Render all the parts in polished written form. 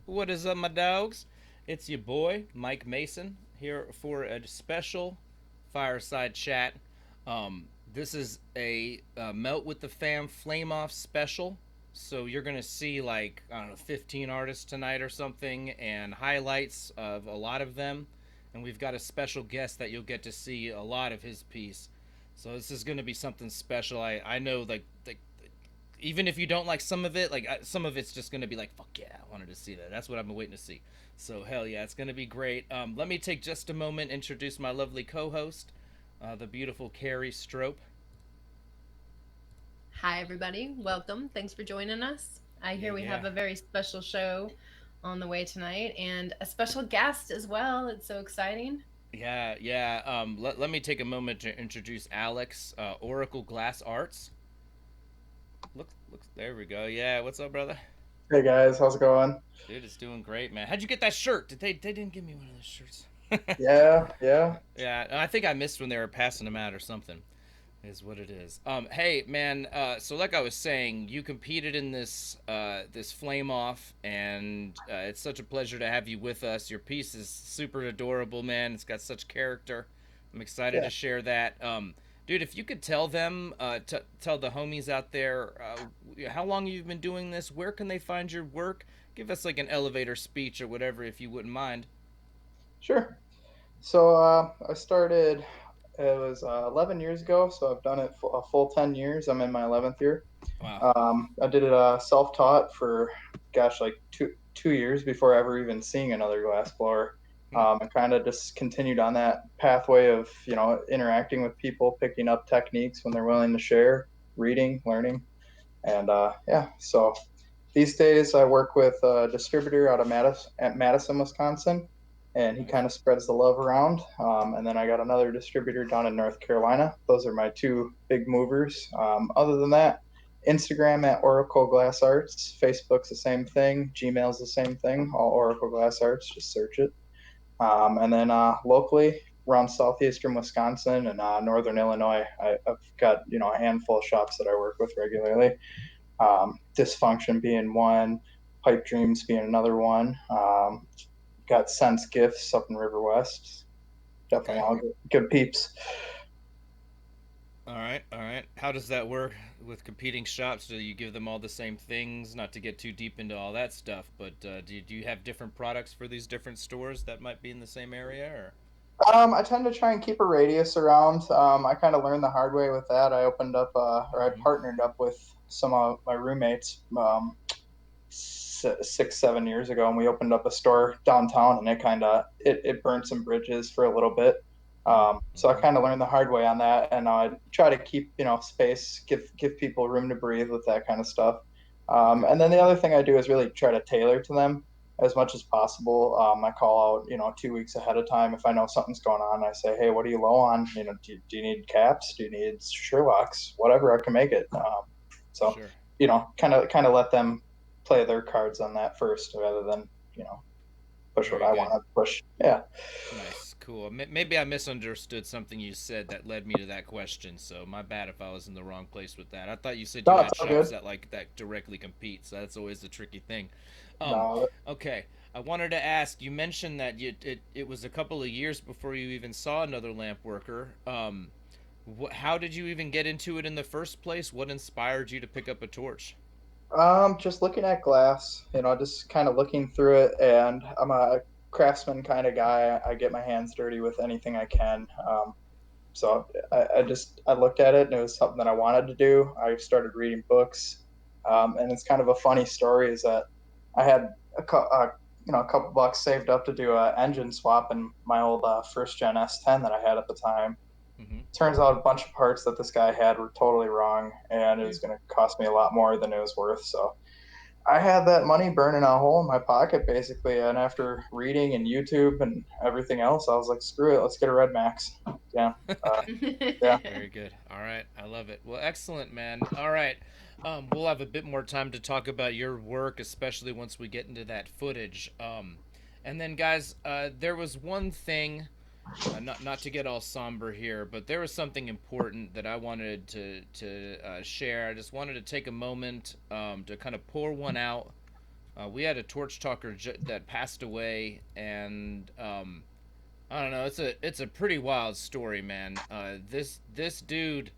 What is up, my dogs? It's your boy, Mike Mason, here for a special fireside chat. This is a Melt with the Fam Flameoff special. So you're going to see, like, I don't know, 15 artists tonight or something, and highlights of a lot of them. And we've got a special guest that you'll get to see a lot of his piece. So this is going to be something special. I know, like even if you don't like some of it, like some of it's just gonna be like, fuck yeah, I wanted to see that. That's what I've been waiting to see. So hell yeah, it's gonna be great. Let me take just a moment, introduce my lovely co-host, the beautiful Carrie Strope. Hi, everybody. Welcome. Thanks for joining us. I Yeah, hear we yeah, have a very special show on the way tonight and a special guest as well. It's so exciting. yeah. Let me take a moment to introduce Alex, Oracle Glass Arts. Look, there we go. Yeah, what's up, brother? Hey guys, how's it going? Dude, it's doing great, man. How'd you get that shirt? They didn't give me one of those shirts? Yeah. Yeah, I think I missed when they were passing them out or something. Is what it is. Hey man, so like I was saying, you competed in this flame off, and it's such a pleasure to have you with us. Your piece is super adorable, man. It's got such character. I'm excited Yeah, to share that. Dude, if you could tell them, tell the homies out there, how long you've been doing this, where can they find your work? Give us like an elevator speech or whatever, if you wouldn't mind. sure. So I started. It was 11 years ago, so I've done it for a full 10 years. I'm in my 11th year. Wow. I did it self-taught for, gosh, like two years before ever even seeing another glass blower. Hmm. And kind of just continued on that pathway of interacting with people, picking up techniques when they're willing to share, reading, learning, and yeah. So these days, I work with a distributor out of Madison, Wisconsin, and he Nice. kind of spreads the love around. And then I got another distributor down in North Carolina. Those are my two big movers. Other than that, Instagram at Oracle Glass Arts, Facebook's the same thing, Gmail's the same thing, all Oracle Glass Arts, just search it. And then locally, around southeastern Wisconsin and northern Illinois, I've got a handful of shops that I work with regularly. Dysfunction being one, Pipe Dreams being another one. Got Sense Gifts up in River West. Definitely Okay. all good peeps. All right, all right. How does that work with competing shops? Do you give them all the same things? Not to get too deep into all that stuff, but do you have different products for these different stores that might be in the same area? Or I tend to try and keep a radius around. I kind of learned the hard way with that. I mm-hmm. partnered up with some of my roommates 6, 7 years ago, and we opened up a store downtown, and it burned some bridges for a little bit. So I Mm-hmm. kind of learned the hard way on that, and I try to keep space, give people room to breathe with that kind of stuff. Okay. And then the other thing I do is really try to tailor to them as much as possible. I call out 2 weeks ahead of time if I know something's going on. I say, hey, what are you low on? Do you need caps? Do you need Sherlocks? Whatever, I can make it. So Sure. kind of let them play their cards on that first rather than push what Very I good. want to push. Yeah. Nice. Cool. Maybe I misunderstood something you said that led me to that question. So my bad if I was in the wrong place with that. I thought you said you No, it's had all shops good. that directly compete. So that's always the tricky thing. Um, No. okay. I wanted to ask. You mentioned that it was a couple of years before you even saw another lamp worker. How did you even get into it in the first place? What inspired you to pick up a torch? Just looking at glass, just kind of looking through it, and I'm a craftsman kind of guy. I get my hands dirty with anything I can. So I looked at it and it was something that I wanted to do. I started reading books, and it's kind of a funny story is that I had a couple bucks saved up to do an engine swap in my old first gen S10 that I had at the time. Mm-hmm. Turns out a bunch of parts that this guy had were totally wrong, and it Hmm. was going to cost me a lot more than it was worth. So I had that money burning a hole in my pocket basically, and after reading and YouTube and everything else, I was like, screw it, let's get a Red Max. Yeah, uh, yeah. Very good. All right, I love it. Well, excellent, man. All right, we'll have a bit more time to talk about your work, especially once we get into that footage. And then, guys, there was one thing. Not to get all somber here, but there was something important that I wanted to share. I just wanted to take a moment to kind of pour one out We had a torch talker that passed away, and I don't know. It's a pretty wild story, man. This dude,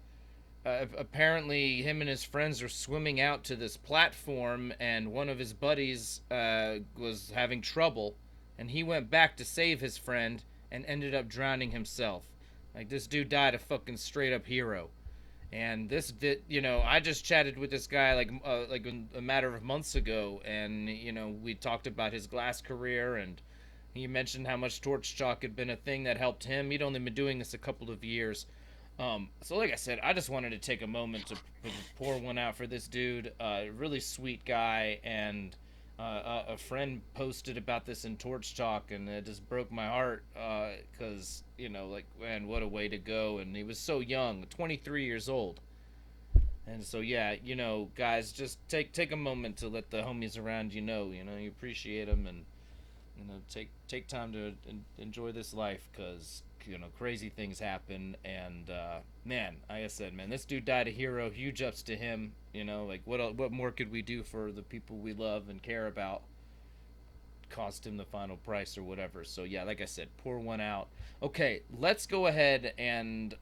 apparently him and his friends are swimming out to this platform, and one of his buddies was having trouble, and he went back to save his friend and ended up drowning himself. Like, this dude died a fucking straight up hero. And I just chatted with this guy like a matter of months ago, and we talked about his glass career, and he mentioned how much torch chalk had been a thing that helped him. He'd only been doing this a couple of years. So like I said, I just wanted to take a moment to pour one out for this dude. Really sweet guy, and a friend posted about this in Torch Talk, and it just broke my heart, because like, man, what a way to go. And he was so young, 23 years old. And so yeah, guys, just take a moment to let the homies around you appreciate them, and take time to enjoy this life, because crazy things happen. And man, like I said, man, this dude died a hero. Huge ups to him. Like, what more could we do for the people we love and care about? Cost him the final price or whatever. So yeah, like I said, pour one out. Okay, let's go ahead and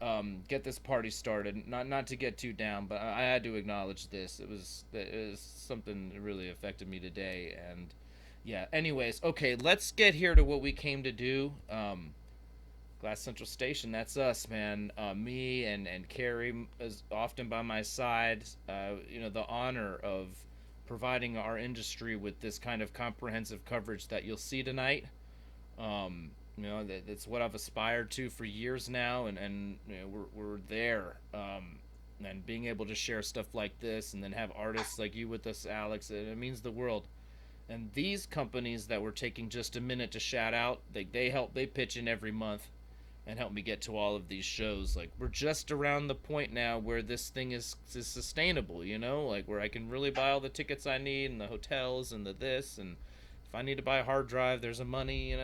get this party started. Not to get too down, but I had to acknowledge this. It was something that really affected me today. And yeah, anyways, okay, let's get here to what we came to do. Glass Central Station, that's us, man. Me and Carrie is often by my side. The honor of providing our industry with this kind of comprehensive coverage that you'll see tonight. It's what I've aspired to for years now, and we're there. And being able to share stuff like this, and then have artists like you with us, Alex, it means the world. And these companies that we're taking just a minute to shout out, they pitch in every month and help me get to all of these shows. Like, we're just around the point now where this thing is sustainable, like, where I can really buy all the tickets I need, and the hotels, and the this, and if I need to buy a hard drive, there's a money.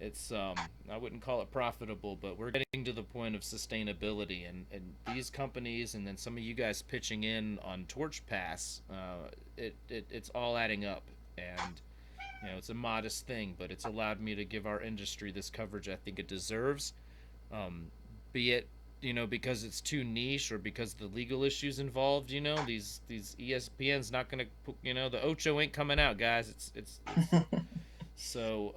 It's I wouldn't call it profitable, but we're getting to the point of sustainability, and these companies, and then some of you guys pitching in on Torch Pass, it's all adding up. And it's a modest thing, but it's allowed me to give our industry this coverage I think it deserves. Be it, because it's too niche, or because the legal issues involved. These ESPN's not gonna, the Ocho ain't coming out, guys. It's so.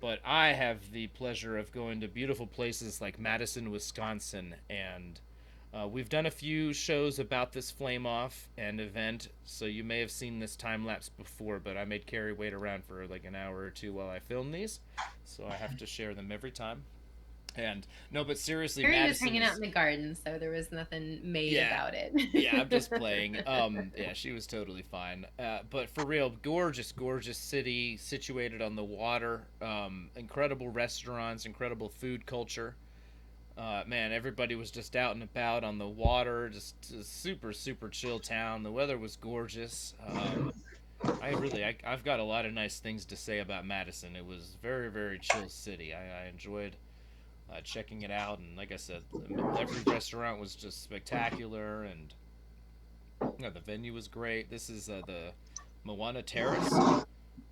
But I have the pleasure of going to beautiful places like Madison, Wisconsin, and we've done a few shows about this Flameoff and event, so you may have seen this time lapse before, but I made Carrie wait around for like an hour or two while I filmed these, so I have to share them every time. And no, but seriously, Carrie was hanging out in the garden, so there was nothing made about it. Yeah, I'm just playing. Yeah, she was totally fine. But for real, gorgeous city situated on the water. Incredible restaurants, incredible food culture. Man, everybody was just out and about on the water. Just a super chill town. The weather was gorgeous. I've got a lot of nice things to say about Madison. It was very chill city. I enjoyed checking it out, and like I said, every restaurant was just spectacular, and the venue was great. This is the Moana Terrace,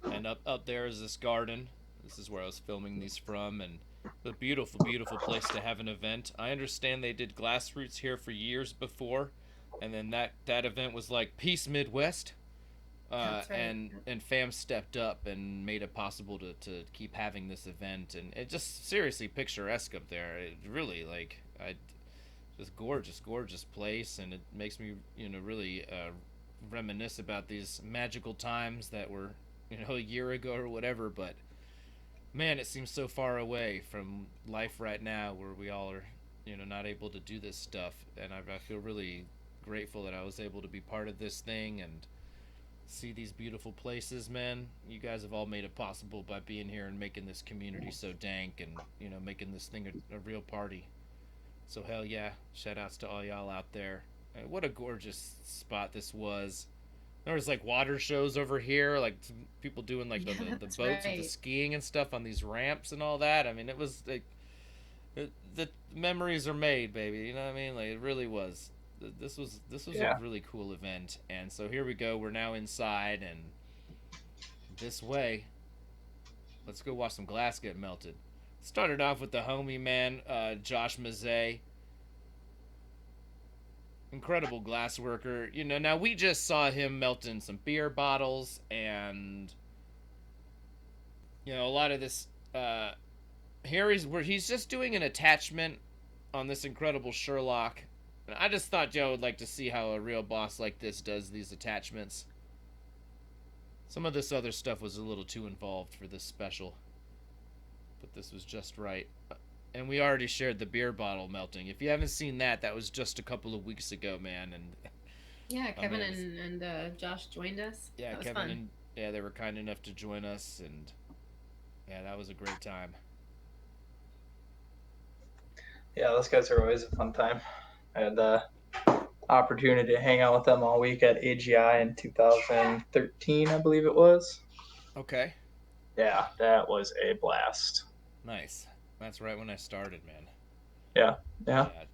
and up there is this garden. This is where I was filming these from, and a beautiful place to have an event. I understand they did Glassroots here for years before, and then that event was like, peace Midwest. Right. And FAM stepped up and made it possible to keep having this event, and it just seriously picturesque up there. It really, just gorgeous place, and it makes me really reminisce about these magical times that were a year ago or whatever. But man, it seems so far away from life right now, where we all are not able to do this stuff, and I feel really grateful that I was able to be part of this thing and see these beautiful places. Man, you guys have all made it possible by being here and making this community so dank, and making this thing a real party. So hell yeah, shout outs to all y'all out there. What a gorgeous spot this was. There was like water shows over here, like people doing like the boats with the skiing and stuff on these ramps and all that. I mean, it was like the memories are made, baby. You know what I mean? Like, it really was. This was a really cool event. And so here we go. We're now inside, and this way. Let's go watch some glass get melted. Started off with the homie, man, Josh Mazet. Incredible glass worker. You know, now we just saw him melting some beer bottles and, you know, a lot of this. Here he's just doing an attachment on this incredible Sherlock. And I just thought Joe would like to see how a real boss like this does these attachments. Some of this other stuff was a little too involved for this special, but this was just right. And we already shared the beer bottle melting. If you haven't seen that, that was just a couple of weeks ago, man. And yeah, Kevin and Josh joined us. Yeah, that was Kevin fun. and they were kind enough to join us, and yeah, that was a great time. Yeah, those guys are always a fun time. I had the opportunity to hang out with them all week at AGI in 2013, I believe it was. Okay. Yeah, that was a blast. Nice. That's right when I started, man. Yeah.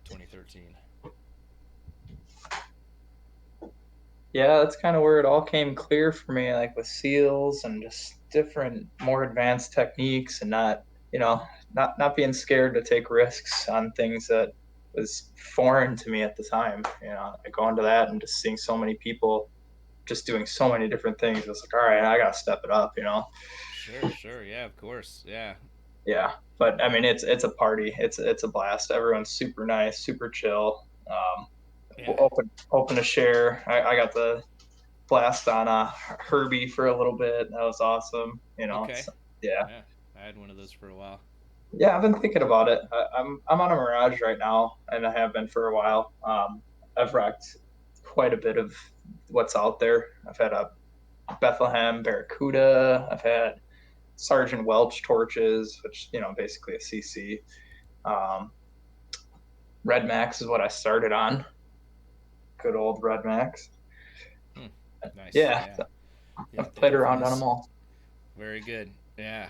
2013. Yeah, that's kind of where it all came clear for me, like with seals and just different, more advanced techniques, and not being scared to take risks on things that was foreign to me at the time. Like going to that and just seeing so many people just doing so many different things. It's like, all right, I gotta step it up. Sure, yeah, of course, yeah. Yeah, but I mean, it's a party. It's a blast. Everyone's super nice, super chill. Yeah. Open to share. I got the blast on Herbie for a little bit. That was awesome. Okay. Yeah. I had one of those for a while. Yeah, I've been thinking about it. I'm on a Mirage right now, and I have been for a while. I've wrecked quite a bit of what's out there. I've had a Bethlehem Barracuda. I've had Sergeant Welch torches, which basically a CC. Red Max is what I started on. Good old Red Max. Nice. Yeah. I've played around on them all. Very good. Yeah.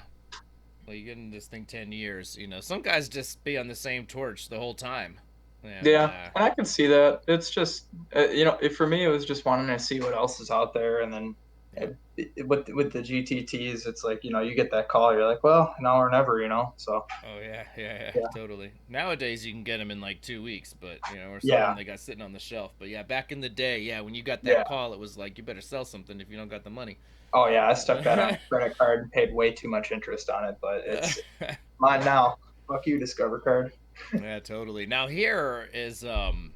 Well, you get in this thing 10 years. Some guys just be on the same torch the whole time. And, and I can see that. It's just, for me, it was just wanting to see what else is out there. And then with the GTTs, it's like, you get that call. You're like, well, now or never, so. Oh, yeah, totally. Nowadays, you can get them in like 2 weeks, but, or something they got sitting on the shelf. But, yeah, back in the day, when you got that call, it was like, you better sell something if you don't got the money. Oh, yeah, I stuck that on a credit card and paid way too much interest on it, but it's mine now. Fuck you, Discover Card. Yeah, totally. Now here is man,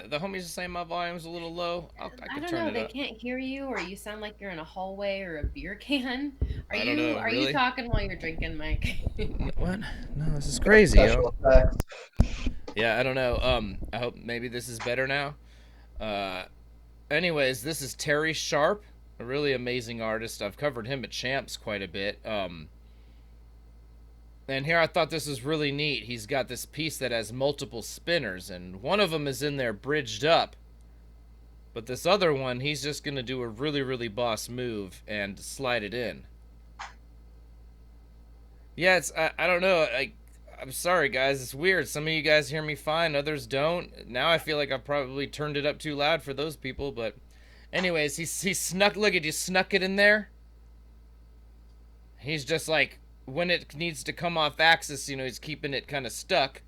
the homies are saying my volume's a little low. I don't know. They can't hear you, or you sound like you're in a hallway or a beer can. Are you talking while you're drinking, Mike? What? No, this is crazy. Yeah, I don't know. I hope maybe this is better now. Anyways, this is Terry Sharp, a really amazing artist. I've covered him at Champs quite a bit. And here I thought this was really neat. He's got this piece that has multiple spinners, and one of them is in there bridged up. But this other one, he's just going to do a really, really boss move and slide it in. Yeah, I don't know. I'm sorry, guys. It's weird. Some of you guys hear me fine, others don't. Now I feel like I've probably turned it up too loud for those people, but anyways, he snuck, look at you, snuck it in there. He's just like, when it needs to come off axis, he's keeping it kind of stuck.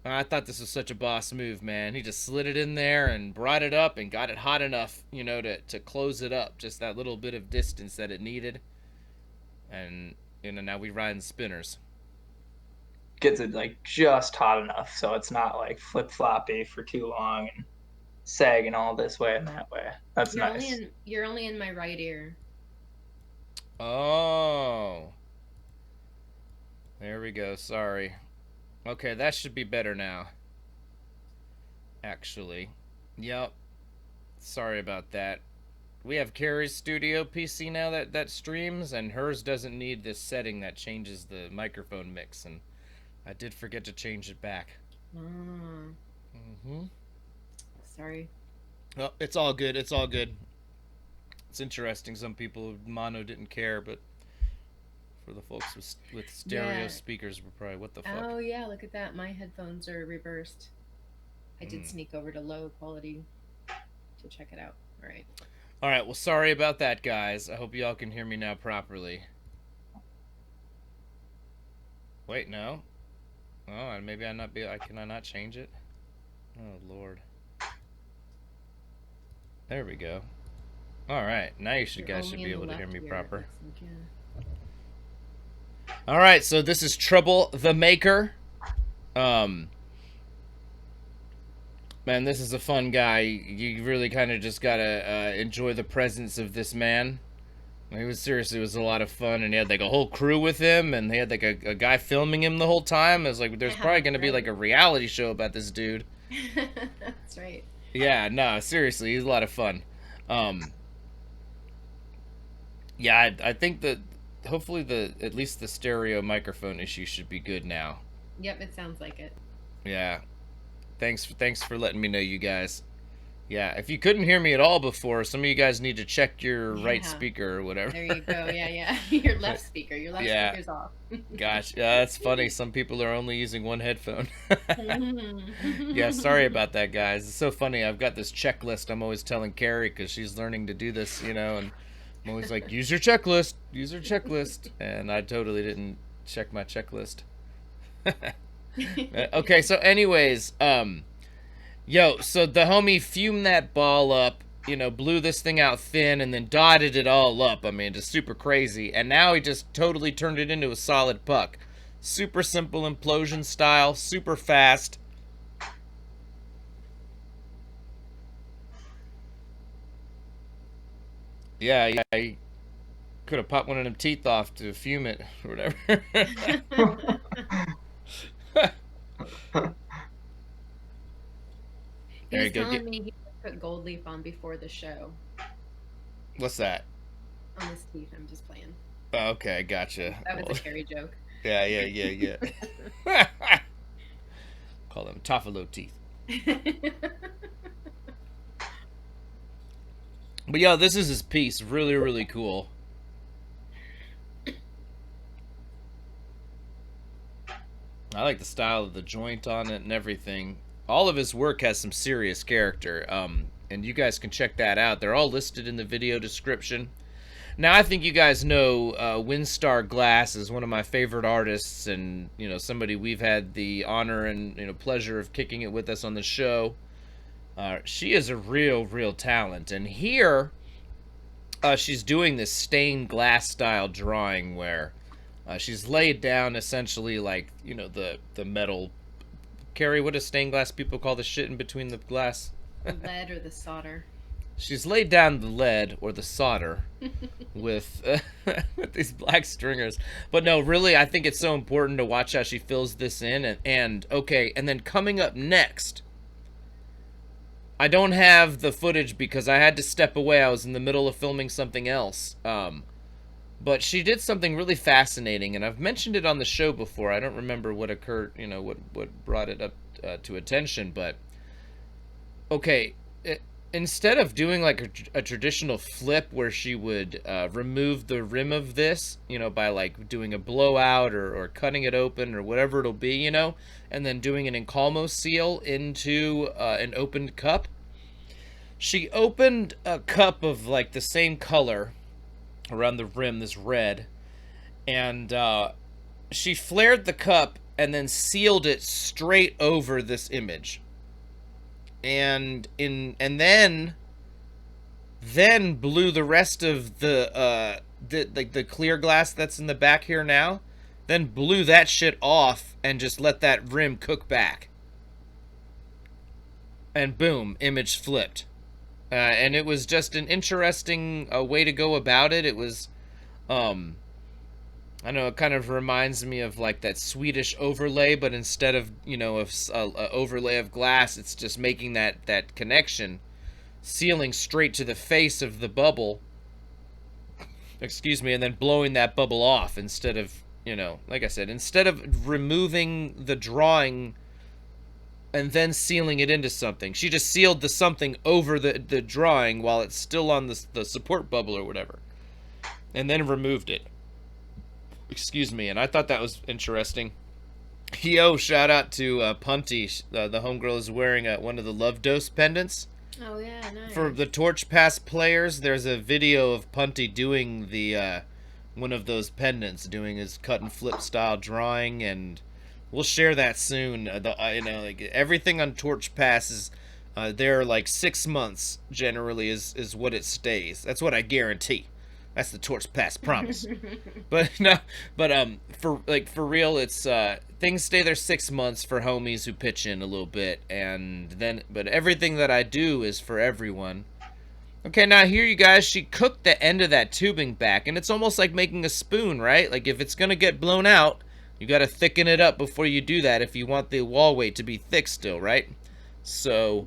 I thought this was such a boss move, man. He just slid it in there and brought it up and got it hot enough, to close it up. Just that little bit of distance that it needed. And, now we riding spinners. Gets it, like, just hot enough so it's not, like, flip-floppy for too long and sagging all this way and that way. That's nice. You're only in my right ear. Oh. There we go. Sorry. Okay, that should be better now. Actually. Yep. Sorry about that. We have Carrie's studio PC now that streams, and hers doesn't need this setting that changes the microphone mix, and I did forget to change it back. Sorry. Well, it's all good. It's all good. It's interesting. Some people mono didn't care, but for the folks with stereo speakers, were probably, what the fuck? Oh yeah, look at that. My headphones are reversed. I did sneak over to low quality to check it out. All right. All right, well, sorry about that, guys. I hope y'all can hear me now properly. Wait, no. Oh, maybe can I not change it? Oh, Lord. There we go. All right, now guys should be able to hear me proper. All right, so this is Trouble the Maker. Man, this is a fun guy. You really kind of just gotta enjoy the presence of this man. It was a lot of fun, and he had like a whole crew with him, and they had like a guy filming him the whole time. It was like, there's probably gonna be like a reality show about this dude. That's right. Yeah, no, seriously, he's a lot of fun. Yeah, I think that hopefully at least the stereo microphone issue should be good now. Yep, it sounds like it. Yeah. Thanks for letting me know, you guys. Yeah, if you couldn't hear me at all before, some of you guys need to check your right speaker or whatever. There you go. Yeah. Your left speaker. Your left speaker's off. Gosh, that's funny. Some people are only using one headphone. Yeah, sorry about that, guys. It's so funny. I've got this checklist I'm always telling Carrie because she's learning to do this, and I'm always like, use your checklist. Use your checklist. And I totally didn't check my checklist. Okay, so anyways, so the homie fumed that ball up, blew this thing out thin and then dotted it all up. I mean, just super crazy. And now he just totally turned it into a solid puck. Super simple implosion style, super fast. Yeah, he could have popped one of them teeth off to fume it or whatever. He was telling me he put gold leaf on before the show. What's that? On his teeth. I'm just playing. Oh, okay, gotcha. That was a Carrie joke. Yeah. Call them Toffalo teeth. But yeah, this is his piece. Really, really cool. I like the style of the joint on it and everything. All of his work has some serious character, and you guys can check that out. They're all listed in the video description. Now, I think you guys know Windstar Glass is one of my favorite artists, and somebody we've had the honor and pleasure of kicking it with us on the show. She is a real talent, and here she's doing this stained glass style drawing where she's laid down essentially like the metal. Carrie, what do stained glass people call the shit in between the glass? The lead or the solder. She's laid down the lead or the solder with these black stringers. But no, really, I think it's so important to watch how she fills this in. And then coming up next, I don't have the footage because I had to step away. I was in the middle of filming something else. But she did something really fascinating, and I've mentioned it on the show before. I don't remember what occurred, what brought it up to attention. But, instead of doing like a traditional flip where she would remove the rim of this, by like doing a blowout or cutting it open or whatever it'll be, and then doing an encalmo seal into an opened cup, she opened a cup of like the same color around the rim, this red, and she flared the cup and then sealed it straight over this image, and then blew the rest of the clear glass that's in the back here now, then blew that shit off and just let that rim cook back, and boom, image flipped. And it was just an interesting way to go about it. It was, I know, it kind of reminds me of like that Swedish overlay, but instead of, an overlay of glass, it's just making that connection, sealing straight to the face of the bubble, and then blowing that bubble off instead of, like I said, instead of removing the drawing and then sealing it into something. She just sealed the something over the drawing while it's still on the support bubble or whatever. And then removed it. And I thought that was interesting. Yo, shout out to Punty. The homegirl is wearing one of the Love Dose pendants. Oh yeah, nice. For the Torch Pass players, there's a video of Punty doing the one of those pendants, doing his cut and flip style drawing, and we'll share that soon. Like everything on Torch Pass is there like 6 months generally is what it stays. That's what I guarantee. That's the Torch Pass promise. But no, but for real, it's things stay there 6 months for homies who pitch in a little bit, and then but everything that I do is for everyone. Okay, now here you guys, she cooked the end of that tubing back, and it's almost like making a spoon, right? Like if it's gonna get blown out, you gotta thicken it up before you do that if you want the wall weight to be thick still, right? So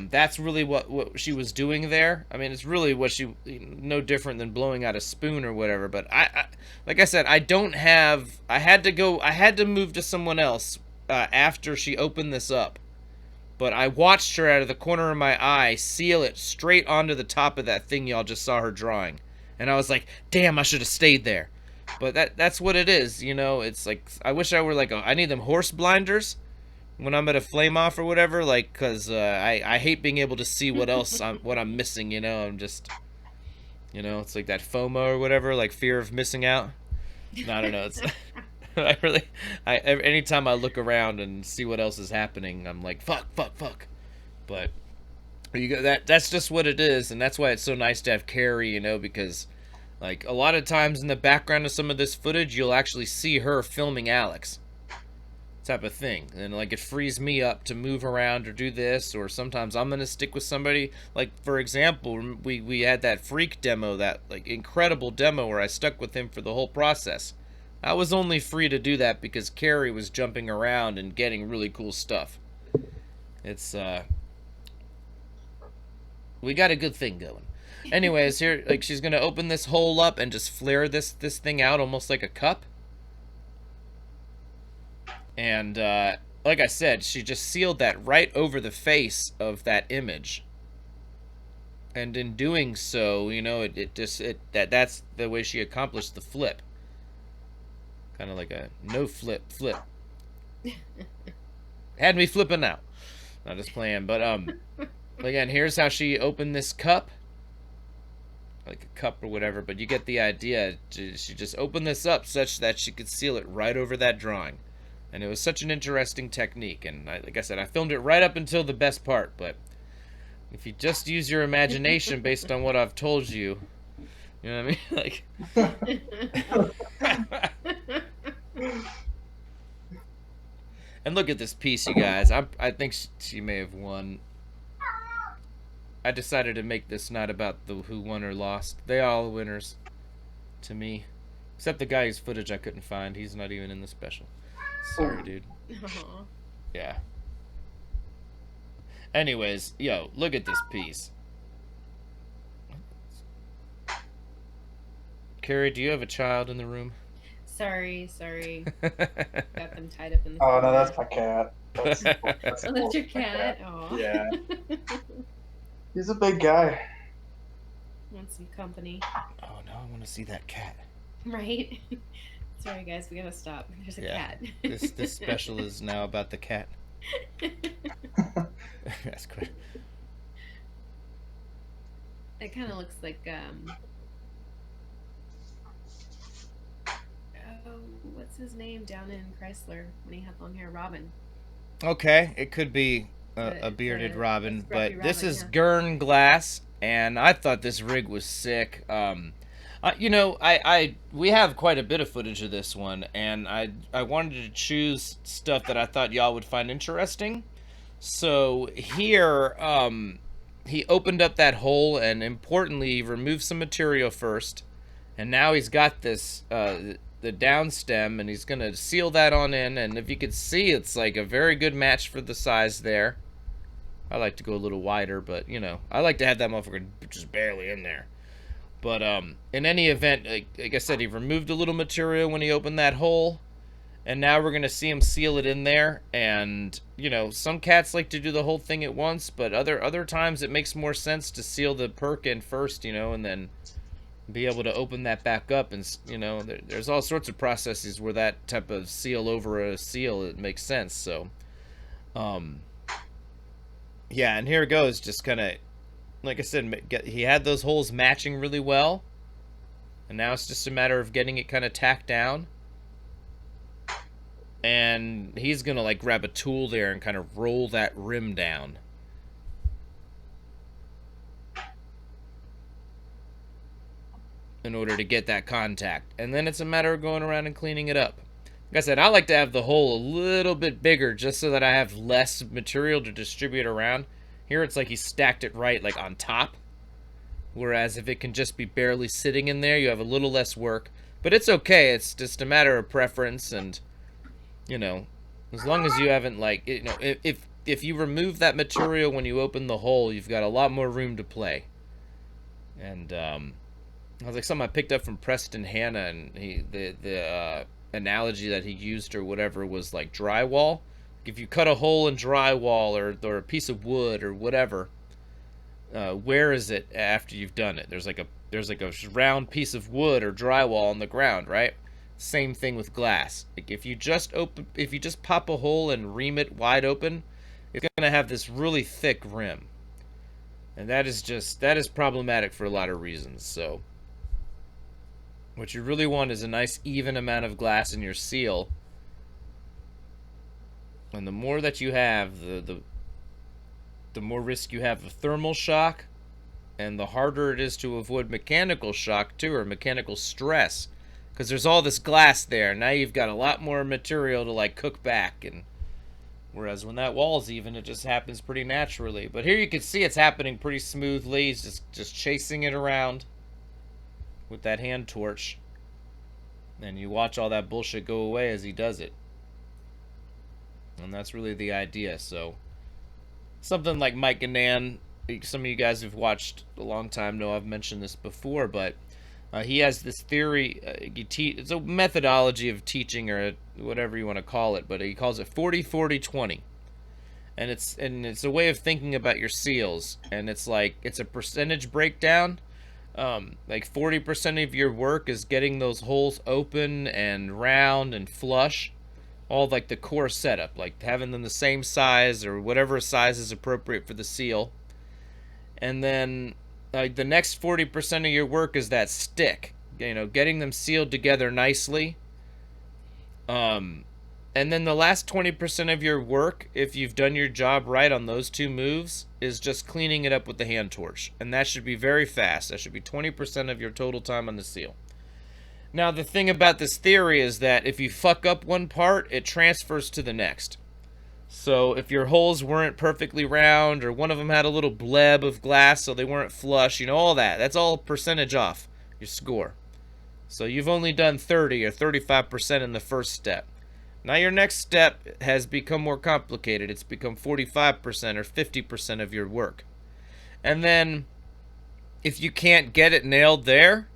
that's really what she was doing there. I mean, it's really what no different than blowing out a spoon or whatever. But I like I said, I had to move to someone else after she opened this up. But I watched her out of the corner of my eye seal it straight onto the top of that thing y'all just saw her drawing. And I was like, damn, I should have stayed there. But that's what it is, you know. It's like, I wish I were like, I need them horse blinders when I'm at a Flameoff or whatever, like, because I hate being able to see what I'm missing, you know. I'm just, you know, it's like that FOMO or whatever, like fear of missing out. No, I don't know. It's anytime I look around and see what else is happening, I'm like, fuck. But that's just what it is, and that's why it's so nice to have Carrie, you know, because like a lot of times in the background of some of this footage, you'll actually see her filming Alex, type of thing, and like it frees me up to move around or do this, or sometimes I'm gonna stick with somebody. Like for example, we had that freak demo, that like incredible demo where I stuck with him for the whole process. I was only free to do that because Carrie was jumping around and getting really cool stuff. It's we got a good thing going. Anyways, here, like, she's gonna open this hole up and just flare this thing out almost like a cup. And like I said, she just sealed that right over the face of that image. And in doing so, you know, that's the way she accomplished the flip. Kind of like a no flip. Had me flipping out. Not just playing, but again, here's how she opened this cup. Like a cup or whatever, but you get the idea. She just opened this up such that she could seal it right over that drawing. And it was such an interesting technique, and like I said, I filmed it right up until the best part, but if you just use your imagination based on what I've told you, you know what I mean? Like, and look at this piece, you guys. I think she may have won. I decided to make this not about who won or lost. They all winners to me, except the guy whose footage I couldn't find. He's not even in the special. Sorry, dude. Aww. Yeah. Anyways, yo, look at this piece. Carrie, do you have a child in the room? Sorry. Got them tied up in the Oh, no, that's my cat. That's your cat? Oh. Yeah. He's a big guy. Want some company. Oh, no, I want to see that cat. Right? Sorry, guys, we gotta stop. There's a cat. This special is now about the cat. That's great. It kind of looks like what's his name down in Chrysler when he had long hair? Robin. Okay, it could be a bearded Robin, but Robin, this is Gurn Glass, and I thought this rig was sick. You know, we have quite a bit of footage of this one, and I wanted to choose stuff that I thought y'all would find interesting. So here, he opened up that hole, and importantly, he removed some material first, and now he's got this the down stem, and he's gonna seal that on in. And if you could see, it's like a very good match for the size there. I like to go a little wider, but you know, I like to have that motherfucker just barely in there. But in any event, like I said, he removed a little material when he opened that hole, and now we're gonna see him seal it in there. And you know, some cats like to do the whole thing at once, but other times it makes more sense to seal the perk in first, you know, and then be able to open that back up. And you know, there's all sorts of processes where that type of seal over a seal, it makes sense. So Yeah, and here it goes, just kind of, like I said, he had those holes matching really well, and now it's just a matter of getting it kind of tacked down. And he's gonna like grab a tool there and kind of roll that rim down. In order to get that contact. And then it's a matter of going around and cleaning it up. Like I said, I like to have the hole a little bit bigger just so that I have less material to distribute around. Here it's like he stacked it right, like on top. Whereas if it can just be barely sitting in there, you have a little less work. But it's okay. It's just a matter of preference, and you know, as long as you haven't like, you know, if you remove that material when you open the hole, you've got a lot more room to play. And I was like something I picked up from Preston Hanna, and the analogy that he used or whatever was like drywall. If you cut a hole in drywall or a piece of wood or whatever, where is it after you've done it? There's like a round piece of wood or drywall on the ground, right? Same thing with glass. Like if you just pop a hole and ream it wide open, it's gonna have this really thick rim, and that is problematic for a lot of reasons. So what you really want is a nice even amount of glass in your seal, and the more that you have, the more risk you have of thermal shock, and the harder it is to avoid mechanical shock too, or mechanical stress. Because there's all this glass there. Now you've got a lot more material to like cook back, and whereas when that wall's even, it just happens pretty naturally. But here you can see it's happening pretty smoothly. He's just chasing it around with that hand torch, and you watch all that bullshit go away as he does it. And that's really the idea. So something like Mike and Nan, some of you guys who've watched a long time know I've mentioned this before, but he has this theory, it's a methodology of teaching, or whatever you want to call it, but he calls it 40-40-20. And it's a way of thinking about your seals, and it's a percentage breakdown. Like 40% of your work is getting those holes open and round and flush, all like the core setup, like having them the same size or whatever size is appropriate for the seal. And then the next 40% of your work is that stick, you know, getting them sealed together nicely. And then the last 20% of your work, if you've done your job right on those two moves, is just cleaning it up with the hand torch. And that should be very fast. That should be 20% of your total time on the seal. Now, the thing about this theory is that if you fuck up one part, it transfers to the next. So if your holes weren't perfectly round, or one of them had a little bleb of glass so they weren't flush, you know, all that's all percentage off your score. So you've only done 30 or 35% in the first step. Now your next step has become more complicated. It's become 45% or 50% of your work. And then if you can't get it nailed there,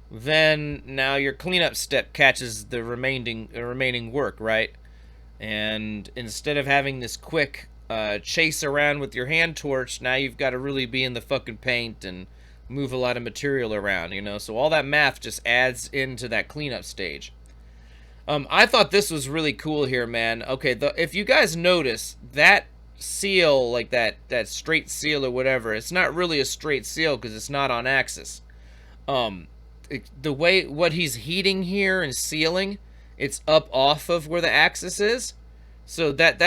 then now your cleanup step catches the remaining work, right? And instead of having this quick chase around with your hand torch, now you've got to really be in the fucking paint and move a lot of material around, you know? So all that math just adds into that cleanup stage. I thought this was really cool here, man. Okay, if you guys notice, that seal, like that straight seal or whatever, it's not really a straight seal because it's not on axis. The way what he's heating here and sealing, it's up off of where the axis is, so that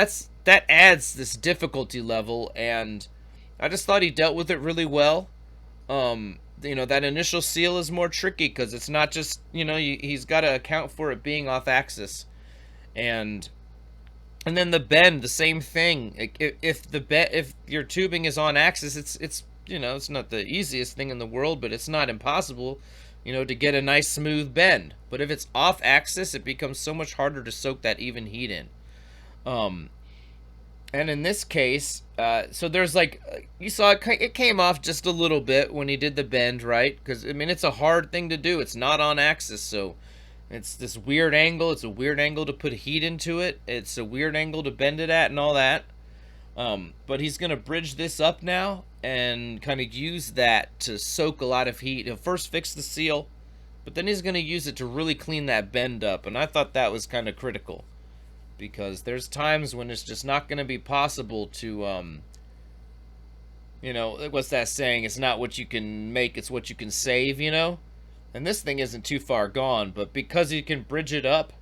adds this difficulty level, and I just thought he dealt with it really well. You know, that initial seal is more tricky because it's not just, you know, he's got to account for it being off axis, and then the bend, the same thing. If your tubing is on axis, it's you know, it's not the easiest thing in the world, but it's not impossible, you know, to get a nice smooth bend. But if it's off axis, it becomes so much harder to soak that even heat in. And in this case, so there's like, you saw it came off just a little bit when he did the bend, right? Because, I mean, it's a hard thing to do. It's not on axis, so it's this weird angle. It's a weird angle to put heat into it. It's a weird angle to bend it at and all that. But he's going to bridge this up now and kind of use that to soak a lot of heat. He'll first fix the seal, but then he's going to use it to really clean that bend up. And I thought that was kind of critical, because there's times when it's just not going to be possible to You know, what's that saying? It's not what you can make, it's what you can save, you know? And this thing isn't too far gone, but because you can bridge it up,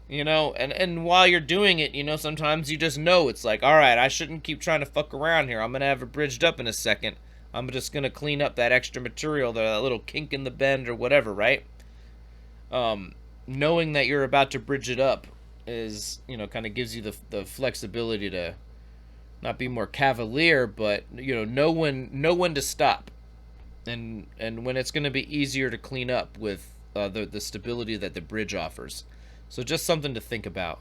you know, and while you're doing it, you know, sometimes you just know it's like, all right, I shouldn't keep trying to fuck around here. I'm going to have it bridged up in a second. I'm just going to clean up that extra material, that little kink in the bend or whatever, right? Knowing that you're about to bridge it up is, you know, kind of gives you the flexibility to not be more cavalier, but, you know when to stop. And when it's going to be easier to clean up with the stability that the bridge offers. So just something to think about.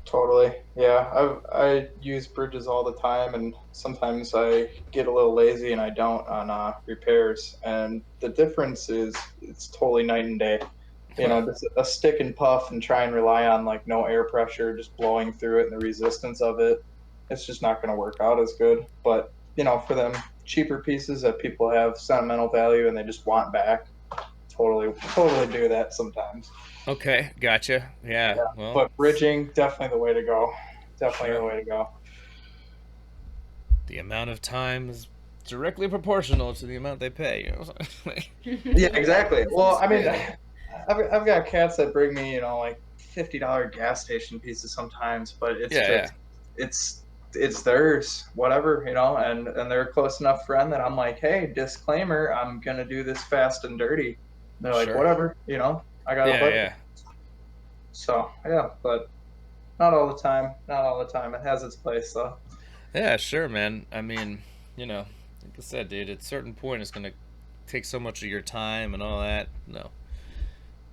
Totally. Yeah, I use bridges all the time, and sometimes I get a little lazy and I don't on repairs. And the difference is it's totally night and day. You know, just a stick and puff and try and rely on like no air pressure, just blowing through it and the resistance of it. It's just not going to work out as good. But you know, for them cheaper pieces that people have sentimental value and they just want back, totally do that sometimes. Okay, gotcha. Yeah. Well, but bridging, definitely the way to go. Definitely the way to go. The amount of time is directly proportional to the amount they pay. You know? Yeah, exactly. Well, I mean, I've got cats that bring me, you know, like $50 gas station pieces sometimes, but it's theirs, whatever, you know, and they're a close enough friend that I'm like, hey, disclaimer, I'm gonna do this fast and dirty. And they're like, whatever, you know. I got a budget. Yeah. So yeah, but not all the time. Not all the time. It has its place though. Yeah, sure, man. I mean, you know, like I said, dude, at a certain point, it's gonna take so much of your time and all that. No,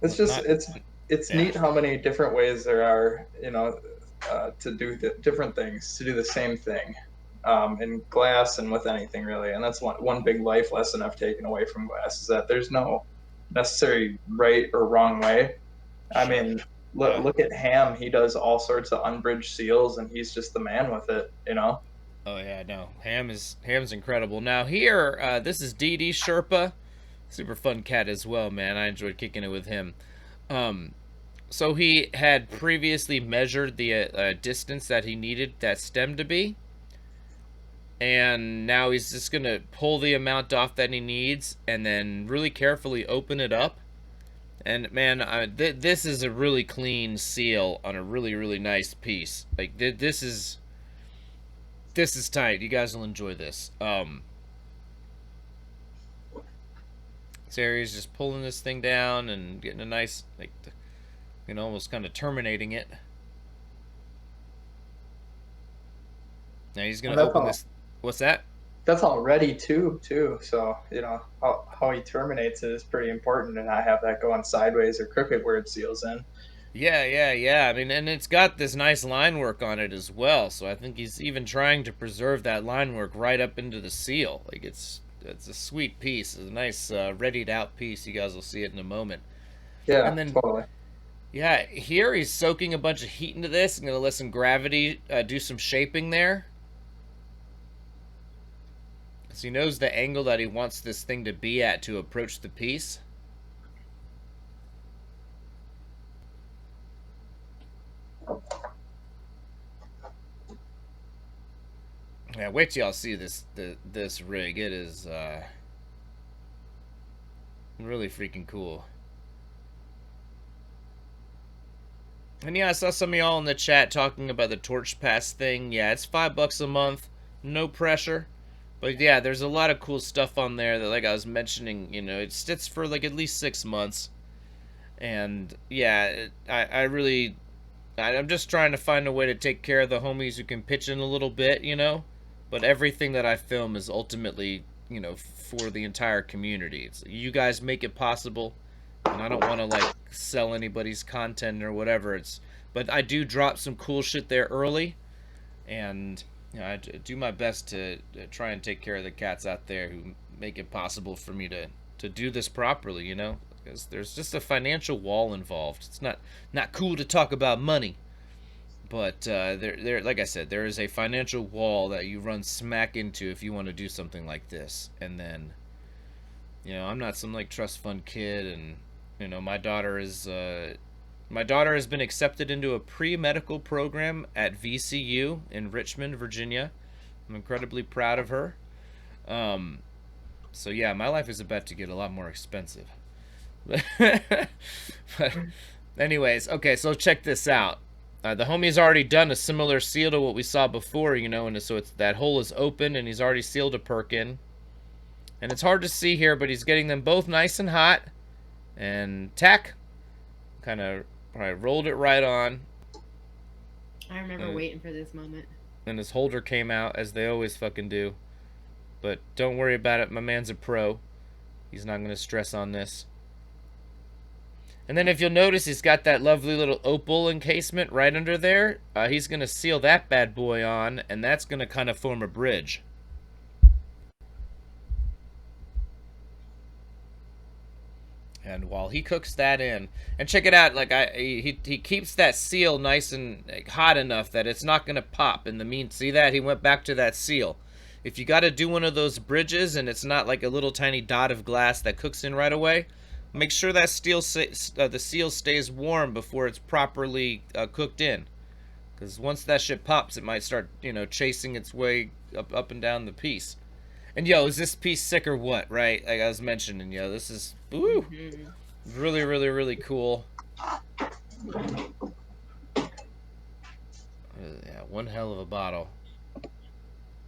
it's just it's neat how many different ways there are, you know, to do different things, to do the same thing, in glass and with anything really. And that's one big life lesson I've taken away from glass is that there's no necessary right or wrong way. I mean, look at Ham. He does all sorts of unbridged seals, and he's just the man with it, you know. Oh yeah, no, Ham's incredible. Now here, this is Dee Sherpa, super fun cat as well, man. I enjoyed kicking it with him. So he had previously measured the distance that he needed that stem to be. And now he's just going to pull the amount off that he needs and then really carefully open it up. And man, this is a really clean seal on a really, really nice piece. Like this is tight. You guys will enjoy this. So he's just pulling this thing down and getting a nice, like, you know, almost kind of terminating it. Now he's going to open this. What's that? That's all ready too. So, you know, how he terminates it is pretty important, and I have that going sideways or crooked where it seals in. Yeah. I mean, and it's got this nice line work on it as well. So I think he's even trying to preserve that line work right up into the seal. Like it's a sweet piece. It's a nice readied out piece. You guys will see it in a moment. Yeah, and then, totally. Yeah, here he's soaking a bunch of heat into this. I'm going to let some gravity do some shaping there. So he knows the angle that he wants this thing to be at to approach the piece. Yeah, wait till y'all see this rig. It is really freaking cool. And yeah, I saw some of y'all in the chat talking about the Torch Pass thing. Yeah, it's $5 a month, no pressure. But yeah, there's a lot of cool stuff on there that, like I was mentioning, you know, it sits for like at least 6 months. And yeah, I'm just trying to find a way to take care of the homies who can pitch in a little bit, you know. But everything that I film is ultimately, you know, for the entire community. It's, you guys make it possible, and I don't want to like sell anybody's content or whatever. But I do drop some cool shit there early, and you know, I do my best to try and take care of the cats out there who make it possible for me to do this properly, you know? Because there's just a financial wall involved. It's not cool to talk about money. But there, like I said, there is a financial wall that you run smack into if you want to do something like this. And then, you know, I'm not some like trust fund kid, and you know, my daughter has been accepted into a pre-medical program at VCU in Richmond, Virginia. I'm incredibly proud of her. So yeah, my life is about to get a lot more expensive. But anyways, okay, so check this out. The homie's already done a similar seal to what we saw before, you know, and so it's that hole is open and he's already sealed a perk in. And it's hard to see here, but he's getting them both nice and hot. And tack, kind of rolled it right on. I remember waiting for this moment. And his holder came out, as they always fucking do. But don't worry about it, my man's a pro. He's not going to stress on this. And then if you'll notice, he's got that lovely little opal encasement right under there. He's going to seal that bad boy on, and that's going to kind of form a bridge. And while he cooks that in, and check it out, like he keeps that seal nice and hot enough that it's not going to pop. In the mean, see that? He went back to that seal. If you got to do one of those bridges and it's not like a little tiny dot of glass that cooks in right away, make sure that the seal stays warm before it's properly cooked in. Because once that shit pops, it might start, you know, chasing its way up and down the piece. And yo, is this piece sick or what, right? Like I was mentioning, yo, this is ooh, really, really, really cool. Yeah, one hell of a bottle.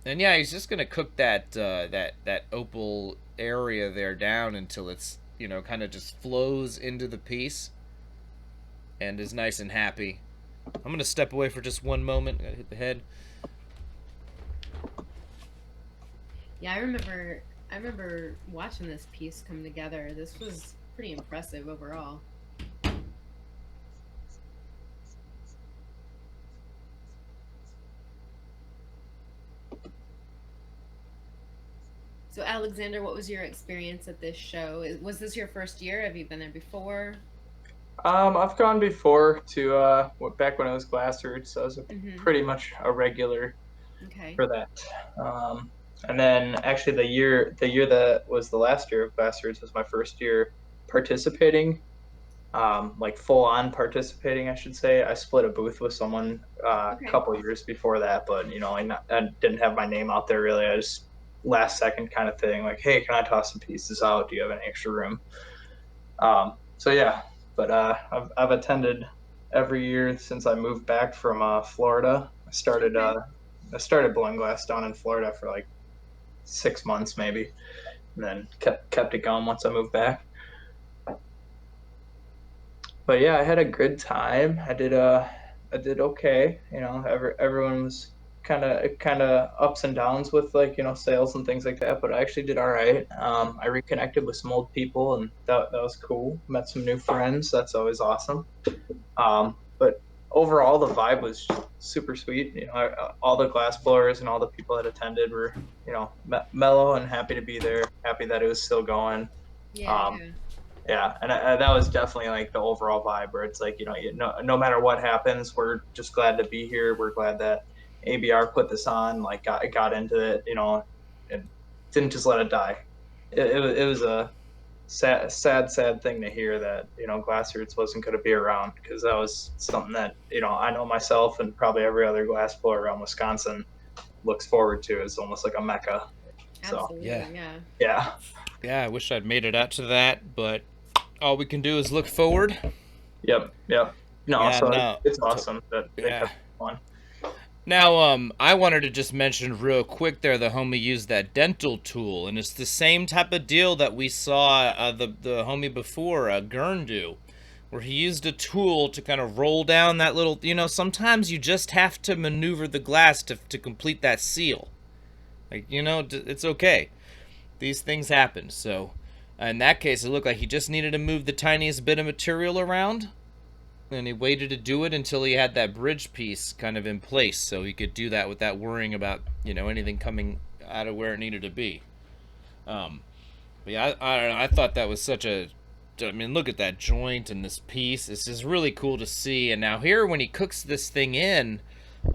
And yeah, he's just gonna cook that that opal area there down until it's, you know, kind of just flows into the piece and is nice and happy. I'm gonna step away for just one moment. Gotta hit the head. Yeah, I remember watching this piece come together. This was pretty impressive overall. So Alexander, what was your experience at this show? Was this your first year? Have you been there before? I've gone before to back when I was Glassworks, so I was pretty much a regular for that. And then actually the year that was the last year of Glassworks was my first year participating, like full on participating, I should say. I split a booth with someone a couple years before that, but you know, I didn't have my name out there really. I just last second kind of thing, like, hey, can I toss some pieces out? Do you have any extra room? So yeah, but I've attended every year since I moved back from Florida. I started blowing glass down in Florida for like 6 months maybe, and then kept it going once I moved back. But yeah, I had a good time. I did okay. You know, everyone was kind of ups and downs with, like, you know, sales and things like that, but I actually did all right. I reconnected with some old people, and that was cool. Met some new friends. That's always awesome. But overall, the vibe was super sweet. You know, all the glass blowers and all the people that attended were, you know, mellow and happy to be there. Happy that it was still going. Yeah, and that was definitely like the overall vibe, where it's like, you know, no matter what happens, we're just glad to be here. We're glad that ABR put this on, like got into it, you know, and didn't just let it die. It was a sad thing to hear that, you know, Glassworks wasn't going to be around, because that was something that, you know, I know myself and probably every other glass blower around Wisconsin looks forward to. It's almost like a mecca. Absolutely, so yeah. I wish I'd made it out to that, but all we can do is look forward. Yep. No, it's awesome that they kept on. Now, I wanted to just mention real quick there, the homie used that dental tool, and it's the same type of deal that we saw the homie before, Gurn do, where he used a tool to kind of roll down that little, you know, sometimes you just have to maneuver the glass to complete that seal. Like, you know, it's okay. These things happen. So, in that case, it looked like he just needed to move the tiniest bit of material around, and he waited to do it until he had that bridge piece kind of in place, so he could do that without worrying about, you know, anything coming out of where it needed to be. But yeah, I don't know. I thought that was such a... I mean, look at that joint and this piece. It's just really cool to see. And now here, when he cooks this thing in,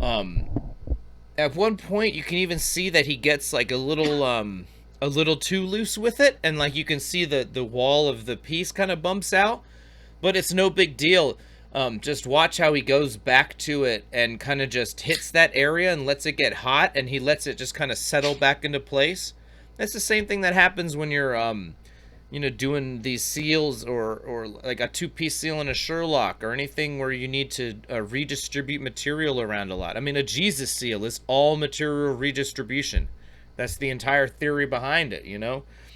at one point you can even see that he gets like a little too loose with it, and like you can see the wall of the piece kind of bumps out, but it's no big deal. Just watch how he goes back to it and kind of just hits that area and lets it get hot, and he lets it just kind of settle back into place. That's the same thing that happens when you're doing these seals, or like a two-piece seal in a Sherlock, or anything where you need to redistribute material around a lot. I mean, a Jesus seal is all material redistribution. That's the entire theory behind it,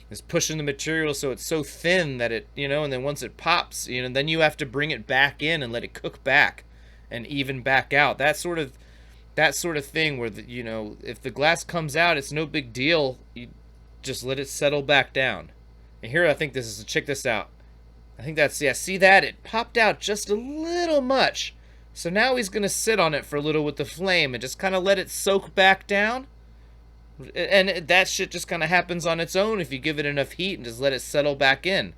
is pushing the material so it's so thin that it, and then once it pops, then you have to bring it back in and let it cook back and even back out. That sort of thing where, if the glass comes out, it's no big deal. You just let it settle back down. And here, I think check this out. I think see that? It popped out just a little much. So now he's going to sit on it for a little with the flame and just kind of let it soak back down. And that shit just kind of happens on its own if you give it enough heat and just let it settle back in.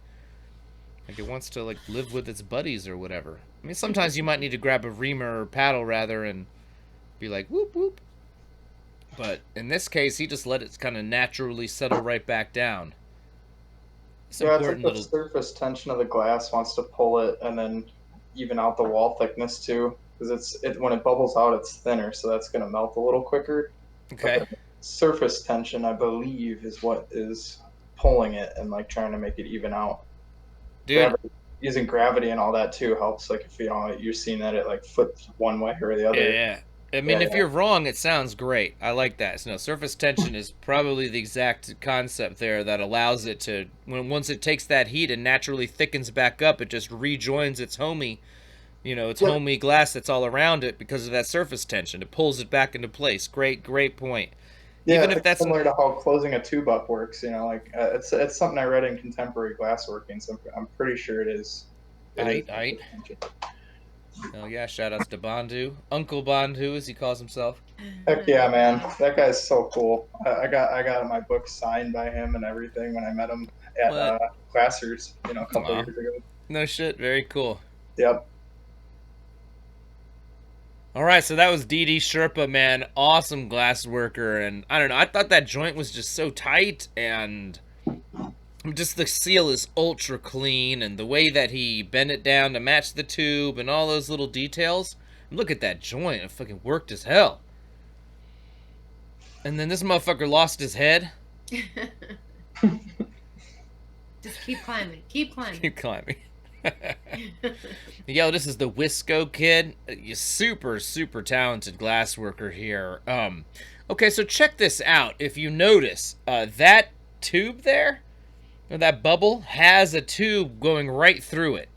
Like it wants to live with its buddies or whatever. I mean, sometimes you might need to grab a reamer or paddle rather and be like, whoop, whoop. But in this case, he just let it kind of naturally settle right back down. It's like the surface tension of the glass wants to pull it and then even out the wall thickness too. Because when it bubbles out, it's thinner, so that's going to melt a little quicker. Okay. Surface tension, I believe, is what is pulling it and trying to make it even out. Dude, using gravity and all that too helps. Like if you're seeing that it flips one way or the other. Yeah. I mean, if you're wrong, it sounds great. I like that. So, no, surface tension is probably the exact concept there that allows it to, once it takes that heat and naturally thickens back up, it just rejoins its homey glass that's all around it because of that surface tension. It pulls it back into place. Great point. Yeah, even if that's similar to how closing a tube up works, it's something I read in Contemporary Glassworking, so I'm pretty sure it is. Aight. Oh yeah, shout outs to Bandu. Uncle Bandu, as he calls himself. Heck yeah, man. That guy's so cool. I got my book signed by him and everything when I met him at Glassers, a couple years ago. No shit, very cool. Yep. All right, so that was DD Sherpa, man. Awesome glass worker. And I don't know, I thought that joint was just so tight, and just the seal is ultra clean, and the way that he bent it down to match the tube and all those little details. Look at that joint. It fucking worked as hell. And then this motherfucker lost his head. Just keep climbing. Keep climbing. Yo, this is the Wisco kid. Super talented glass worker here. Okay, so check this out. If you notice, that tube there, or that bubble, has a tube going right through it.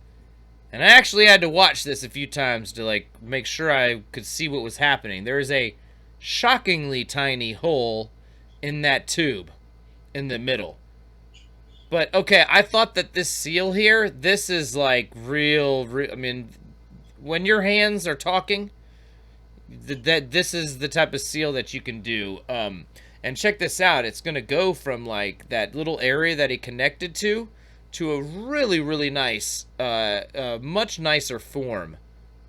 And I actually had to watch this a few times to make sure I could see what was happening. There is a shockingly tiny hole in that tube in the middle. But, okay, I thought that this seal here, this is real, I mean, when your hands are talking, this is the type of seal that you can do. And check this out, it's going to go from, that little area that he connected to a really nice, much nicer form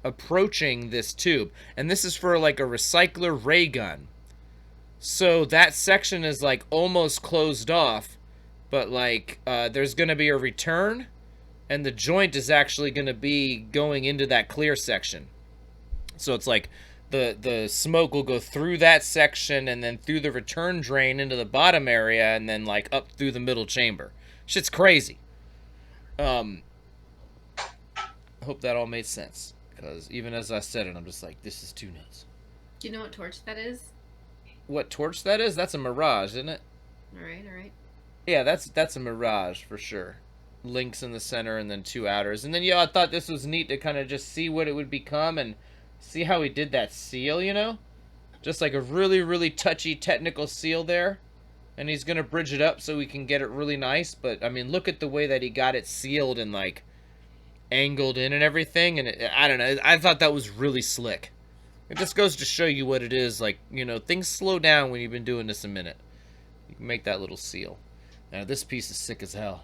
approaching this tube. And this is for, a recycler ray gun. So that section is, almost closed off. But, there's going to be a return, and the joint is actually going to be going into that clear section. So it's the smoke will go through that section and then through the return drain into the bottom area and then, up through the middle chamber. Shit's crazy. I hope that all made sense. Because even as I said it, I'm just this is too nuts. Do you know what torch that is? What torch that is? That's a Mirage, isn't it? All right. Yeah, that's a Mirage for sure. Links in the center and then two outers. And then, I thought this was neat to kind of just see what it would become and see how he did that seal, Just a really touchy technical seal there. And he's going to bridge it up so we can get it really nice. But, I mean, look at the way that he got it sealed and, angled in and everything. And I don't know. I thought that was really slick. It just goes to show you what it is. Things slow down when you've been doing this a minute. You can make that little seal. Now, this piece is sick as hell.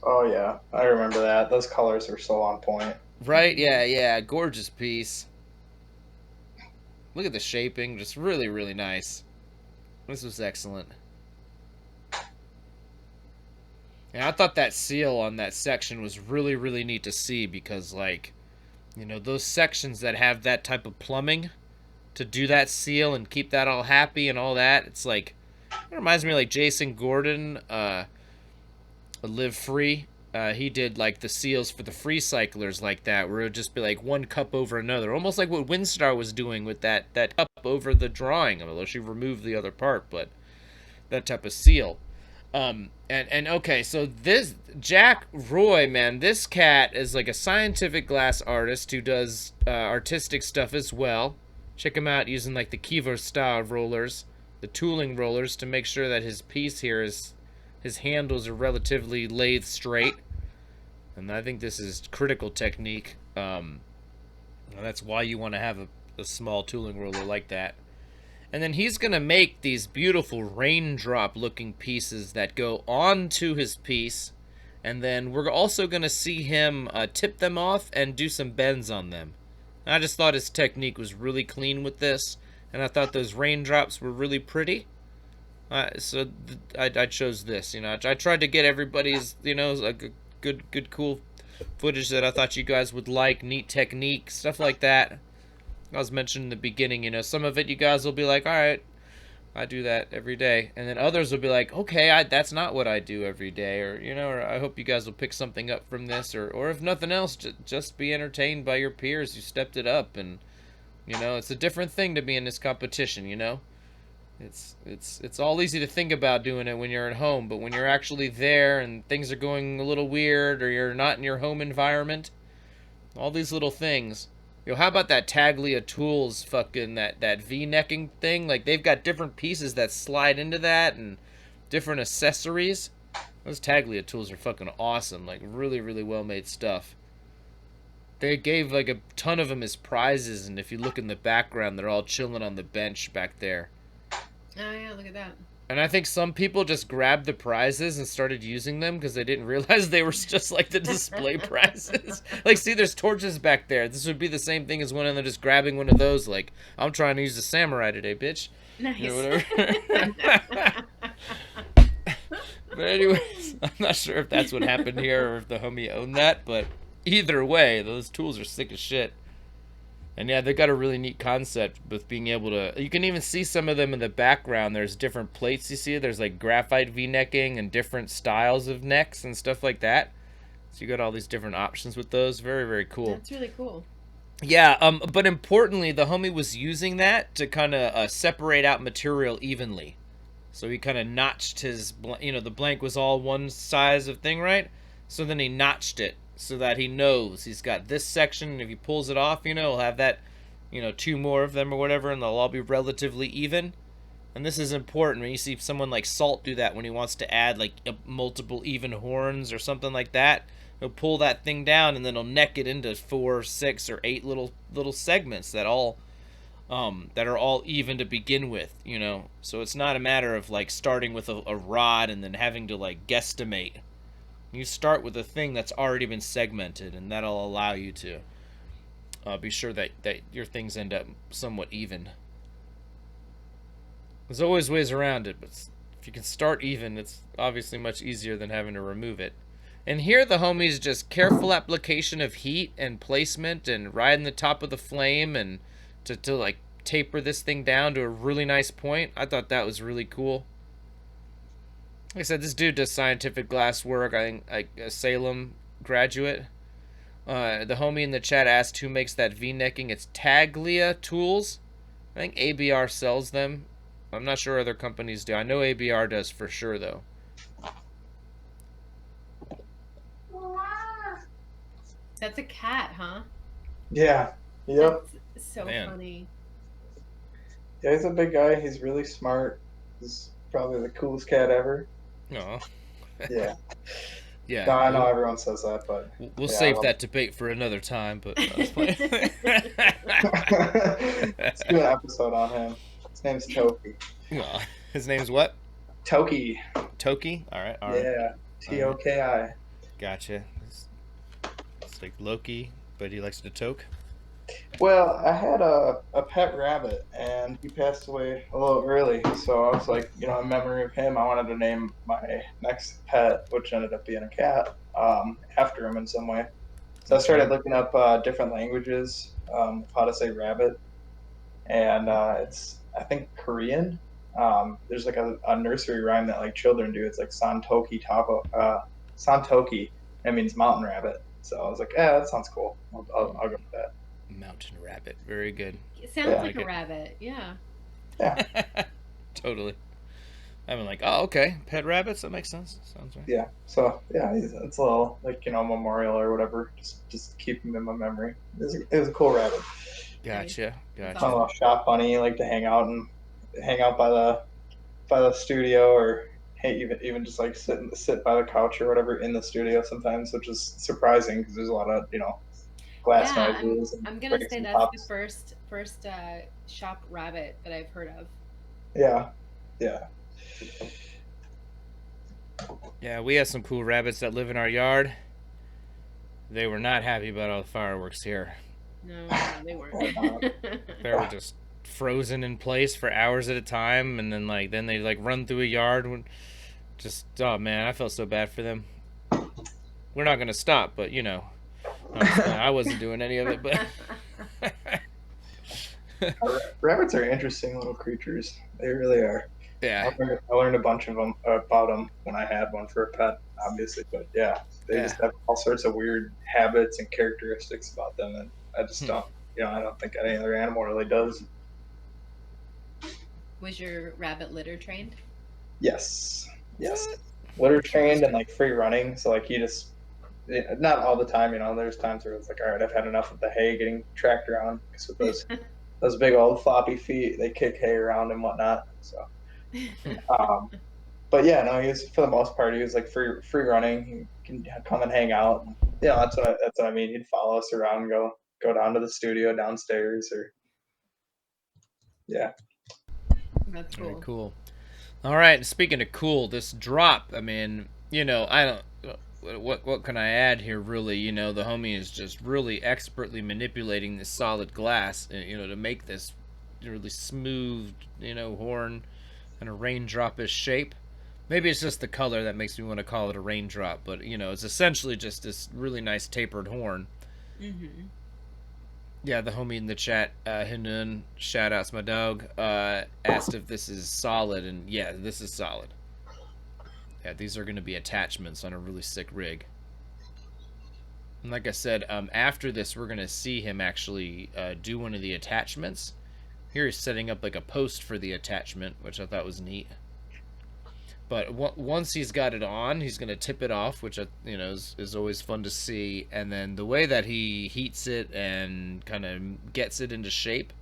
Oh, yeah. I remember that. Those colors are so on point. Right? Yeah. Gorgeous piece. Look at the shaping. Just really nice. This was excellent. And I thought that seal on that section was really neat to see because, You know, those sections that have that type of plumbing to do that seal and keep that all happy and all that. It's like, it reminds me of like Jason Gordon, Live Free. He did like the seals for the free cyclers like that, where it would just be like one cup over another, almost like what Windstar was doing with that cup over the drawing. Although she removed the other part, but that type of seal. And okay, so this Jack Roy, man, this cat is like a scientific glass artist who does artistic stuff as well. Check him out using like the Kiva style rollers, the tooling rollers, to make sure that his piece here is, his handles are relatively lathe straight. And I think this is critical technique. That's why you want to have a small tooling roller like that. And then he's going to make these beautiful raindrop looking pieces that go onto his piece. And then we're also going to see him tip them off and do some bends on them. And I just thought his technique was really clean with this. And I thought those raindrops were really pretty. So I chose this. You know, I tried to get everybody's, you know, like a good, cool footage that I thought you guys would like. Neat technique, stuff like that. I was mentioning in the beginning, you know, some of it you guys will be like, all right, I do that every day. And then others will be like, okay, that's not what I do every day. Or, you know, or I hope you guys will pick something up from this. Or if nothing else, just be entertained by your peers who stepped it up. And, you know, it's a different thing to be in this competition, you know. It's all easy to think about doing it when you're at home. But when you're actually there and things are going a little weird or you're not in your home environment, all these little things. Yo, how about that Taglia Tools fucking that V-necking thing? Like, they've got different pieces that slide into that and different accessories. Those Taglia Tools are fucking awesome. Like, really, really well-made stuff. They gave, like, a ton of them as prizes, and if you look in the background, they're all chilling on the bench back there. Oh, yeah, look at that. And I think some people just grabbed the prizes and started using them because they didn't realize they were just like the display prizes. Like, see, there's torches back there. This would be the same thing as one of them just grabbing one of those. Like, I'm trying to use the samurai today, bitch. Nice. You know, whatever. But anyways, I'm not sure if that's what happened here or if the homie owned that. But either way, those tools are sick as shit. And yeah, they got a really neat concept with being able to... You can even see some of them in the background. There's different plates you see. There's like graphite V-necking and different styles of necks and stuff like that. So you got all these different options with those. Very, very cool. That's really cool. Yeah, but importantly, the homie was using that to kind of separate out material evenly. So he kind of notched his... You know, the blank was all one size of thing, right? So then he notched it. So that he knows he's got this section, and if he pulls it off, you know, he'll have that, you know, two more of them or whatever, and they'll all be relatively even. And this is important when you see someone like Salt do that when he wants to add like multiple even horns or something like that. He'll pull that thing down, and then he'll neck it into 4, 6, or 8 little segments that all that are all even to begin with, you know. So it's not a matter of like starting with a rod and then having to like guesstimate. You start with a thing that's already been segmented, and that'll allow you to be sure that your things end up somewhat even. There's always ways around it, but if you can start even, it's obviously much easier than having to remove it. And here the homies just careful application of heat and placement and riding the top of the flame and to like taper this thing down to a really nice point. I thought that was really cool. Like I said, this dude does scientific glass work. I think like a Salem graduate. The homie in the chat asked who makes that V-necking. It's Taglia Tools. I think ABR sells them. I'm not sure other companies do. I know ABR does for sure, though. That's a cat, huh? Yeah. Yep. That's so Man. funny. Yeah, he's a big guy. He's really smart. He's probably the coolest cat ever. No. Yeah. Yeah. No, I know everyone says that, but We'll yeah, save that debate for another time, but I was playing. Let's do an episode on him. His name's Toki. Well, his name's what? Toki. Toki? All right. Yeah. Toki. Gotcha. It's like Loki, but he likes to toke. Well, I had a pet rabbit, and he passed away a little early. So I was like, you know, in memory of him, I wanted to name my next pet, which ended up being a cat, after him in some way. So I Okay. started looking up different languages of how to say rabbit, and it's I think Korean. There's like a nursery rhyme that like children do. It's like Santoki Tapo, Santoki. That means mountain rabbit. So I was like, yeah, that sounds cool. I'll go with that. Mountain rabbit. Very good. It I sounds Yeah, like like a it. rabbit. Yeah. yeah, Totally. I'm like, oh, okay. Pet rabbits. That makes sense. Sounds right. yeah. So yeah, it's a little like memorial or whatever. Just keep him in my memory. It was a cool rabbit. Nice. Gotcha. That's My Gotcha. little awesome. shop bunny. Like to hang out by the studio, or hey, even just like sit by the couch or whatever in the studio sometimes, which is surprising because there's a lot of glass Yeah, I'm noises and I'm gonna breaks say and that's the pops. first shop rabbit that I've heard of. Yeah, yeah. Yeah, we have some cool rabbits that live in our yard. They were not happy about all the fireworks here. No, no, they weren't. Why not? They were just frozen in place for hours at a time, and then they like run through a yard. Just oh man, I felt so bad for them. We're not gonna stop, but I'm just playing. I wasn't doing any of it, but Rabbits are interesting little creatures. They really are. yeah, I learned a bunch of them about them when I had one for a pet, obviously. But yeah, they yeah. just have all sorts of weird habits and characteristics about them, and I just Hmm. don't. I don't think any other animal really does. Was your rabbit litter trained? Yes, yes. What? Litter trained and Interesting. like free running, so like he just not all the time. There's times where it's like, all right, I've had enough of the hay getting tracked around because with those big old floppy feet, they kick hay around and whatnot. So, um, but yeah, no, he was for the most part he was like free running. He can come and hang out. Yeah, that's what I mean. He'd follow us around, and go down to the studio downstairs, or yeah. That's Very cool. cool. All right. Speaking of cool, this drop. I mean, I don't. What can I add here? Really, the homie is just really expertly manipulating this solid glass, to make this really smooth, horn and a raindrop-ish shape. Maybe it's just the color that makes me want to call it a raindrop, but it's essentially just this really nice tapered horn. Hmm. Yeah, the homie in the chat, Hinun, shout outs my dog, asked if this is solid, and yeah, this is solid. Yeah, these are going to be attachments on a really sick rig. And like I said, after this, we're going to see him actually do one of the attachments. Here he's setting up like a post for the attachment, which I thought was neat. But once he's got it on, he's going to tip it off, which is always fun to see. And then the way that he heats it and kind of gets it into shape,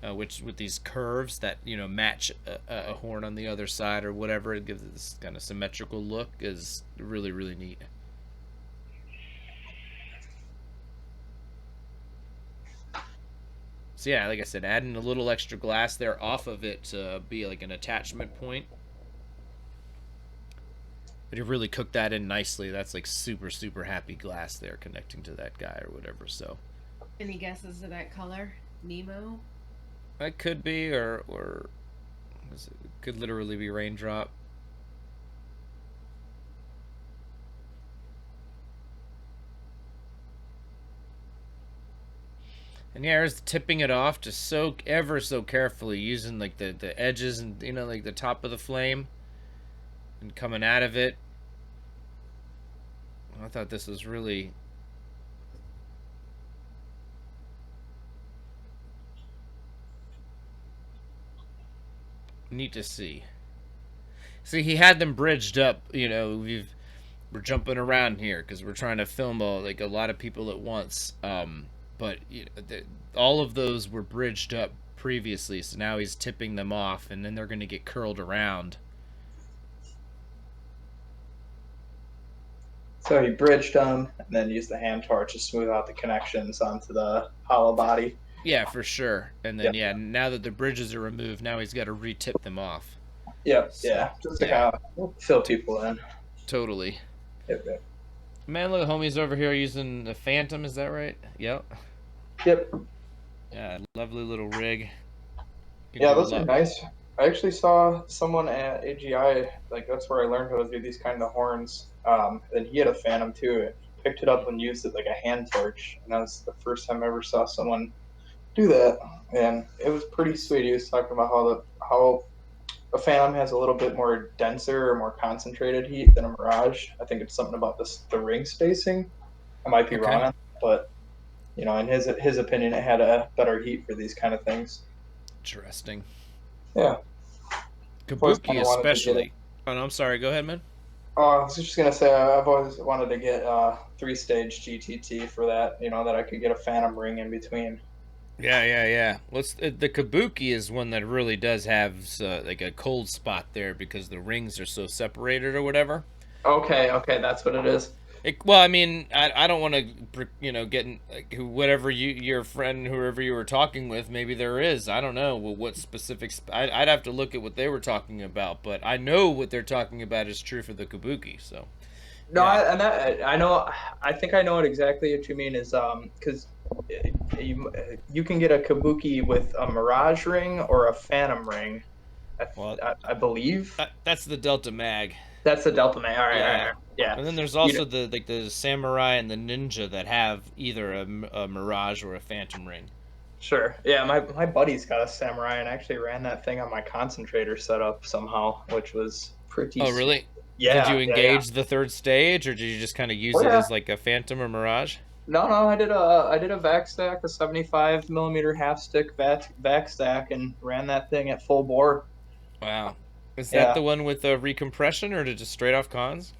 which with these curves that match a horn on the other side or whatever, it gives it this kind of symmetrical look, is really really neat. So yeah, like I said, adding a little extra glass there off of it to be like an attachment point. But you really cook that in nicely. That's like super, super happy glass there connecting to that guy or whatever. So Any guesses of that color? Nemo? that could be, or it could literally be raindrop. And yeah, here's tipping it off just so ever so carefully using like the edges and like the top of the flame and coming out of it. I thought this was really neat to see. See, he had them bridged up. We're jumping around here because we're trying to film a lot of people at once. But all of those were bridged up previously, so now he's tipping them off, and then they're going to get curled around. So he bridged them and then used the hand torch to smooth out the connections onto the hollow body. Yeah, for sure. And then Yep. yeah, now that the bridges are removed, now he's got to re-tip them off. Yep. So, Yeah. Just to yeah, kind of fill people in. totally. Yep. Yep. Man, look, homies over here using the Phantom. Is that right? Yep. Yep. Yeah, lovely little rig. Can Yeah, do a those are lot. nice. I actually saw someone at AGI, like that's where I learned how to do these kind of horns. And he had a Phantom too. picked it up and used it like a hand torch, and that was the first time I ever saw someone do that, and it was pretty sweet. He was talking about how a Phantom has a little bit more denser or more concentrated heat than a Mirage. I think it's something about the ring spacing. I might be wrong on that, but you know, in his opinion, it had a better heat for these kind of things. Interesting. Yeah. Kabuki especially. Oh, no, I'm sorry. Go ahead, man. I was just gonna say I've always wanted to get a 3-stage GTT for that. You know, that I could get a Phantom ring in between. Yeah. Well, the Kabuki is one that really does have like a cold spot there because the rings are so separated or whatever. Okay, that's what it is. Well, I mean, I don't want to, you know, get in, like, whatever your friend, whoever you were talking with, maybe there is. I don't know what specifics. I'd have to look at what they were talking about, but I know what they're talking about is true for the Kabuki. So. No, yeah. I know. I think I know what exactly what you mean is because you can get a Kabuki with a Mirage ring or a Phantom ring. I believe that's the Delta Mag. That's the Delta Mag. All right. Yeah. And then there's also the Samurai and the Ninja that have either a Mirage or a Phantom ring. Sure. Yeah, my buddy's got a Samurai and actually ran that thing on my concentrator setup somehow, which was pretty. Oh, really? Yeah. Did you engage the third stage, or did you just kind of use it as like a Phantom or Mirage? No, I did a vac stack, a 75 millimeter half stick vac stack, and ran that thing at full bore. Wow. Is that the one with the recompression, or just straight off cons?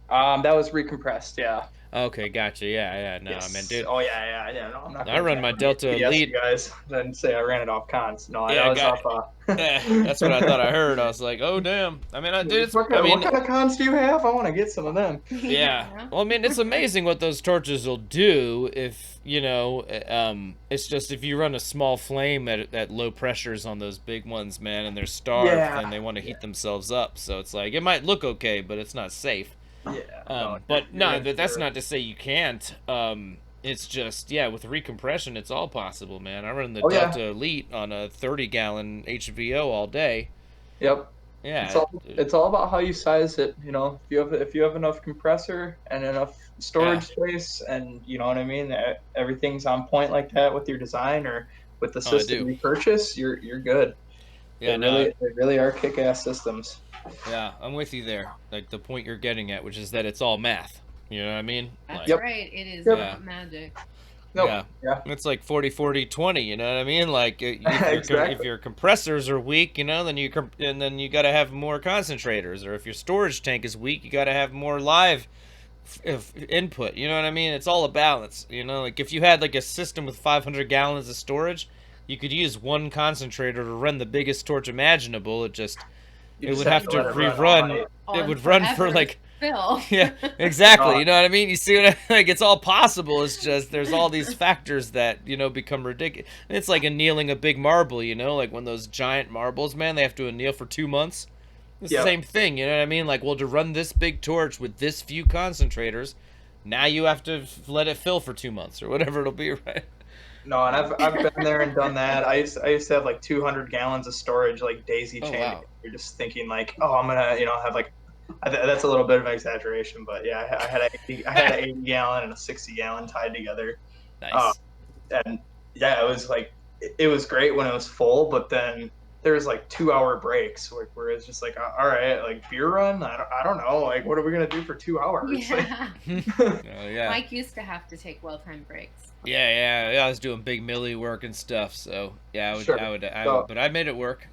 That was recompressed, yeah. Okay, gotcha. Yeah. No, yes. man, dude. Oh yeah. No, I'm not. I run my Delta Elite. Guys, then say I ran it off cons. No, yeah, I was off. That's what I thought I heard. I was like, oh damn. I mean, what kind of cons do you have? I want to get some of them. Yeah. Well, I mean, it's amazing what those torches will do if you know. It's just if you run a small flame at low pressures on those big ones, man, and they're starved, and they want to heat themselves up. So it's like it might look okay, but it's not safe. Yeah. That's not to say you can't. It's just with recompression, it's all possible, man. I run the Delta Elite on a 30-gallon HVO all day. Yep. Yeah. It's all about how you size it. You know, if you have enough compressor and enough storage space, and you know what I mean, everything's on point like that with your design or with the system you purchase, you're good. Yeah, they really are kick-ass systems. Yeah, I'm with you there. Like the point you're getting at, which is that it's all math. You know what I mean? That's right. It is not magic. Nope. Yeah. It's like 40-40-20. You know what I mean? Like if your compressors are weak, you know, then you got to have more concentrators. Or if your storage tank is weak, you got to have more live input. You know what I mean? It's all a balance. You know, like if you had like a system with 500 gallons of storage, you could use one concentrator to run the biggest torch imaginable. It would have to rerun. It would run for like. Yeah, exactly. You know what I mean? You see what like it's all possible. It's just there's all these factors that, you know, become ridiculous. It's like annealing a big marble, you know, like when those giant marbles, man, they have to anneal for 2 months. It's the same thing, you know what I mean? Like, well, to run this big torch with this few concentrators, now you have to let it fill for 2 months or whatever it'll be, right? No, and I've been there and done that. I used to have like 200 gallons of storage, like daisy chain. Wow. You're just thinking like, oh, I'm gonna, you know, have like. That's a little bit of an exaggeration, but yeah, I had an 80 gallon and a 60 gallon tied together. Nice. And yeah, it was great when it was full, but then there was like 2-hour breaks where it's just like, all right, like beer run. I don't know, like what are we gonna do for 2 hours? Yeah. Yeah. Mike used to have to take well-timed breaks. Yeah. I was doing big milli work and stuff, so yeah, I would, but I made it work.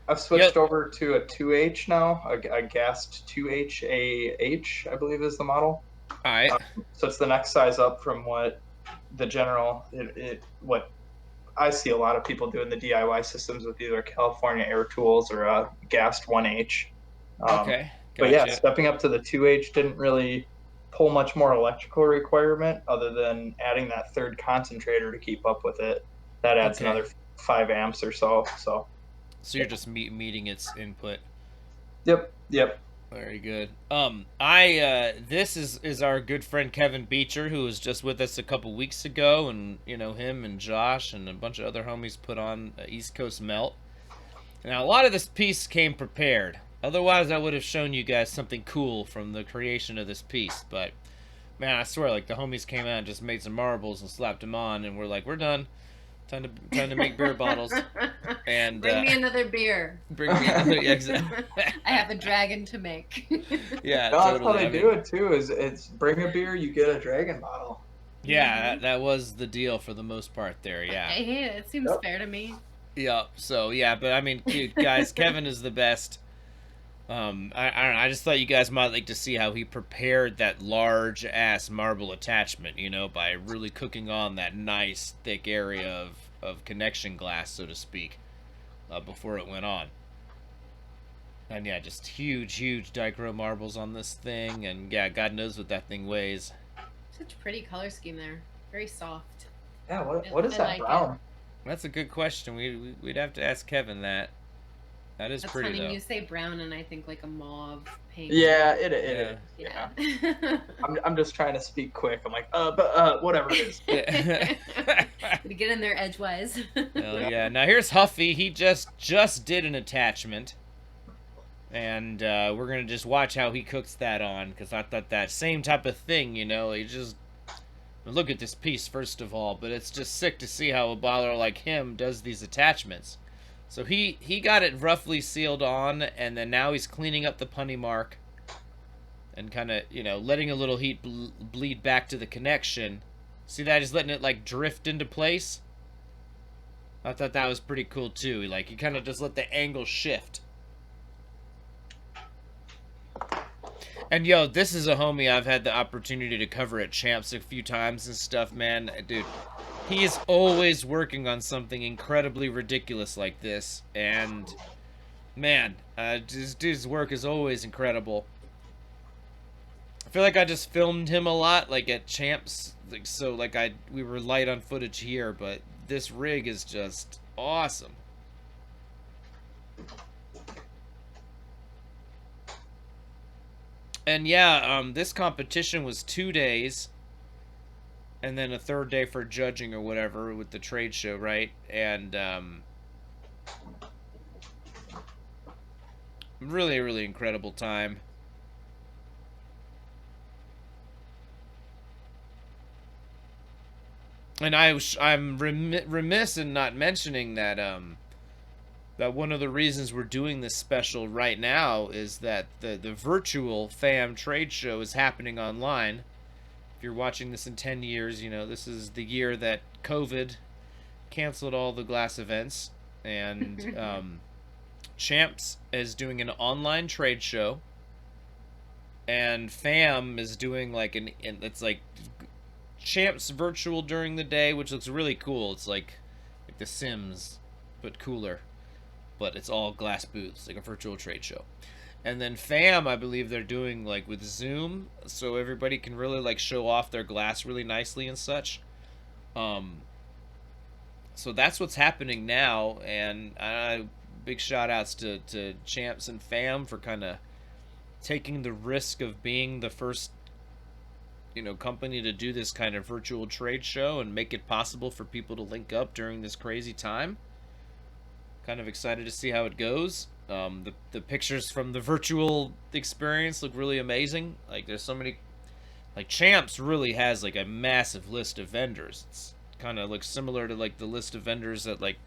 I've switched over to a 2H now, a gassed 2HAH, I believe is the model. All right. So it's the next size up from what the general, what I see a lot of people doing the DIY systems with either California Air Tools or a gassed 1H. Okay. Gotcha. But yeah, stepping up to the 2H didn't really pull much more electrical requirement other than adding that third concentrator to keep up with it. That adds another 5 amps or so. So you're just meeting its input. Yep. Very good. This is our good friend Kevin Beecher, who was just with us a couple weeks ago, and you know him and Josh and a bunch of other homies put on East Coast Melt. Now a lot of this piece came prepared. Otherwise, I would have shown you guys something cool from the creation of this piece. But Man, I swear, like the homies came out and just made some marbles and slapped them on, and we're like, we're done. Time to make beer bottles. And Bring me another beer. bring me another. Yeah, I have a dragon to make. yeah, No, that's how totally. they I do mean, it too. Is it's bring a beer, you get a dragon bottle. yeah, that was the deal for the most part there. Yeah. Hey, it seems Yep. fair to me. Yeah. So yeah, but I mean, guys, Kevin is the best. I don't know. I just thought you guys might like to see how he prepared that large ass marble attachment, you know, by really cooking on that nice thick area of connection glass, so to speak, before it went on. And yeah, just huge dichro marbles on this thing, and yeah, God knows what that thing weighs. Such pretty color scheme there. Very soft. Yeah, what is I that like brown? That's a good question. We'd have to ask Kevin that. That is That's pretty funny. though. You say brown, and I think like a mauve pink. Yeah, it Yeah. is. Yeah. I'm just trying to speak quick. I'm like, but whatever it is. To get in there edgewise. Hell yeah. Now here's Huffy. He just did an attachment. And we're going to just watch how he cooks that on. Because I thought that same type of thing, you know. He just... Look at this piece, first of all. But it's just sick to see how a baller like him does these attachments. So he got it roughly sealed on. And then now he's cleaning up the punny mark. And kind of, you know, letting a little heat bleed back to the connection. See that? He's letting it, like, drift into place. I thought that was pretty cool, too. Like, you kind of just let the angle shift. And, yo, this is a homie I've had the opportunity to cover at Champs a few times and stuff, man. Dude, he is always working on something incredibly ridiculous like this. And, man, this dude's work is always incredible. I feel like I just filmed him a lot, like, at Champs. Like, so, like, we were light on footage here, but this rig is just awesome. And yeah, this competition was 2 days, and then a third day for judging or whatever with the trade show, right? And really incredible time. And I'm remiss in not mentioning that that one of the reasons we're doing this special right now is that the virtual FAM trade show is happening online. If you're watching this in 10 years, you know, this is the year that COVID canceled all the glass events. And Champs is doing an online trade show. And FAM is doing like it's like Champs virtual during the day, which looks really cool. It's like The Sims, but cooler. But it's all glass booths, like a virtual trade show. And then FAM, I believe they're doing like with Zoom, so everybody can really like show off their glass really nicely and such. So that's what's happening now, and big shout outs to Champs and FAM for kind of taking the risk of being the first, you know, company to do this kind of virtual trade show and make it possible for people to link up during this crazy time. Kind of excited to see how it goes. The pictures from the virtual experience look really amazing. Like, there's so many... Like, Champs really has, like, a massive list of vendors. It's kind of looks similar to, like, the list of vendors at, like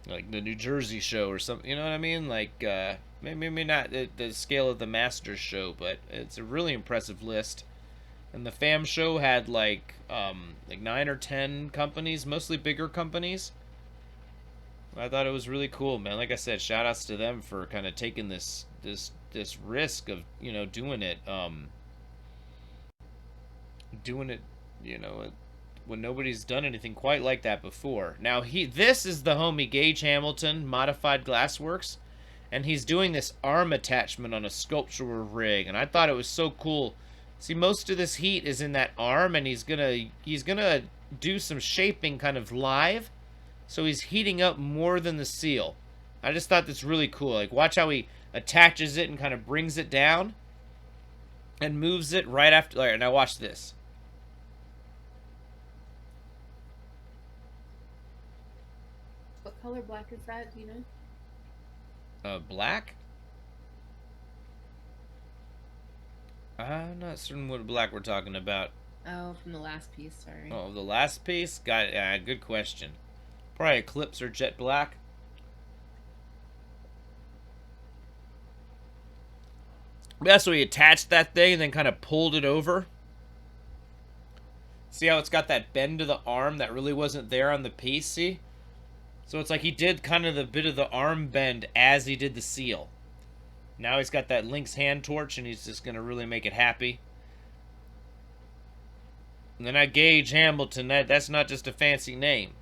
the New Jersey show or something. You know what I mean? Like, maybe not the scale of the Masters show, but it's a really impressive list. And the FAM show had, like 9 or 10 companies, mostly bigger companies. I thought it was really cool, man. Like I said, shout outs to them for kind of taking this risk of, you know, doing it, you know, when nobody's done anything quite like that before. Now, this is the homie Gage Hamilton, Modified Glassworks, and he's doing this arm attachment on a sculptural rig, and I thought it was so cool. See, most of this heat is in that arm, and he's gonna do some shaping kind of live. So he's heating up more than the seal. I just thought that's really cool. Like, watch how he attaches it and kind of brings it down and moves it right after. All right, now watch this. What color black is that? Do you know? Black? I'm not certain what black we're talking about. Oh, from the last piece, sorry. Oh, the last piece? Good question. Probably Eclipse or Jet Black. That's where he attached that thing and then kind of pulled it over. See how it's got that bend to the arm that really wasn't there on the piece, see? So it's like he did kind of the bit of the arm bend as he did the seal. Now he's got that Lynx hand torch and he's just going to really make it happy. And then I Gage Hamilton, that's not just a fancy name.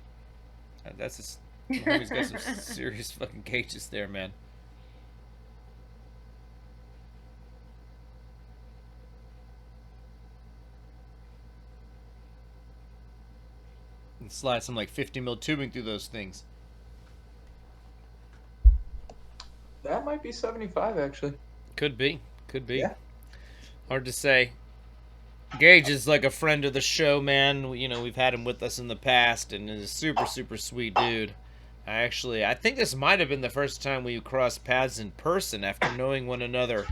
That's just, he's got some serious fucking gauges there, man. And slide some like 50 mil tubing through those things. That might be 75, actually. Could be. Yeah. Hard to say. Gage is like a friend of the show, man. You know, we've had him with us in the past, and is a super, super sweet dude. I think this might have been the first time we crossed paths in person after knowing one another,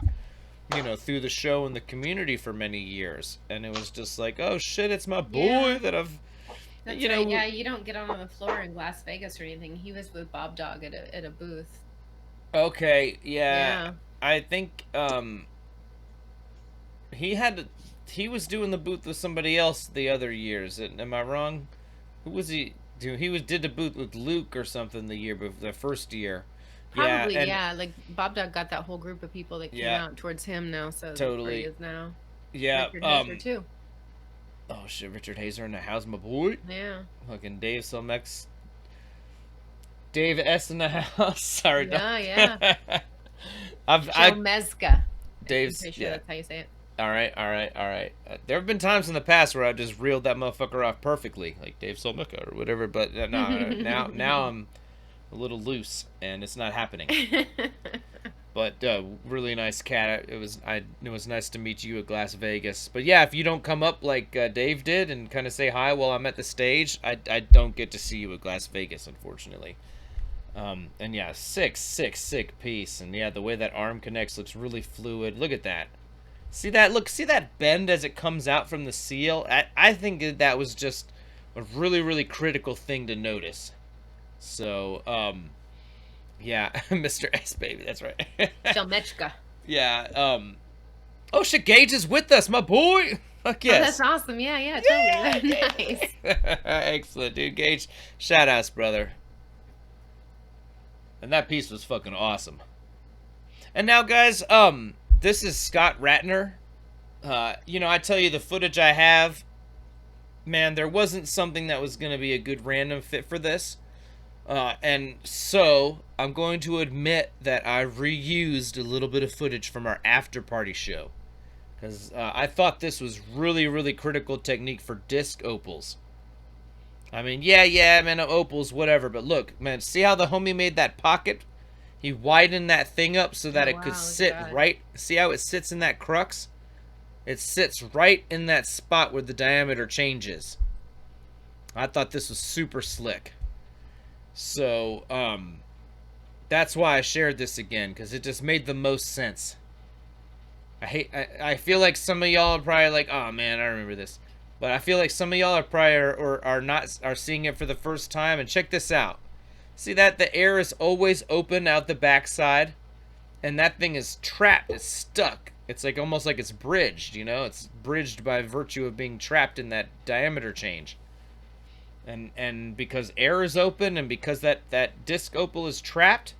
you know, through the show and the community for many years. And it was just like, oh shit, it's my boy that I've... That's right. Yeah, you don't get on the floor in Las Vegas or anything. He was with Bob Dog at a booth. Okay, yeah. I think he was doing the booth with somebody else the other years. Am I wrong? Who was he? Did the booth with Luke or something the first year. Probably, yeah. Like Bob Dog got that whole group of people that came out towards him now. So totally he is now. Yeah. Richard Hazer too. Oh shit, Richard Hazer in the house, my boy. Yeah. Fucking Dave Somex. Dave S in the house. Sorry. Yeah. Joe Mezga. Dave's. I'm pretty sure that's how you say it. All right. There have been times in the past where I just reeled that motherfucker off perfectly, like Dave Solmika or whatever. But now I'm a little loose, and it's not happening. But really nice cat. It was nice to meet you at Glass Vegas. But yeah, if you don't come up like Dave did and kind of say hi while I'm at the stage, I don't get to see you at Glass Vegas, unfortunately. And yeah, sick piece. And yeah, the way that arm connects looks really fluid. Look at that. See that bend as it comes out from the seal? I think that was just a really, really critical thing to notice. So, yeah, Mr. S, baby, that's right. Shelmechka. Yeah, oh shit, Gage is with us, my boy! Fuck yes. Oh, that's awesome, yeah, totally. Nice. Excellent, dude. Gage, shout outs, brother. And that piece was fucking awesome. And now, guys, this is Scott Ratner. You know, I tell you, the footage I have, man, there wasn't something that was going to be a good random fit for this. And so, I'm going to admit that I reused a little bit of footage from our after party show. Because I thought this was really, really critical technique for disc opals. I mean, yeah, man, opals, whatever. But look, man, see how the homie made that pocket? He widened that thing up so that it could sit right. See how it sits in that crux? It sits right in that spot where the diameter changes. I thought this was super slick. So, that's why I shared this again, because it just made the most sense. I feel like some of y'all are probably like, oh man, I remember this. But I feel like some of y'all are probably are seeing it for the first time. And check this out. See that the air is always open out the backside, and that thing is trapped. It's stuck. It's like almost like it's bridged. You know, it's bridged by virtue of being trapped in that diameter change. And because air is open, and because that disc opal is trapped,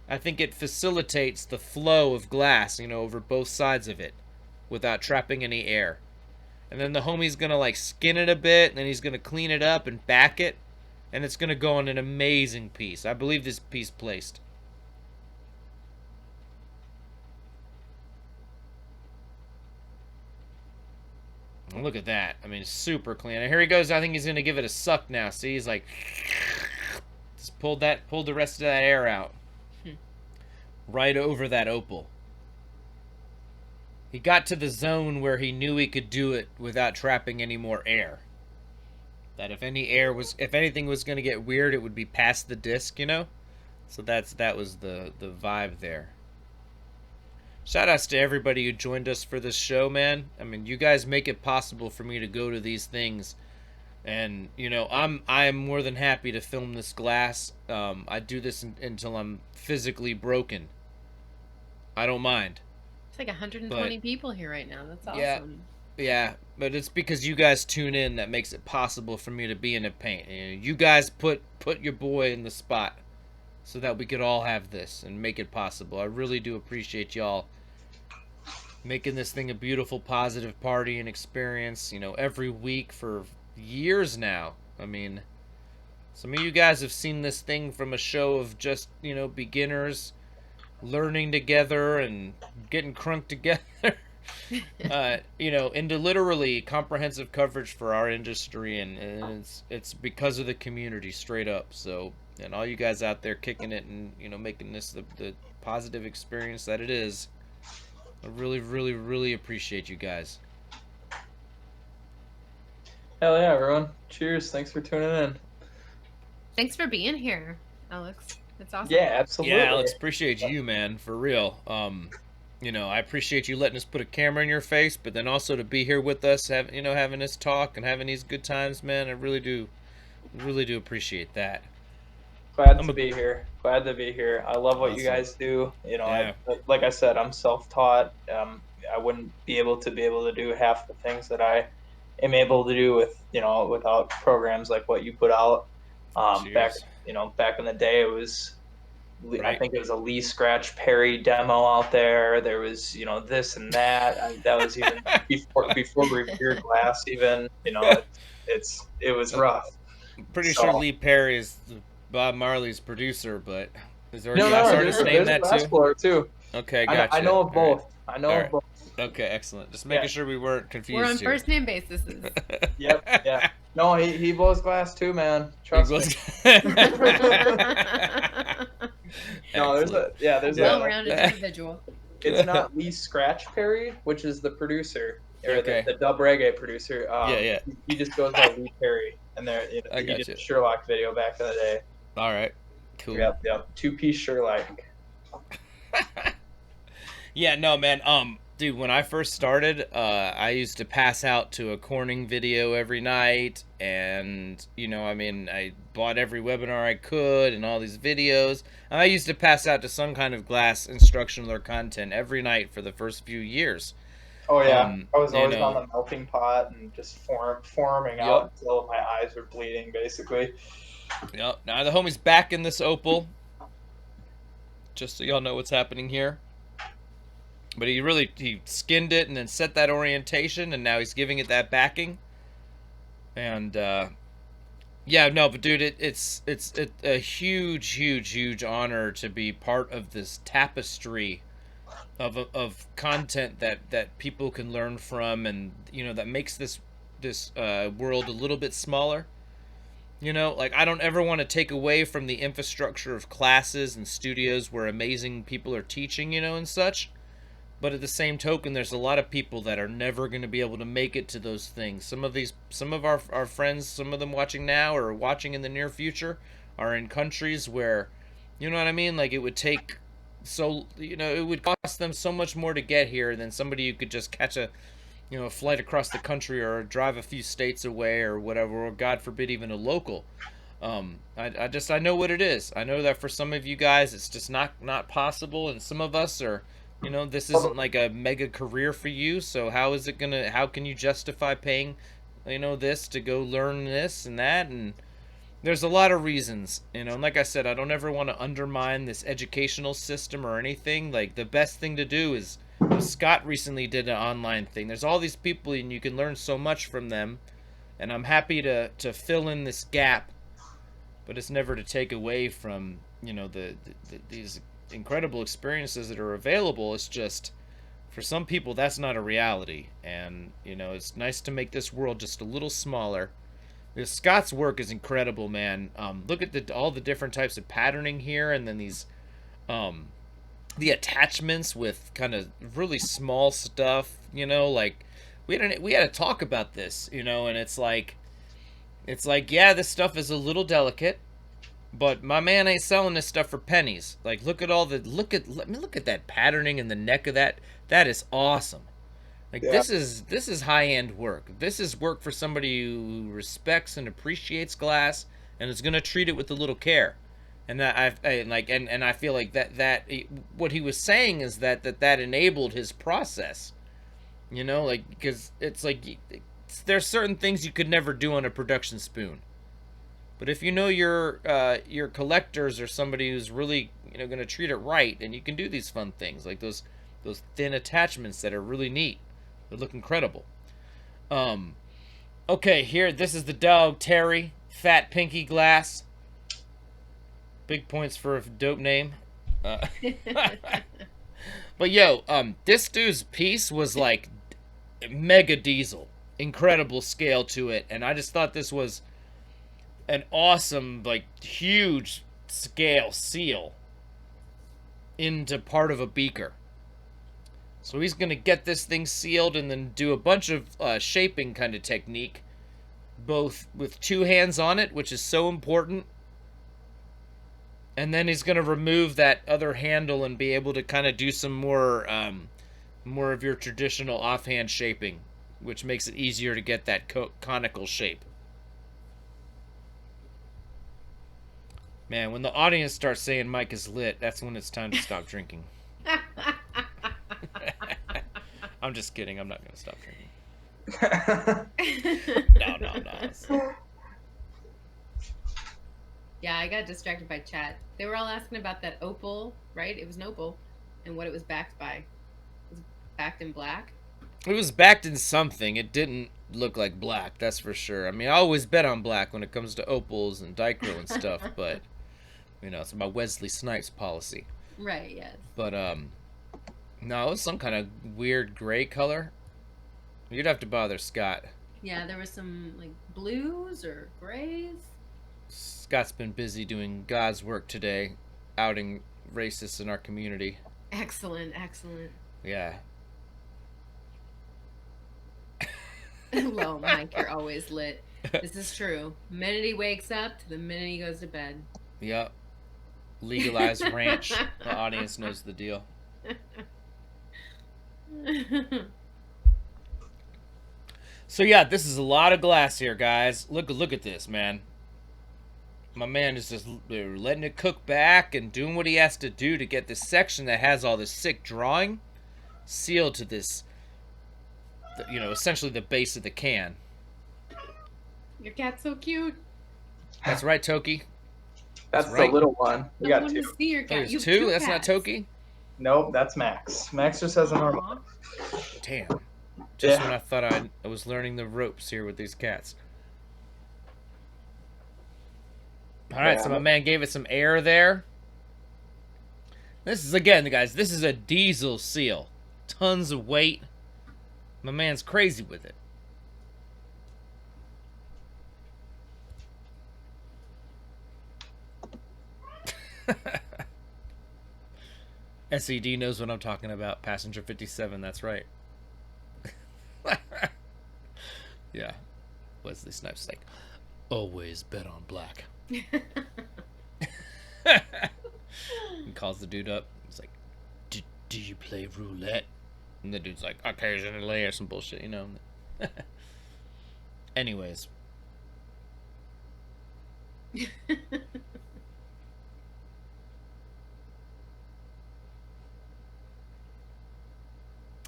I think it facilitates the flow of glass, you know, over both sides of it, without trapping any air. And then the homie's gonna like skin it a bit, and then he's gonna clean it up and back it. And it's going to go on an amazing piece. I believe this piece placed. And look at that. I mean, super clean. And here he goes. I think he's going to give it a suck now. See, he's like... Just pulled the rest of that air out. Right over that opal. He got to the zone where he knew he could do it without trapping any more air. That if anything was going to get weird, it would be past the disc, you know? So that was the vibe there. shout outs to everybody who joined us for this show, man. I mean, you guys make it possible for me to go to these things, and I'm more than happy to film this glass. I do this until I'm physically broken. I don't mind. It's like 120 people here right now. That's awesome. Yeah, but it's because you guys tune in that makes it possible for me to be in a paint. You guys put your boy in the spot so that we could all have this and make it possible. I really do appreciate y'all making this thing a beautiful, positive party and experience, every week for years now. I mean, some of you guys have seen this thing from a show of just, beginners learning together and getting crunked together. Into literally comprehensive coverage for our industry, and it's because of the community, straight up. So, and all you guys out there kicking it and making this the positive experience that it is, I really, really, really appreciate you guys. Hell yeah, everyone! Cheers! Thanks for tuning in. Thanks for being here, Alex. It's awesome. Yeah, absolutely. Yeah, Alex, appreciate you, man, for real. I appreciate you letting us put a camera in your face, but then also to be here with us, having this talk and having these good times, man. I really do appreciate that. Glad to be here. Glad to be here. I love what you guys do. Yeah. Like I said, I'm self-taught. I wouldn't be able to do half the things that I am able to do without programs like what you put out. Back in the day, it was. Right. I think it was a Lee Scratch Perry demo out there. There was, this and that. That was even before Revered Glass. Even, it was rough. I'm pretty sure Lee Perry is Bob Marley's producer, but is there a glass artist named that too? Glassblower too. Okay, gotcha. I know of both. Right. I know of both. Okay, excellent. Just making sure we weren't confused. We're on here. first name basis. Yep. Yeah. No, he blows glass too, man. Trust me. No, there's a well-rounded individual. It's not Lee Scratch Perry, which is the producer or okay. the dub reggae producer. Yeah. He just goes by Lee Perry, and he did a Sherlock video back in the day. All right, cool. Yep. 2-piece Sherlock. Yeah, no, man. Dude, when I first started, I used to pass out to a Corning video every night, and I bought every webinar I could and all these videos. And I used to pass out to some kind of glass instructional or content every night for the first few years. Oh yeah, I was always on the melting pot and just forming out until my eyes were bleeding, basically. Yep. Now the homie's back in this opal. Just so y'all know what's happening here. But he skinned it and then set that orientation, and now he's giving it that backing. And but dude, it's a huge honor to be part of this tapestry of content that people can learn from, and that makes this world a little bit smaller. I don't ever want to take away from the infrastructure of classes and studios where amazing people are teaching, and such. But at the same token, there's a lot of people that are never going to be able to make it to those things. Some of our friends, some of them watching now or watching in the near future, are in countries where, you know what I mean? Like, it would take it would cost them so much more to get here than somebody who could just catch a flight across the country or drive a few states away or whatever, or God forbid, even a local. I know what it is. I know that for some of you guys, it's just not possible, and some of us are. This isn't like a mega career for you, so how can you justify paying, this to go learn this and that? And there's a lot of reasons, and like I said, I don't ever want to undermine this educational system or anything. Like, the best thing to do is, Scott recently did an online thing. There's all these people, and you can learn so much from them, and I'm happy to fill in this gap, but it's never to take away from, these incredible experiences that are available. It's just, for some people, that's not a reality, and it's nice to make this world just a little smaller. Scott's work is incredible, man. Look at all the different types of patterning here, and then these the attachments with kind of really small stuff, like we had to talk about this, and it's like yeah, this stuff is a little delicate, But my man ain't selling this stuff for pennies. Like, look at look at that patterning in the neck of that. That is awesome. Like, Yeah. this is high end work. This is work for somebody who respects and appreciates glass and is gonna treat it with a little care. And and I feel like what he was saying is that enabled his process. You know, like, because it's like there's certain things you could never do on a production spoon. But if you know your collectors or somebody who's really, you know, going to treat it right, and you can do these fun things like those thin attachments that are really neat. They look incredible. Okay, here, this is the dog Terry, Fat Pinky Glass. Big points for a dope name. But yo, this dude's piece was like mega diesel, incredible scale to it, and I just thought this was an awesome, like, huge scale seal into part of a beaker. So he's gonna get this thing sealed and then do a bunch of shaping kind of technique, both with two hands on it, which is so important. And then he's gonna remove that other handle and be able to kind of do some more of your traditional offhand shaping, which makes it easier to get that conical shape. Man, when the audience starts saying Mike is lit, that's when it's time to stop drinking. I'm just kidding. I'm not going to stop drinking. No. Yeah, I got distracted by chat. They were all asking about that opal, right? It was an opal, and what it was backed by. It was backed in black. It was backed in something. It didn't look like black, that's for sure. I mean, I always bet on black when it comes to opals and dichro and stuff, but, you know, it's my Wesley Snipes policy. Right, yes. But, no, it was some kind of weird gray color. You'd have to bother Scott. Yeah, there was some, like, blues or grays. Scott's been busy doing God's work today, outing racists in our community. Excellent. Yeah. Well, Mike, you're always lit. This is true. The minute he wakes up to the minute he goes to bed. Yep. Legalized ranch. The audience knows the deal. So yeah, this is a lot of glass here, guys. Look at this, man. My man is just letting it cook back and doing what he has to do to get this section that has all this sick drawing sealed to this, you know, essentially the base of the can. Your cat's so cute. That's right, Toki. That's right. The little one. We got two. To see your cat. There's You have two? two That's cats. not Toki? Nope, that's Max. Max just has a normal. Aw. Damn. Just Yeah. when I thought I was learning the ropes here with these cats. Alright, Yeah. so my man gave it some air there. This is, again, guys, this is a diesel seal. Tons of weight. My man's crazy with it. SED knows what I'm talking about. Passenger 57, that's right. Yeah. Wesley Snipes like, always bet on black. He calls the dude up. He's like, do you play roulette? And the dude's like, occasionally, or some bullshit, you know. Anyways.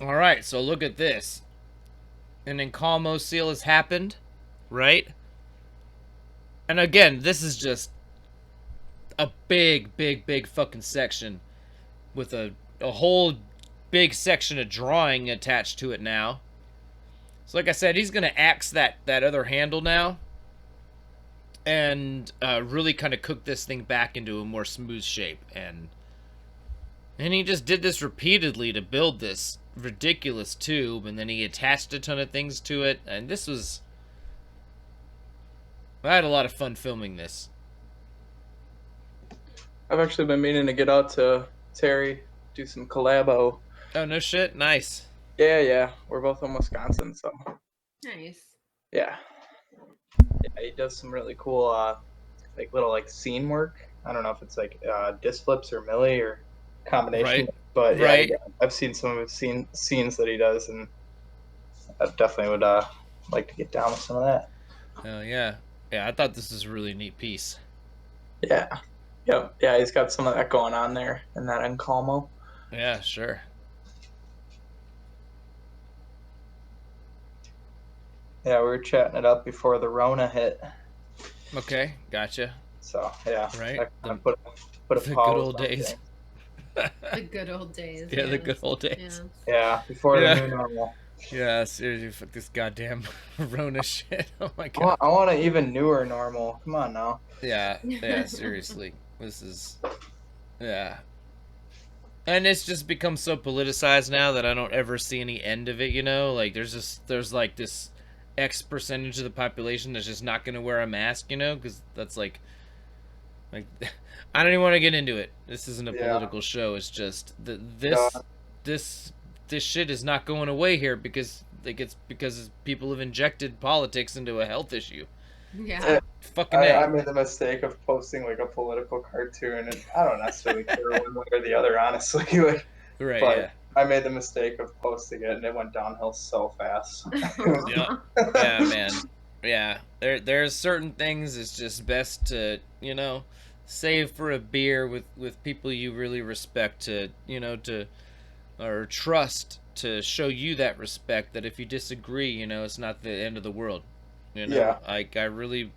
All right, so look at this. An Encalmo seal has happened, right? And again, this is just a big fucking section with a whole big section of drawing attached to it now. So like I said, he's going to axe that other handle now and really kind of cook this thing back into a more smooth shape. And he just did this repeatedly to build this ridiculous tube, and then he attached a ton of things to it, and this was... I had a lot of fun filming this. I've actually been meaning to get out to Terry, do some collabo. Oh, no shit? Nice. Yeah. We're both in Wisconsin, so. Nice. Yeah, he does some really cool like little like scene work. I don't know if it's like disc flips or milli or combination, Right. but yeah, Right. I've seen some of his scenes that he does, and I definitely would like to get down with some of that. Oh yeah. Yeah, I thought this was a really neat piece. Yeah, yep, yeah, he's got some of that going on there in that Encalmo. Yeah, sure. Yeah, we were chatting it up before the Rona hit. Okay, gotcha. So yeah, Right. that kind of put a The pause good old on days. things. The good old days. Yeah, the yes. good old days. Yeah, before Yeah. the new normal. Yeah, seriously, fuck this goddamn Rona shit. Oh my I god. want an even newer normal. Come on now. Yeah, yeah, seriously. This is, yeah. And it's just become so politicized now that I don't ever see any end of it, you know? Like, there's like this X percentage of the population that's just not going to wear a mask, you know? Because that's like, I don't even want to get into it. This isn't a political show. It's just, this shit is not going away here because people have injected politics into a health issue. Yeah. Fucking I made the mistake of posting like a political cartoon, and I don't necessarily care one way or the other, honestly. Like, right, but yeah. I made the mistake of posting it, and it went downhill so fast. Yeah, yeah, man. Yeah, there's certain things it's just best to, you know, save for a beer with people you really respect to, you know, or trust to show you that respect, that if you disagree, you know, it's not the end of the world. You know, Yeah. like I really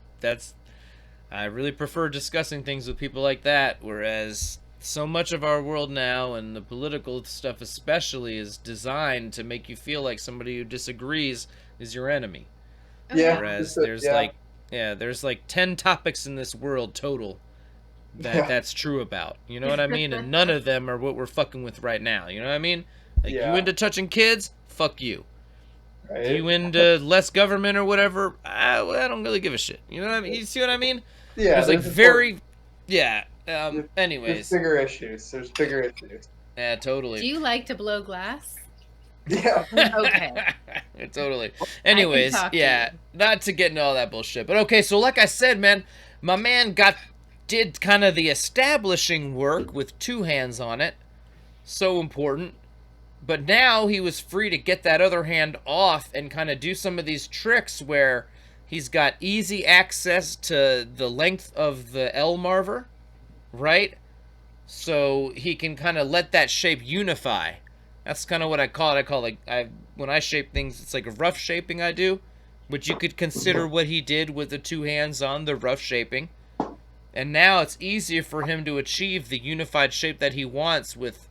prefer discussing things with people like that, whereas so much of our world now, and the political stuff especially, is designed to make you feel like somebody who disagrees is your enemy. Yeah. Whereas there's like 10 topics in this world total that's true about. You know what I mean? And none of them are what we're fucking with right now. You know what I mean? Like, you into touching kids? Fuck you. Right. You into less government or whatever? I don't really give a shit. You know what I mean? You see what I mean? Yeah. There's like very, yeah. Anyways. There's bigger issues. There's bigger issues. Yeah, totally. Do you like to blow glass? Yeah. Okay. Totally. Anyways, yeah, not to get into all that bullshit. But okay, so like I said, man, my man did kind of the establishing work with two hands on it. So important. But now he was free to get that other hand off and kind of do some of these tricks where he's got easy access to the length of the L marver, right? So he can kind of let that shape unify. That's kind of what I call it. When I shape things, it's like a rough shaping I do, which you could consider what he did with the two hands on the rough shaping. And now it's easier for him to achieve the unified shape that he wants with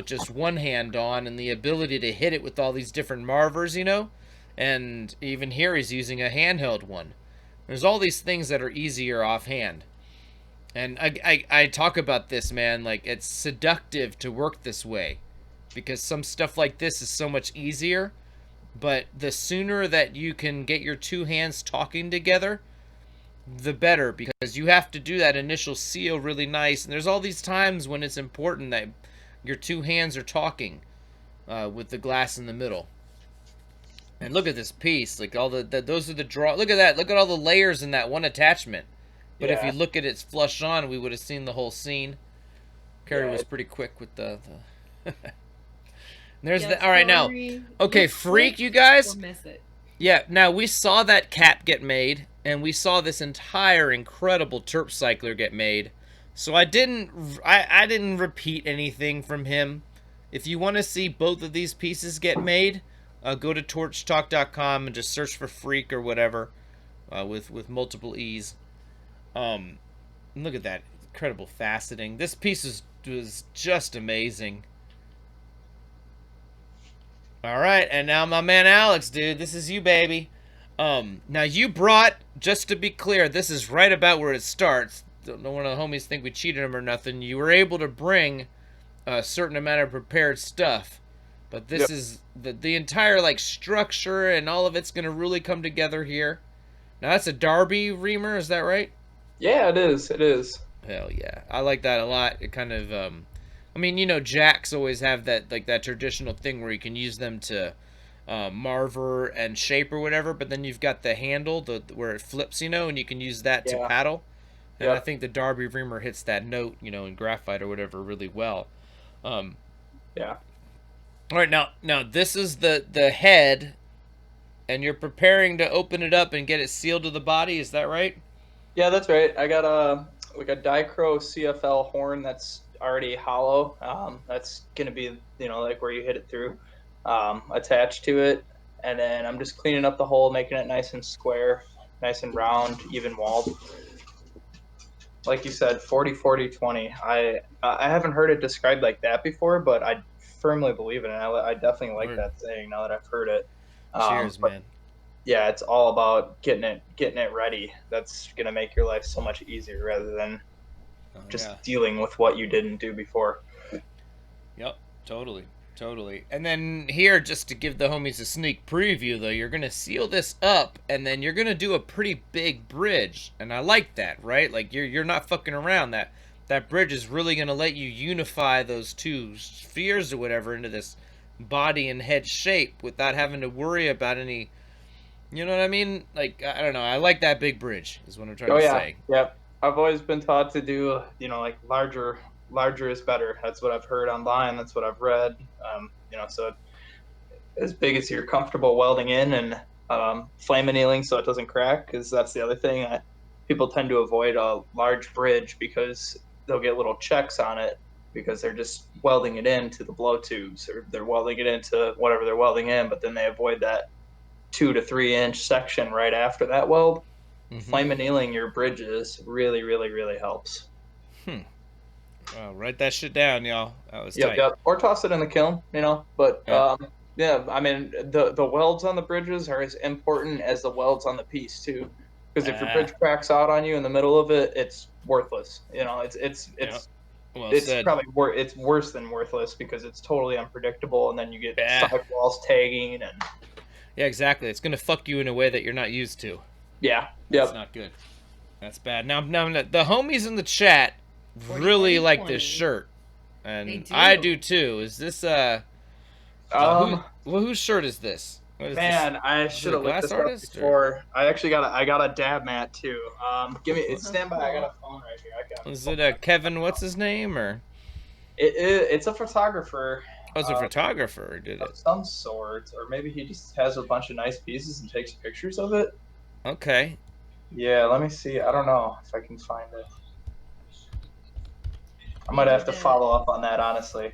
just one hand on, and the ability to hit it with all these different marvers, you know? And even here he's using a handheld one. There's all these things that are easier offhand. And I talk about this, man, like, it's seductive to work this way, because some stuff like this is so much easier, but the sooner that you can get your two hands talking together, the better, because you have to do that initial seal really nice, and there's all these times when it's important that your two hands are talking with the glass in the middle. And look at this piece, like all those are the draw. Look at that. Look at all the layers in that one attachment. But if you look at its flush on, we would have seen the whole scene. Carrie was pretty quick with the There's the all right now. Okay, freak, you guys. Miss it. Yeah, now we saw that cap get made, and we saw this entire incredible terp cycler get made. So I didn't repeat anything from him. If you want to see both of these pieces get made, go to torchtalk.com and just search for freak or whatever, with multiple E's. Look at that incredible faceting. This piece was just amazing. All right, and now my man Alex, dude, this is you, baby. Now you brought, just to be clear, this is right about where it starts. Don't want the homies think we cheated them or nothing. You were able to bring a certain amount of prepared stuff, but this is the entire like structure and all of it's gonna really come together here. Now that's a Darby reamer, is that right? Yeah, it is. It is. Hell yeah, I like that a lot. It kind of, I mean, you know, jacks always have that like that traditional thing where you can use them to marver and shape or whatever, but then you've got the handle, where it flips, you know, and you can use that to paddle. And I think the Darby Reamer hits that note, you know, in graphite or whatever really well. Yeah. All right, now this is the head, and you're preparing to open it up and get it sealed to the body. Is that right? Yeah, that's right. I got a Dichro CFL horn that's already hollow. That's gonna be, you know, like where you hit it through, attached to it, and then I'm just cleaning up the hole, making it nice and square, nice and round, even walled. Like you said, 40-40-20. I haven't heard it described like that before, but I firmly believe it, and I definitely like that saying now that I've heard it. Cheers, man. Yeah, it's all about getting it ready. That's gonna make your life so much easier rather than just dealing with what you didn't do before. Yep, totally. And then here, just to give the homies a sneak preview, though, you're gonna seal this up, and then you're gonna do a pretty big bridge, and I like that, right? Like you're not fucking around. That bridge is really gonna let you unify those two spheres or whatever into this body and head shape without having to worry about any. You know what I mean? Like, I don't know. I like that big bridge, is what I'm trying to say. Yeah. I've always been taught to do, you know, like larger is better. That's what I've heard online. That's what I've read. You know, so as big as you're comfortable welding in, and flame annealing so it doesn't crack, because that's the other thing. People tend to avoid a large bridge because they'll get little checks on it because they're just welding it into the blow tubes, or they're welding it into whatever they're welding in, but then they avoid that 2 to 3 inch section right after that weld. Flame annealing your bridges really, really, really helps. Well, write that shit down, y'all. That was tight. Yep. Or toss it in the kiln, you know. But yeah, I mean, the welds on the bridges are as important as the welds on the piece too. Because if your bridge cracks out on you in the middle of it, it's worthless. You know, it's probably it's worse than worthless because it's totally unpredictable, and then you get sidewalls tagging and. Yeah, exactly. It's gonna fuck you in a way that you're not used to. Yeah. That's not good. That's bad. Now the homies in the chat really like this shirt, and I do too. Is this whose shirt is this? Man, this? I should have looked this up before. I actually got a dab mat too. Stand by. I got a phone right here. Is it Kevin? What's his name or? It's a photographer. Oh, it's a photographer. Did it? Of some sort, or maybe he just has a bunch of nice pieces and takes pictures of it. Okay. Yeah, let me see. I don't know if I can find it. I might have to follow up on that, honestly.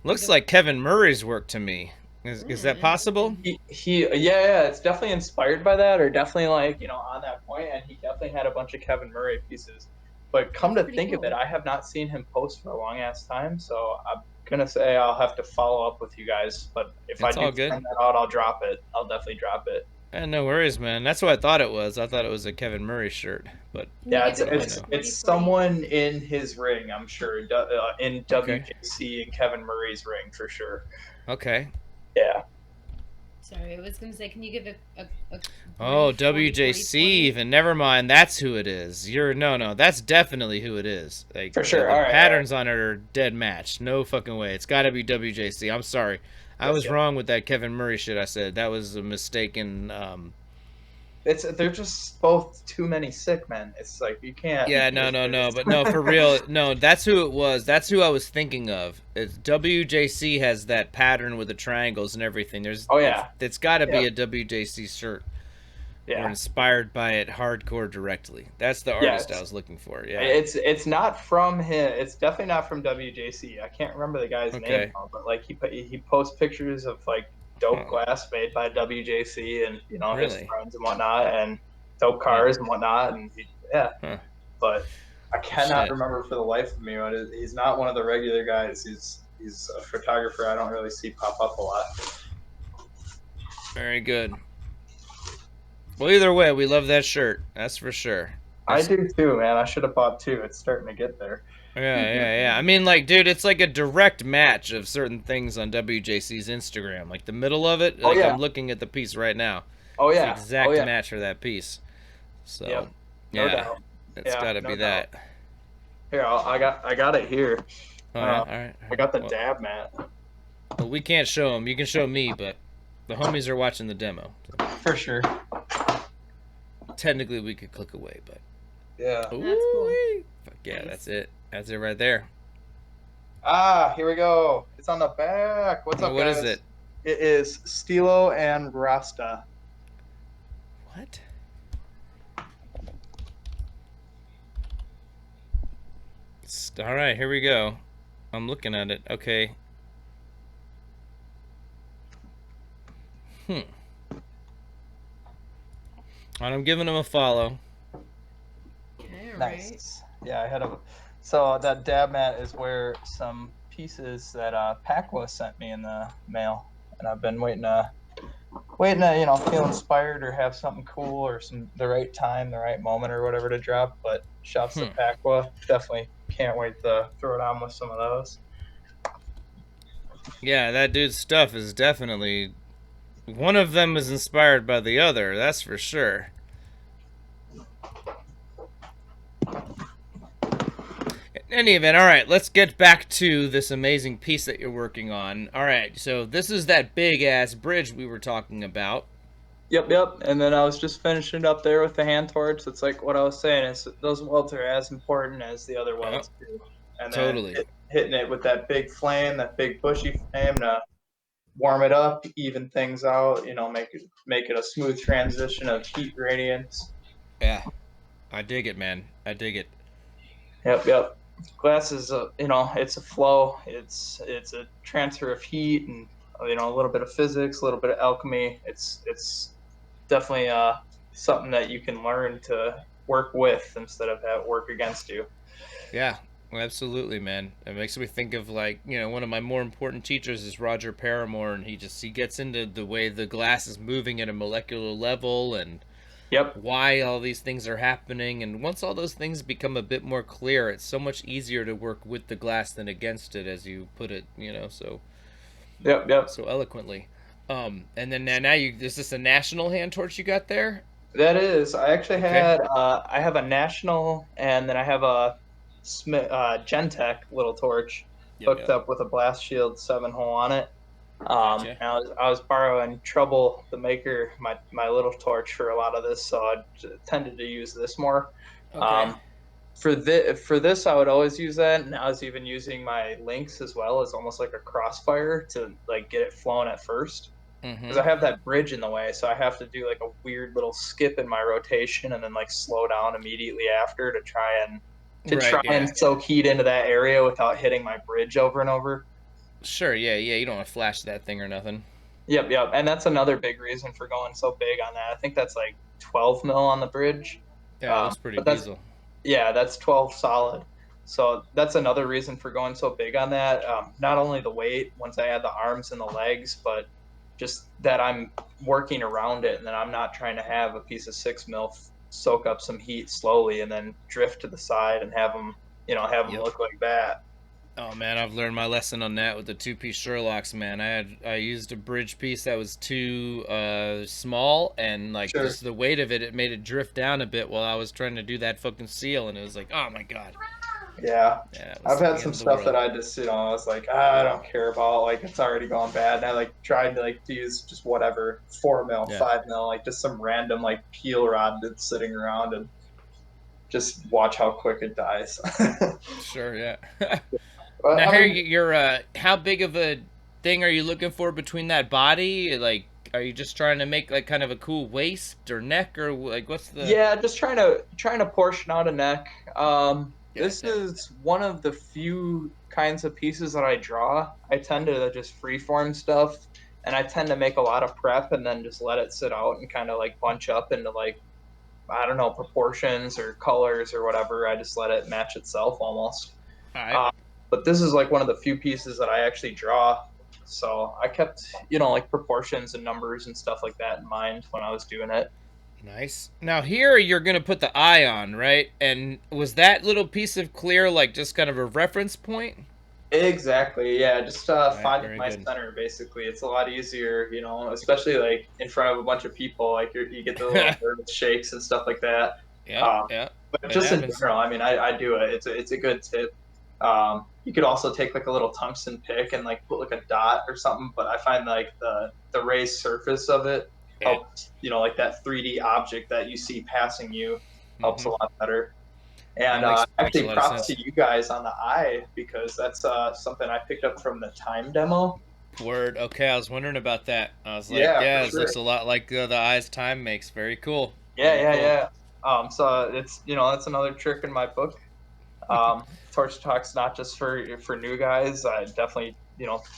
Looks like Kevin Murray's work to me. Is that possible? Yeah, it's definitely inspired by that, or definitely like, you know, on that point, and he definitely had a bunch of Kevin Murray pieces. But come to think of it, I have not seen him post for a long ass time, so I'm gonna say I'll have to follow up with you guys. But if I do find that out, I'll drop it. I'll definitely drop it. No worries, man. That's what I thought it was. I thought it was a Kevin Murray shirt, but yeah, it's someone in his ring, I'm sure, in WJC and Kevin Murray's ring for sure. Okay. Yeah. Sorry, I was going to say, can you give a Oh, WJC even. Never mind. That's who it is. No, that's definitely who it is. Like, for sure. The patterns on it are dead match. No fucking way. It's got to be WJC. I'm sorry. I was wrong with that Kevin Murray shit I said. That was a mistaken. They're just both too many sick men. It's like you can't. Yeah, no, but no, for real, no. That's who it was. That's who I was thinking of. WJC has that pattern with the triangles and everything. It's got to be a WJC shirt. Yeah. Or inspired by it hardcore directly. That's the artist I was looking for. Yeah. It's not from him. It's definitely not from WJC. I can't remember the guy's name, but like he posts pictures of like dope glass made by WJC and, you know, his friends and whatnot, and dope cars and whatnot, and but I cannot remember for the life of me. He's not one of the regular guys. He's a photographer I don't really see pop up a lot. Very good. Well, either way, we love that shirt. That's for sure. I do too, man. I should have bought two. It's starting to get there. Yeah. I mean, like, dude, it's like a direct match of certain things on WJC's Instagram. Like the middle of it. Like, I'm looking at the piece right now. Oh yeah. It's the exact match for that piece. So, no doubt. It's got to be that. Here, I got it here. All right. I got the dab mat. Well, we can't show them. You can show me, but the homies are watching the demo. So. For sure. Technically, we could click away, but Yeah. That's cool. Ooh, fuck yeah, Nice. that's it. That's it right there. Here we go. It's on the back. What's Well, up, what guys? is it? It is Stilo and Rasta. What? All right, here we go. I'm looking at it. Okay. And I'm giving him a follow. Okay, all right. Nice. Yeah, I had a. So that dab mat is where some pieces that Pacwa sent me in the mail, and I've been waiting to feel inspired or have something cool or the right time, the right moment or whatever to drop. But shouts to Pacwa, definitely can't wait to throw it on with some of those. Yeah, that dude's stuff is definitely, one of them is inspired by the other, that's for sure. In any event, all right, let's get back to this amazing piece that you're working on. All right, so this is that big ass bridge we were talking about. Yep. And then I was just finishing up there with the hand torch. It's like what I was saying is those welds are as important as the other welds too. And Totally. then hitting it with that big flame, that big bushy flame to warm it up, even things out. Make it a smooth transition of heat gradients. Yeah, I dig it, man. I dig it. Yep. Glass is it's a flow. It's a transfer of heat and a little bit of physics, a little bit of alchemy. It's definitely something that you can learn to work with instead of have work against you. Yeah, well, absolutely, man. It makes me think of one of my more important teachers is Roger Paramore, and he gets into the way the glass is moving at a molecular level and why all these things are happening. And once all those things become a bit more clear, it's so much easier to work with the glass than against it, as you put it. So so eloquently. And then now is this a national hand torch you got there? That is. I actually had I have a national, and then I have a Gentech little torch hooked up with a Blast Shield 7-hole on it. Gotcha. I was borrowing Trouble, the maker, my little torch for a lot of this, so I tended to use this more. Okay. For this, I would always use that, and I was even using my links as well as almost like a crossfire to like get it flowing at first. Because I have that bridge in the way, so I have to do like a weird little skip in my rotation and then like slow down immediately after to try and soak heat into that area without hitting my bridge over and over. Sure, yeah, you don't want to flash that thing or nothing. Yep, and that's another big reason for going so big on that. I think that's like 12 mil on the bridge. Yeah, that's pretty diesel. Yeah, that's 12 solid. So that's another reason for going so big on that. Not only the weight once I add the arms and the legs, but just that I'm working around it and then I'm not trying to have a piece of 6 mil soak up some heat slowly and then drift to the side and have them look like that. Oh man, I've learned my lesson on that with the 2-piece Sherlocks, man. I used a bridge piece that was too small, and just the weight of it made it drift down a bit while I was trying to do that fucking seal, and it was like, oh my god. Yeah, I've had some stuff that I just I was like, I don't care about, like it's already gone bad, and I tried to use just whatever 4 mil, 5 mil, just some random peel rod that's sitting around and just watch how quick it dies. Sure, yeah. Now, you're how big of a thing are you looking for between that body? Are you just trying to make kind of a cool waist or neck, or what's the? Yeah, just trying to portion out a neck. This is one of the few kinds of pieces that I draw. I tend to just freeform stuff, and I tend to make a lot of prep and then just let it sit out and kind of bunch up into I don't know, proportions or colors or whatever. I just let it match itself almost. All right. But this is one of the few pieces that I actually draw. So I kept, proportions and numbers and stuff like that in mind when I was doing it. Nice. Now here you're going to put the eye on, right? And was that little piece of clear just kind of a reference point? Exactly. Yeah. Just finding my center, basically. It's a lot easier, especially in front of a bunch of people. You get the little nervous shakes and stuff like that. Yeah. But just in general, I mean, I do it. It's a good tip. You could also take a little tungsten pick and put a dot or something, but I find the raised surface of it helps, that 3D object that you see passing you helps a lot better. And makes a actually, lot of props sense. to you guys on the eye, because that's something I picked up from the time demo. Word. Okay, I was wondering about that. I was like, Yeah, yeah, for this sure. looks a lot like the eyes time makes. Very cool. Yeah, Very yeah, cool. yeah. So it's, that's another trick in my book. Torch Talk's not just for new guys. I definitely,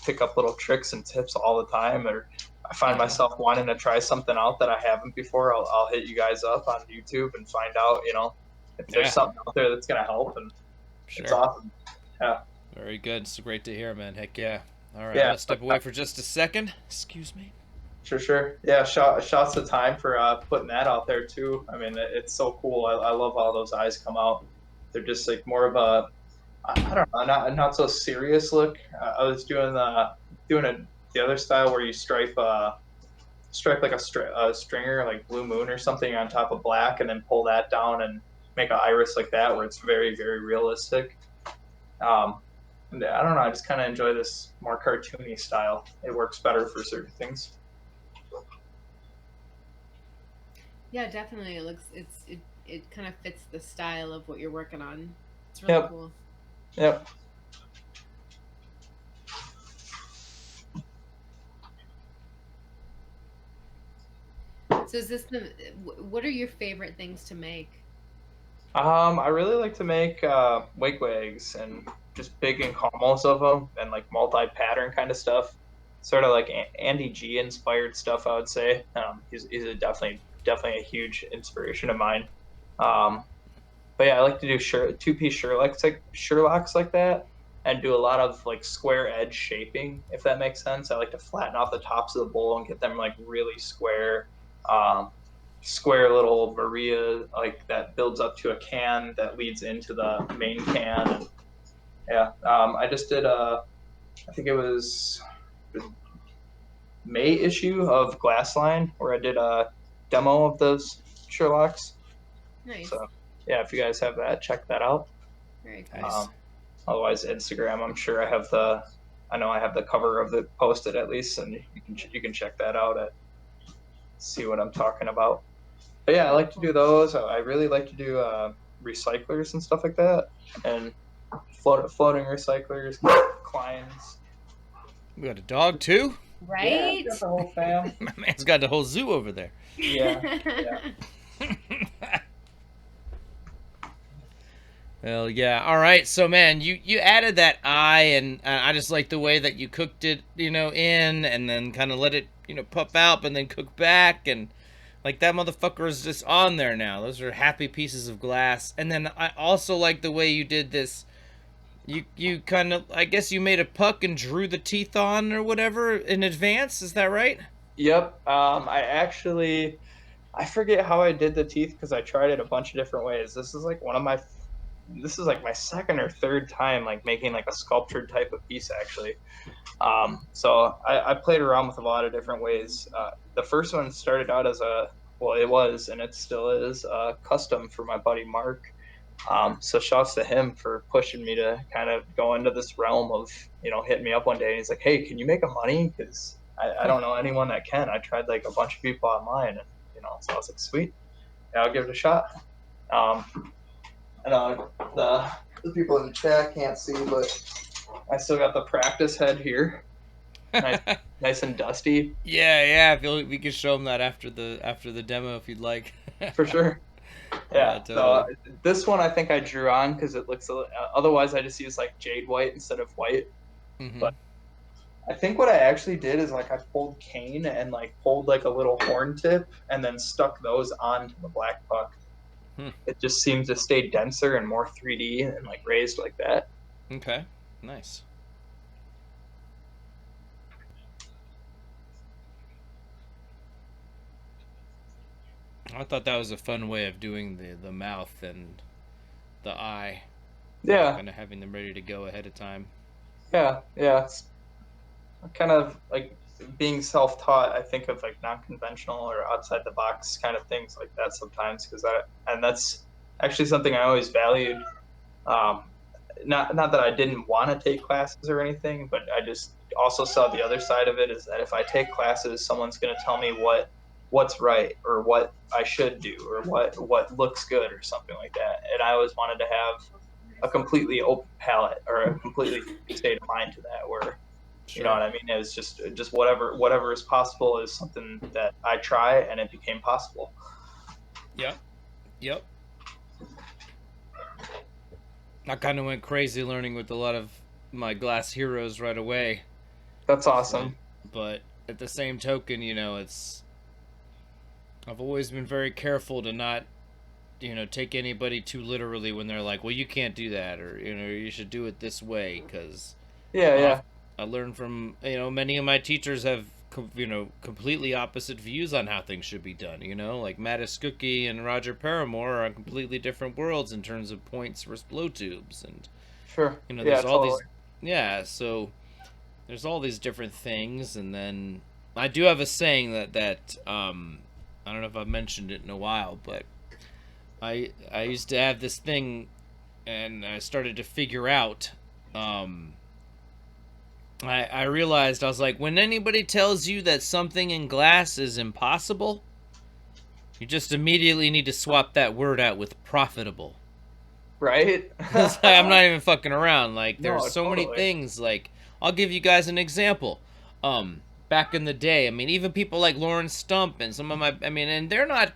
pick up little tricks and tips all the time. Or I find Yeah. myself wanting to try something out that I haven't before. I'll hit you guys up on YouTube and find out, if there's Yeah, something out there that's gonna help, and it's sure. awesome. Yeah, Very good. It's great to hear, man. Heck yeah. All right, I'm yeah, gonna step away for just a second. Excuse me. for sure. Yeah, shots of time for putting that out there too. I mean, it's so cool. I love how those eyes come out. They're just like more of a, I don't know, not so serious look. I was the other style where you stripe like a stringer, like blue moon or something, on top of black, and then pull that down and make an iris like that, where it's very, very realistic. Um, and I don't know. I just kind of enjoy this more cartoony style. It works better for certain things. Yeah, definitely. It kind of fits the style of what you're working on. It's really Yep. cool. Yep. So is this what are your favorite things to make? I really like to make wigwags and just big encomos of them, and like multi-pattern kind of stuff. Sort of like Andy G inspired stuff, I would say. He's a definitely a huge inspiration of mine. Um, but yeah, I like to do two-piece Sherlocks like that, and do a lot of like square edge shaping, if that makes sense. I like to flatten off the tops of the bowl and get them like really square. Um, Square little Maria like that builds up to a can that leads into the main can. And yeah, I just did I think it was the May issue of Glassline where I did a demo of those Sherlocks. Nice. So yeah, if you guys have that, check that out. Very cool. Nice. Otherwise, Instagram. I know I have the cover of it posted at least, and you can check that out and see what I'm talking about. But yeah, I like to do those. I really like to do recyclers and stuff like that, and floating recyclers, clients. We got a dog too. Right? Yeah, got the whole fam. My man's got the whole zoo over there. Yeah, yeah. Well, yeah. All right. So, man, you added that eye, and I just like the way that you cooked it, in, and then kind of let it, puff out, and then cook back, and like that motherfucker is just on there now. Those are happy pieces of glass. And then I also like the way you did this. You kind of, I guess you made a puck and drew the teeth on or whatever in advance. Is that right? Yep. I forget how I did the teeth because I tried it a bunch of different ways. This is like my second or third time like making like a sculptured type of piece actually. So I played around with a lot of different ways. The first one started out as it was, and it still is, custom for my buddy Mark. So shouts to him for pushing me to kind of go into this realm of, hitting me up one day. And he's like, hey, can you make a money? Because I don't know anyone that can. I tried like a bunch of people online, and, so I was like, sweet. Yeah, I'll give it a shot. The people in the chat can't see, but I still got the practice head here. Nice and dusty. Yeah. We can show them that after the demo if you'd like. For sure. Yeah. Totally. So this one I think I drew on because it looks. Otherwise, I just use like jade white instead of white. Mm-hmm. But I think what I actually did is like I pulled cane and like pulled like a little horn tip and then stuck those onto the black puck. It just seems to stay denser and more 3D and like raised like that. Okay. Nice. I thought that was a fun way of doing the mouth and the eye. Yeah. Kind of having them ready to go ahead of time. Yeah. It's kind of like being self-taught. I think of like non-conventional or outside the box kind of things like that sometimes, and that's actually something I always valued. Not that I didn't want to take classes or anything, but I just also saw the other side of it is that if I take classes, someone's going to tell me what what's right or what I should do or what looks good or something like that. And I always wanted to have a completely open palette or a completely state of mind to that, where you know what I mean. It was just whatever is possible is something that I try, and it became possible. Yep. I kind of went crazy learning with a lot of my glass heroes right away. That's awesome. But at the same token, I've always been very careful to not, take anybody too literally when they're like, well, you can't do that, or, you should do it this way, because I learned from, many of my teachers have, completely opposite views on how things should be done, like Madison and Roger Paramore are on completely different worlds in terms of points versus blow tubes, and there's all these, so there's all these different things. And then I do have a saying that I don't know if I've mentioned it in a while, but I used to have this thing, and I started to figure out, I realized, I was like, when anybody tells you that something in glass is impossible, you just immediately need to swap that word out with profitable. Right? I'm not even fucking around. Like, there's so many things. Like, I'll give you guys an example. Back in the day, even people like Lawrence Stump and some of my, and they're not,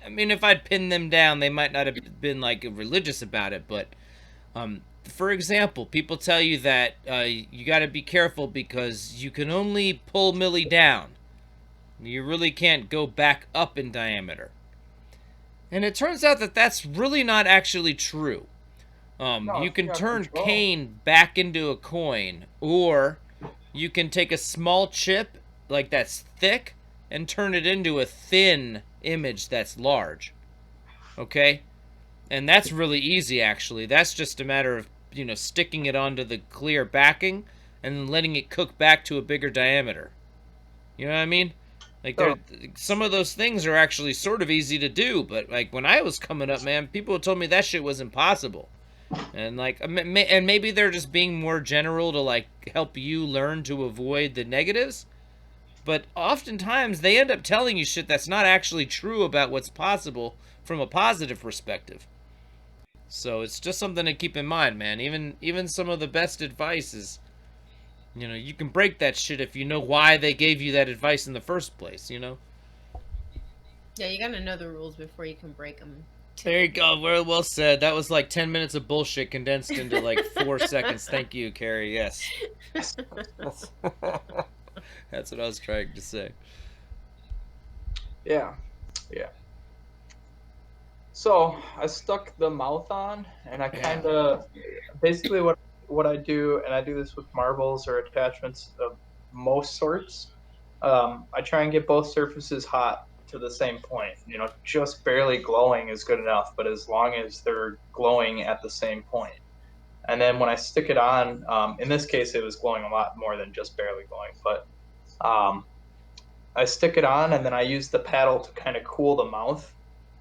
if I'd pinned them down, they might not have been, like, religious about it, but, for example, people tell you that you got to be careful because you can only pull Millie down. You really can't go back up in diameter. And it turns out that that's really not actually true. You can turn cane back into a coin, or you can take a small chip, like that's thick, and turn it into a thin image that's large. Okay? And that's really easy, actually. That's just a matter of, sticking it onto the clear backing and letting it cook back to a bigger diameter. You know what I mean? Like, some of those things are actually sort of easy to do, but, like, when I was coming up, man, people told me that shit was impossible. And, like, and maybe they're just being more general to, like, help you learn to avoid the negatives. But oftentimes, they end up telling you shit that's not actually true about what's possible from a positive perspective. So it's just something to keep in mind, man. Even some of the best advice is, you can break that shit if you know why they gave you that advice in the first place, Yeah, you gotta know the rules before you can break them. There you go. Well said. That was like 10 minutes of bullshit condensed into like 4 seconds. Thank you, Carrie. Yes. That's what I was trying to say. Yeah. So I stuck the mouth on, and I kind of basically what I do, and I do this with marbles or attachments of most sorts. I try and get both surfaces hot to the same point. Just barely glowing is good enough, but as long as they're glowing at the same point. And then when I stick it on, in this case, it was glowing a lot more than just barely glowing, but I stick it on, and then I use the paddle to kind of cool the mouth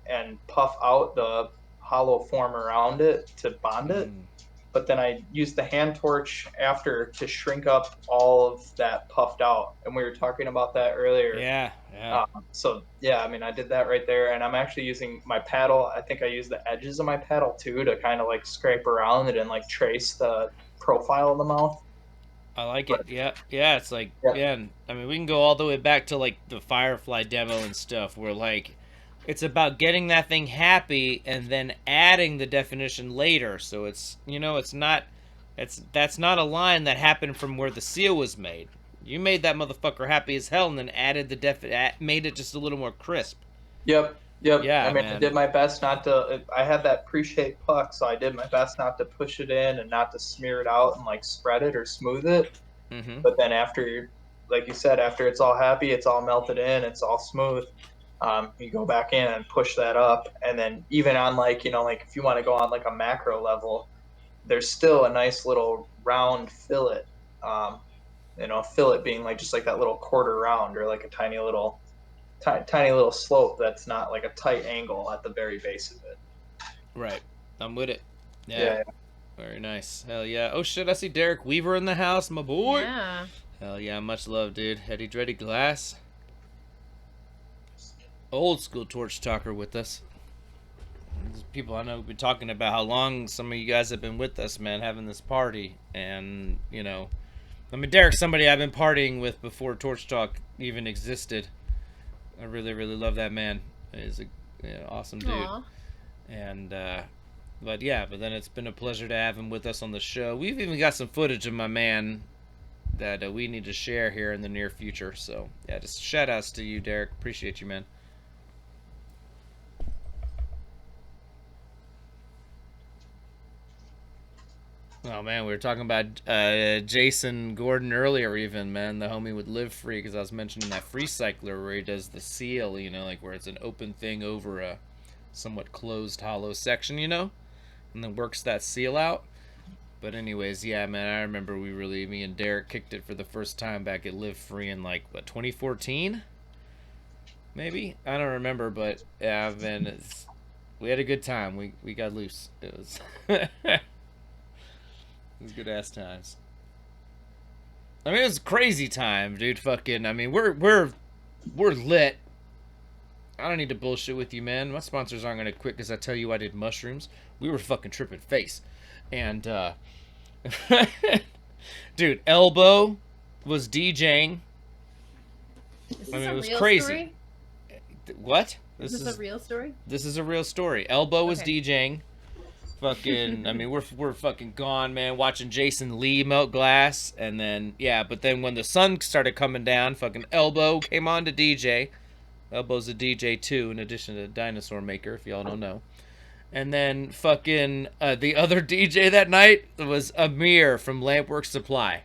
and puff out the hollow form around it to bond it. But then I use the hand torch after to shrink up all of that puffed out. And we were talking about that earlier. Yeah. I did that right there. And I'm actually using my paddle. I think I use the edges of my paddle too to kind of like scrape around it and like trace the profile of the mouth. I like it. Yeah. It's like, we can go all the way back to like the Firefly demo and stuff where like, it's about getting that thing happy and then adding the definition later. So it's, that's not a line that happened from where the seal was made. You made that motherfucker happy as hell and then added the made it just a little more crisp. Yep. Yeah, I did my best not to, I had that pre-shaped puck, so I did my best not to push it in and not to smear it out and like spread it or smooth it. Mm-hmm. But then after, like you said, after it's all happy, it's all melted in, it's all smooth. You go back in and push that up, and then even on like if you want to go on like a macro level, there's still a nice little round fillet. Fillet being like just like that little quarter round or like a tiny little slope that's not like a tight angle at the very base of it. Right, I'm with it. Yeah. Very nice. Hell yeah. Oh shit, I see Derek Weaver in the house, my boy. Yeah. Hell yeah, much love, dude. Eddie Dreddy Glass. old school torch talker with us. There's people I know have been talking about how long some of you guys have been with us, man, having this party. And, you know, I mean, Derek's somebody I've been partying with before Torch Talk even existed. I really, really love that man. He's a awesome dude. Aw. And, but then it's been a pleasure to have him with us on the show. We've even got some footage of my man that we need to share here in the near future. So, yeah, just shout outs to you, Derek. Appreciate you, man. Oh man, we were talking about Jason Gordon earlier, even, man, the homie would live free, because I was mentioning that free cycler where he does the seal, you know, like where it's an open thing over a somewhat closed hollow section, you know, and then works that seal out. But anyways, yeah, man, I remember me and Derek kicked it for the first time back at Live Free in like, what, 2014? Maybe? I don't remember, but yeah, man, we had a good time. We got loose. It was... It was good ass times. I mean, it was a crazy time, dude. Fucking, I mean, we're lit. I don't need to bullshit with you, man. My sponsors aren't gonna quit because I tell you I did mushrooms. We were fucking tripping face, and dude, Elbow was DJing. Is I mean, this it a was real crazy. story? What? Is this a real story? This is a real story. Elbow was Okay. DJing. Fucking, I mean, we're fucking gone, man. Watching Jason Lee melt glass, and then but then when the sun started coming down, fucking Elbow came on to DJ. Elbow's a DJ too, in addition to Dinosaur Maker, if y'all don't know. And then fucking the other DJ that night was Amir from Lampwork Supply.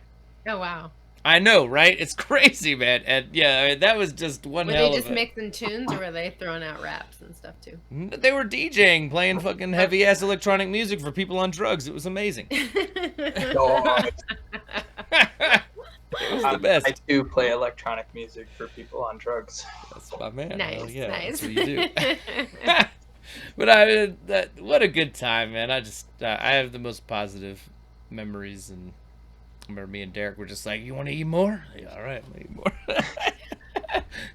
Oh wow. I know, right? It's crazy, man. And yeah, I mean, that was just one Were hell they just of a... mixing tunes, or were they throwing out raps and stuff too? They were DJing, playing fucking heavy ass electronic music for people on drugs. It was amazing. Oh, It was the best. I do play electronic music for people on drugs. That's my man. Nice, Hell yeah, nice. that's what you do. But what a good time, man. I have the most positive memories, and I remember me and Derek were just like, "You want to eat more? Yeah, all right, I'm gonna eat more."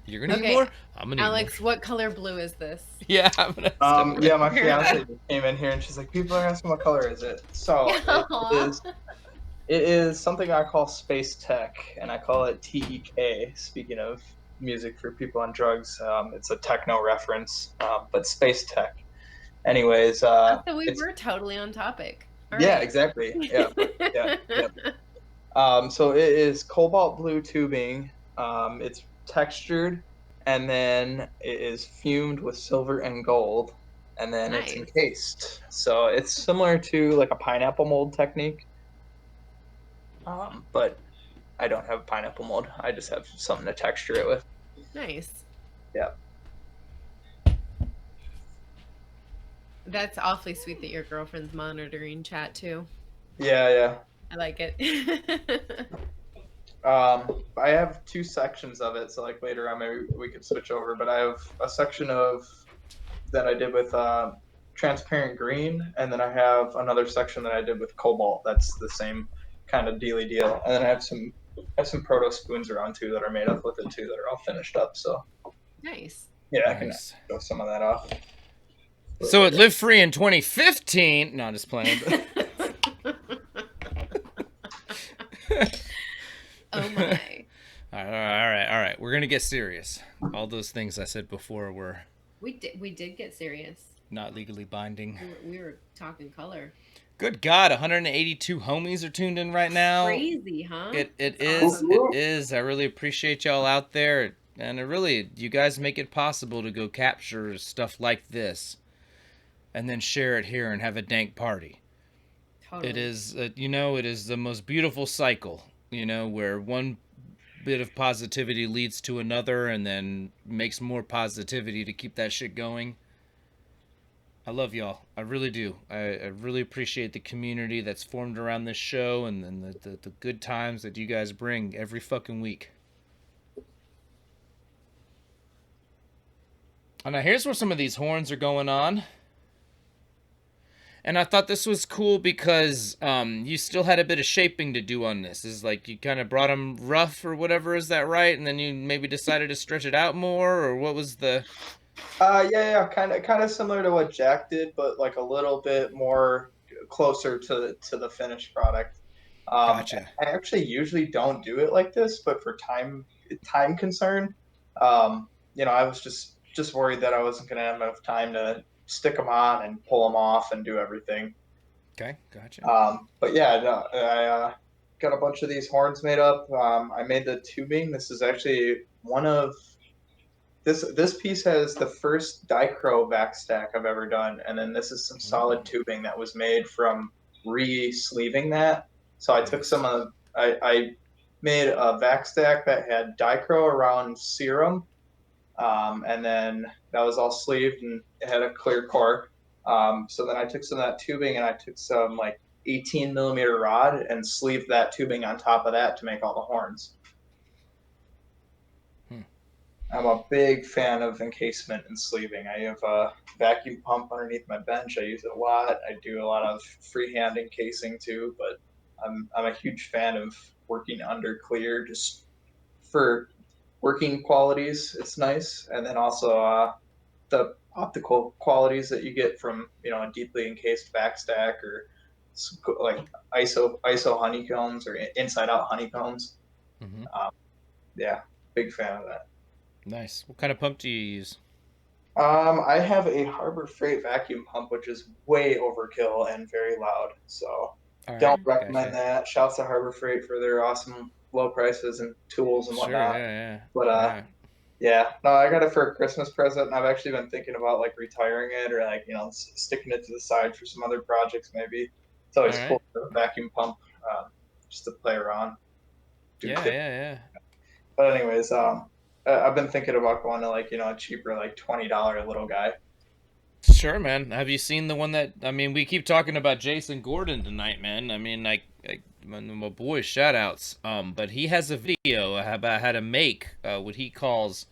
You're gonna eat Okay, more? I'm gonna Alex, eat more. what color blue is this? Yeah, I'm gonna. Yeah, my fiance came in here and she's like, "People are asking what color is it?" So it is something I call space tech, and I call it TEK. Speaking of music for people on drugs, it's a techno reference, but space tech. Anyways, So we were totally on topic. All yeah, right. exactly. Yeah, yeah. So it is cobalt blue tubing. It's textured, and then it is fumed with silver and gold, and then it's Nice. encased. So it's similar to like a pineapple mold technique. But I don't have a pineapple mold. I just have something to texture it with. Nice. Yeah. That's awfully sweet that your girlfriend's monitoring chat too. Yeah. I like it. I have two sections of it, so like later on maybe we could switch over. But I have a section of that I did with transparent green, and then I have another section that I did with cobalt. That's the same kind of dealy deal. And then I have some proto spoons around too that are made up with it too that are all finished up. So Nice. yeah, I can Nice. show some of that off. So it lived free in 2015. No, I'm just playing. Oh my. All right. We're gonna get serious. All those things I said before were We did get serious. not legally binding. We were talking color. Good God, 182 homies are tuned in right now. Crazy, huh? It Awesome. is. I really appreciate y'all out there, and you guys make it possible to go capture stuff like this, and then share it here and have a dank party. Totally. It is, it is the most beautiful cycle, where one bit of positivity leads to another and then makes more positivity to keep that shit going. I love y'all. I really do. I really appreciate the community that's formed around this show, and then the good times that you guys bring every fucking week. And now here's where some of these horns are going on. And I thought this was cool because you still had a bit of shaping to do on this. Is like you kind of brought them rough or whatever, is that right? And then you maybe decided to stretch it out more, or what was the... Kind of similar to what Jack did, but like a little bit more closer to the finished product. Gotcha. I actually usually don't do it like this, but for time concern, um, I was just worried that I wasn't going to have enough time to stick them on and pull them off and do everything. Okay, gotcha. But yeah, no, I got a bunch of these horns made up. I made the tubing. This is actually one of this piece has the first dichro vac stack I've ever done, and then this is some solid Ooh, tubing that was made from re-sleeving that. So I took nice. some of I made a vac stack that had dichro around serum, and then that was all sleeved and it had a clear core. So then I took some of that tubing and I took some like 18 millimeter rod and sleeved that tubing on top of that to make all the horns. Hmm. I'm a big fan of encasement and sleeving. I have a vacuum pump underneath my bench. I use it a lot. I do a lot of freehand encasing too, but I'm a huge fan of working under clear just for working qualities. It's nice, and then also the optical qualities that you get from a deeply encased backstack or like ISO honeycombs or inside out honeycombs. Hmm. Um, yeah, big fan of that. Nice. What kind of pump do you use? I have a Harbor Freight vacuum pump, which is way overkill and very loud. So All right, don't recommend gotcha. that. Shouts to Harbor Freight for their awesome low prices and tools and Sure, whatnot. yeah, But yeah, yeah, no, I got it for a Christmas present, and I've actually been thinking about like retiring it or like sticking it to the side for some other projects maybe. It's yeah. All always right. cool to have a vacuum pump, just to play around, do Yeah, different. yeah, yeah. But anyways, I've been thinking about going to like a cheaper like $20 little guy. Sure, man. Have you seen the one that? I mean, we keep talking about Jason Gordon tonight, man. I mean, my boy, shout outs. But he has a video about how to make what he calls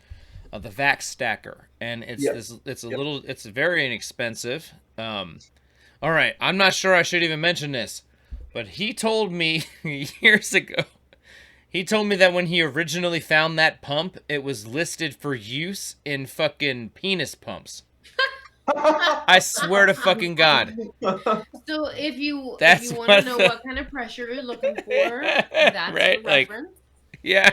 the vac stacker, and it's Yep. this. Yep. It's very inexpensive. All right, I'm not sure I should even mention this, but he told me years ago. He told me that when he originally found that pump, it was listed for use in fucking penis pumps. I swear to fucking God. So if you That's want to what know the what kind of pressure you're looking for, that's your right? Like, reference. yeah.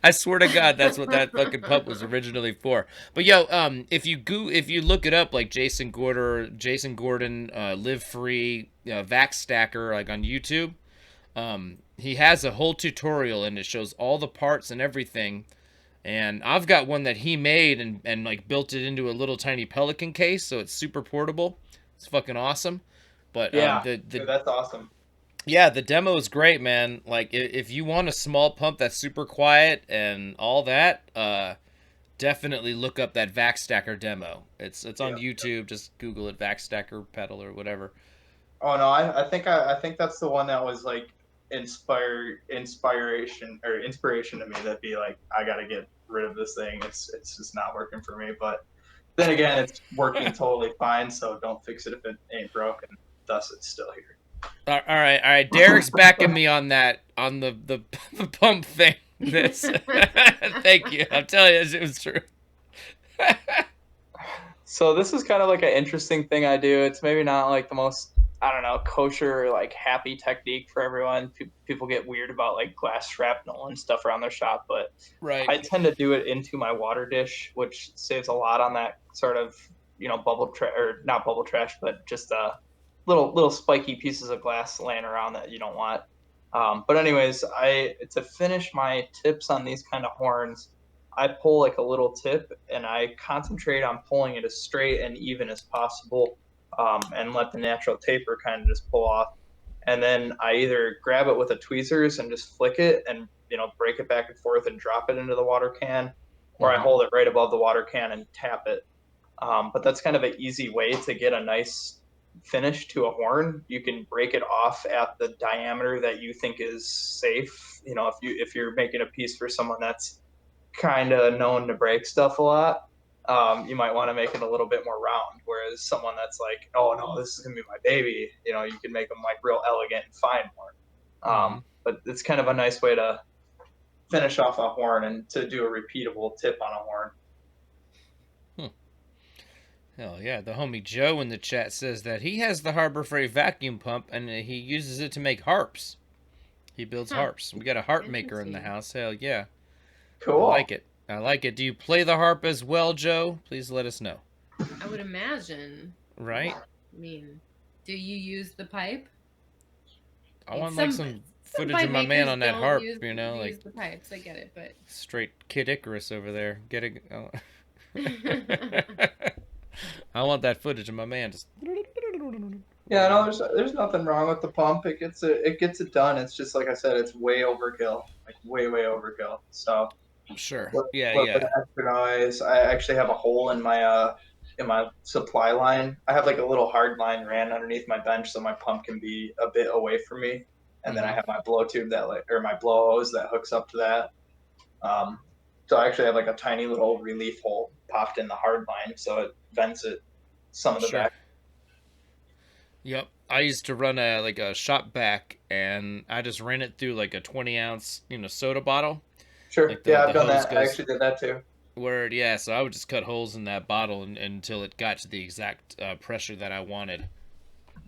I swear to God, that's what that fucking pump was originally for. But yo, if you look it up, like Jason Gordon, Live Free, Vac Stacker, like on YouTube, he has a whole tutorial and it shows all the parts and everything. And I've got one that he made and like built it into a little tiny Pelican case, so it's super portable. It's fucking awesome. But Yeah, the dude, that's awesome. yeah, the demo is great, man. Like if you want a small pump that's super quiet and all that, definitely look up that Vac Stacker demo. It's on Yeah. YouTube. Just Google it, Vac Stacker pedal or whatever. Oh no, I think that's the one that was like inspiration to me. That'd be like, I got to get rid of this thing. It's just not working for me. But then again, it's working totally fine. So don't fix it if it ain't broken. Thus, it's still here. All right. Derek's backing me on that on the pump thing. This, thank you. I'm telling you, it was true. So this is kind of like an interesting thing I do. It's maybe not like the most, I don't know, kosher or like happy technique for everyone. People get weird about like glass shrapnel and stuff around their shop, but Right. I tend to do it into my water dish, which saves a lot on that sort of bubble trash, or not bubble trash, but just little spiky pieces of glass laying around that you don't want. But anyways, I to finish my tips on these kind of horns, I pull like a little tip and I concentrate on pulling it as straight and even as possible, and let the natural taper kind of just pull off. And then I either grab it with a tweezers and just flick it and break it back and forth and drop it into the water can, or I Mm-hmm. hold it right above the water can and tap it. But that's kind of an easy way to get a nice finish to a horn. You can break it off at the diameter that you think is safe. If you're making a piece for someone that's kind of known to break stuff a lot, you might want to make it a little bit more round. Whereas someone that's like, oh no, this is gonna be my baby, you can make them like real elegant and fine horn. Mm-hmm. But it's kind of a nice way to finish off a horn and to do a repeatable tip on a horn. Hmm. Hell yeah. The homie Joe in the chat says that he has the Harbor Freight vacuum pump and he uses it to make harps. He builds Huh. harps. We got a harp maker in the Interesting. house. Hell yeah. Cool. I like it. I like it. Do you play the harp as well, Joe? Please let us know. I would imagine. Right? I mean, do you use the pipe? I want like some Some footage pipe of my man makers on that don't harp, use, you know, use like the pipes. I get it, but straight Kid Icarus over there. Get it? Oh. I want that footage of my man just. Yeah, no, there's nothing wrong with the pump. It gets it done. It's just like I said, it's way overkill, like way overkill. So Sure. what Yeah, what yeah. the extra noise? I actually have a hole in my supply line. I have like a little hard line ran underneath my bench, so my pump can be a bit away from me. And then I have my blow tube or my blow hose that hooks up to that. Um, so I actually have like a tiny little relief hole popped in the hard line, so it vents it some of the Sure. back. Yep. I used to run a shop vac, and I just ran it through like a 20-ounce, soda bottle. Sure. Like Yeah, the I've done hose that. I goes actually did that too. word, yeah. So I would just cut holes in that bottle until it got to the exact pressure that I wanted.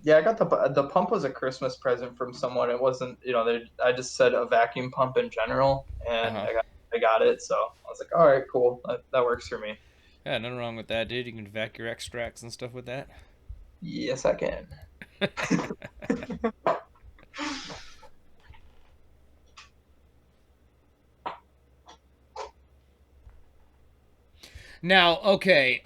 Yeah, I got the pump was a Christmas present from someone. It wasn't, I just said a vacuum pump in general, and Uh-huh. I got it. So I was like, all right, cool, that works for me. Yeah, nothing wrong with that, dude. You can vac your extracts and stuff with that. Yes, I can. Now, okay,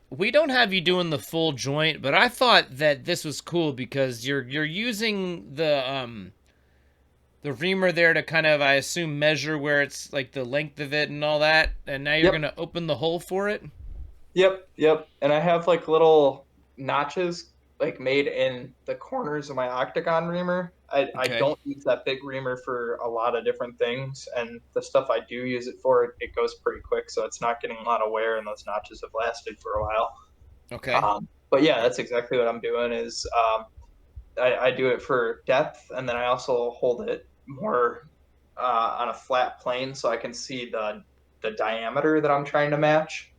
we don't have you doing the full joint, but I thought that this was cool because you're using the reamer there to kind of, I assume, measure where it's like the length of it and all that, and now you're Yep, gonna open the hole for it. yep. And I have like little notches like made in the corners of my octagon reamer. I Okay. don't use that big reamer for a lot of different things, and the stuff I do use it for, it goes pretty quick, so it's not getting a lot of wear, and those notches have lasted for a while. Okay. But yeah, that's exactly what I'm doing. Is I do it for depth, and then I also hold it more on a flat plane so I can see the diameter that I'm trying to match.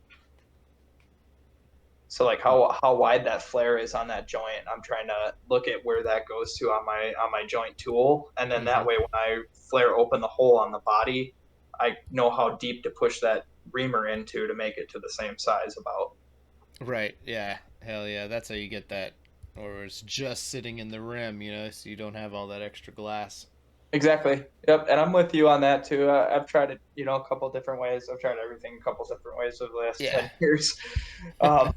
So like how wide that flare is on that joint, I'm trying to look at where that goes to on my joint tool, and then that way when I flare open the hole on the body, I know how deep to push that reamer into to make it to the same size about. Right. Yeah. Hell yeah. That's how you get that, or it's just sitting in the rim, so you don't have all that extra glass. Exactly. Yep. And I'm with you on that too. I've tried it, a couple different ways. I've tried everything a couple different ways over the last Yeah. 10 years. Um,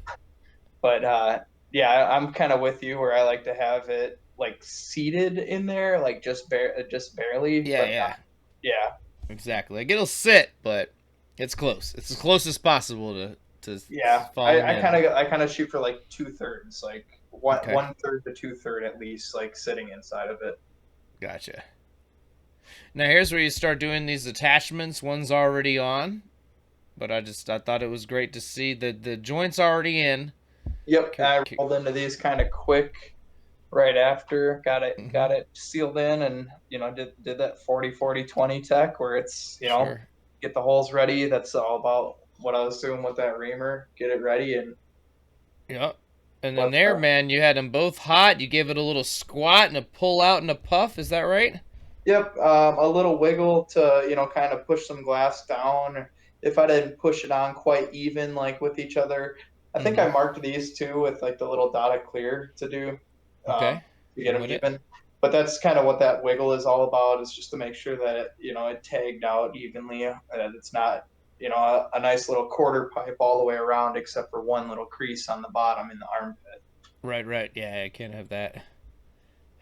but yeah, I'm kind of with you where I like to have it like seated in there, like just barely. Yeah. But Yeah. yeah, Exactly. Like it'll sit, but it's close. It's as close as possible to yeah. falling in. I kind of shoot for like 2/3, like Okay. 1/3 to 2/3 at least, like sitting inside of it. Gotcha. Now here's where you start doing these attachments. One's already on, but I thought it was great to see that the joint's already in. Yep. I rolled into these kind of quick right after, got it sealed in, and did that 40-40-20 tech where it's Sure. get the holes ready. That's all about what I was doing with that reamer. Get it ready and Yep. And then there, man, you had them both hot. You gave it a little squat and a pull out and a puff. Is that right? Yep, a little wiggle to kind of push some glass down. If I didn't push it on quite even like with each other, I think I marked these two with like the little dot of clear to do Okay. to get them even. But that's kind of what that wiggle is all about. Is just to make sure that it tagged out evenly. That it's not a nice little quarter pipe all the way around, except for one little crease on the bottom in the armpit. Right. Yeah, I can't have that.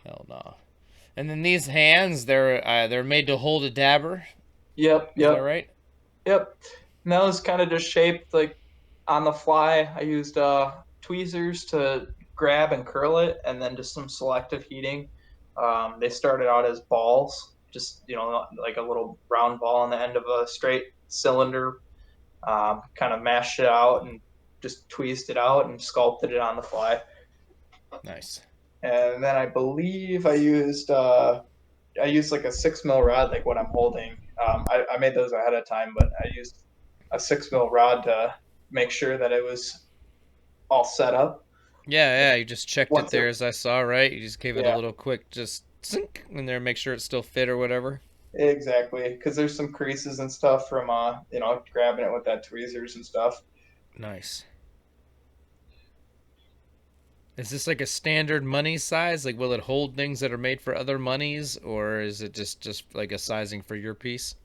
Hell no. And then these hands, they're made to hold a dabber. Yep. Is that right? Yep. And that was kind of just shaped like on the fly. I used tweezers to grab and curl it, and then just some selective heating. They started out as balls, just like a little round ball on the end of a straight cylinder. Kind of mashed it out and just tweezed it out and sculpted it on the fly. Nice. And then I believe I used like a 6 mil rod, like what I'm holding. I made those ahead of time, but I used a 6 mil rod to make sure that it was all set up. Yeah, you just checked it Once there it, as I saw, right? You just gave it a yeah, little quick, just sink in there, make sure it still fit or whatever. exactly. Because there's some creases and stuff from grabbing it with that tweezers and stuff. Nice. Is this like a standard money size? Like, will it hold things that are made for other monies, or is it just like a sizing for your piece?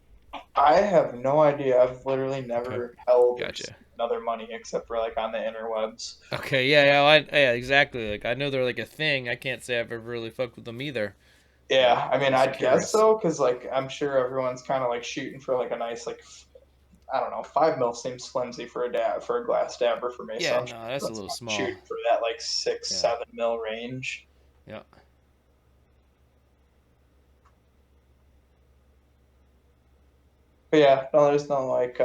I have no idea. I've literally Okay, never held or seen gotcha. another money except for like on the interwebs. Okay, yeah, exactly. Like, I know they're like a thing. I can't say I've ever really fucked with them either, but Yeah, I mean, just I'd guess curious. so, because like I'm sure everyone's kind of like shooting for like a nice like I don't know, 5 mil seems flimsy for a glass dabber for me, so Yeah, I'm sure no, that's a everyone's little kind of small. shooting for that like six, Yeah, 7 mil range. yeah. But yeah, no, there's no like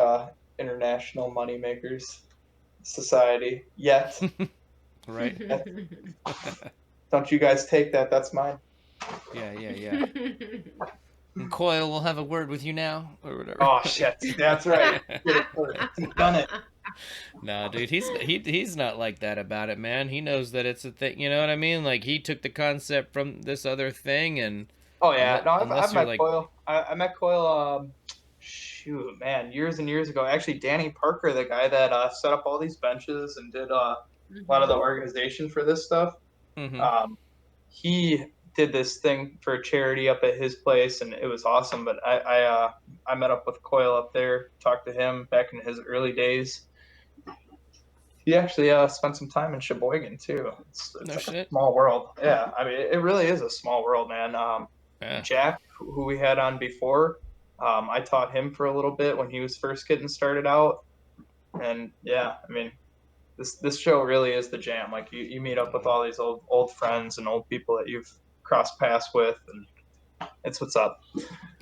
international money makers society yet. Right. Don't you guys take that? That's mine. Yeah. And Coyle will have a word with you now, or whatever. Oh shit, that's right. Get it first. He's done it. No, dude, he's not like that about it, man. He knows that it's a thing. You know what I mean? Like, he took the concept from this other thing, and Oh yeah, no, I've unless you're met like, Coyle. I met Coyle. Shoot, man, years and years ago. Actually, Danny Parker, the guy that set up all these benches and did a lot of the organization for this stuff. mm-hmm. Um, he did this thing for a charity up at his place, and it was awesome. But I met up with Coyle up there, talked to him back in his early days. He actually spent some time in Sheboygan too. It's No like a shit. small world. Yeah, I mean, it really is a small world, man. Yeah. Jack, who we had on before, I taught him for a little bit when he was first getting started out, and yeah, I mean, this show really is the jam. Like you meet up with all these old friends and old people that you've crossed paths with, and it's what's up.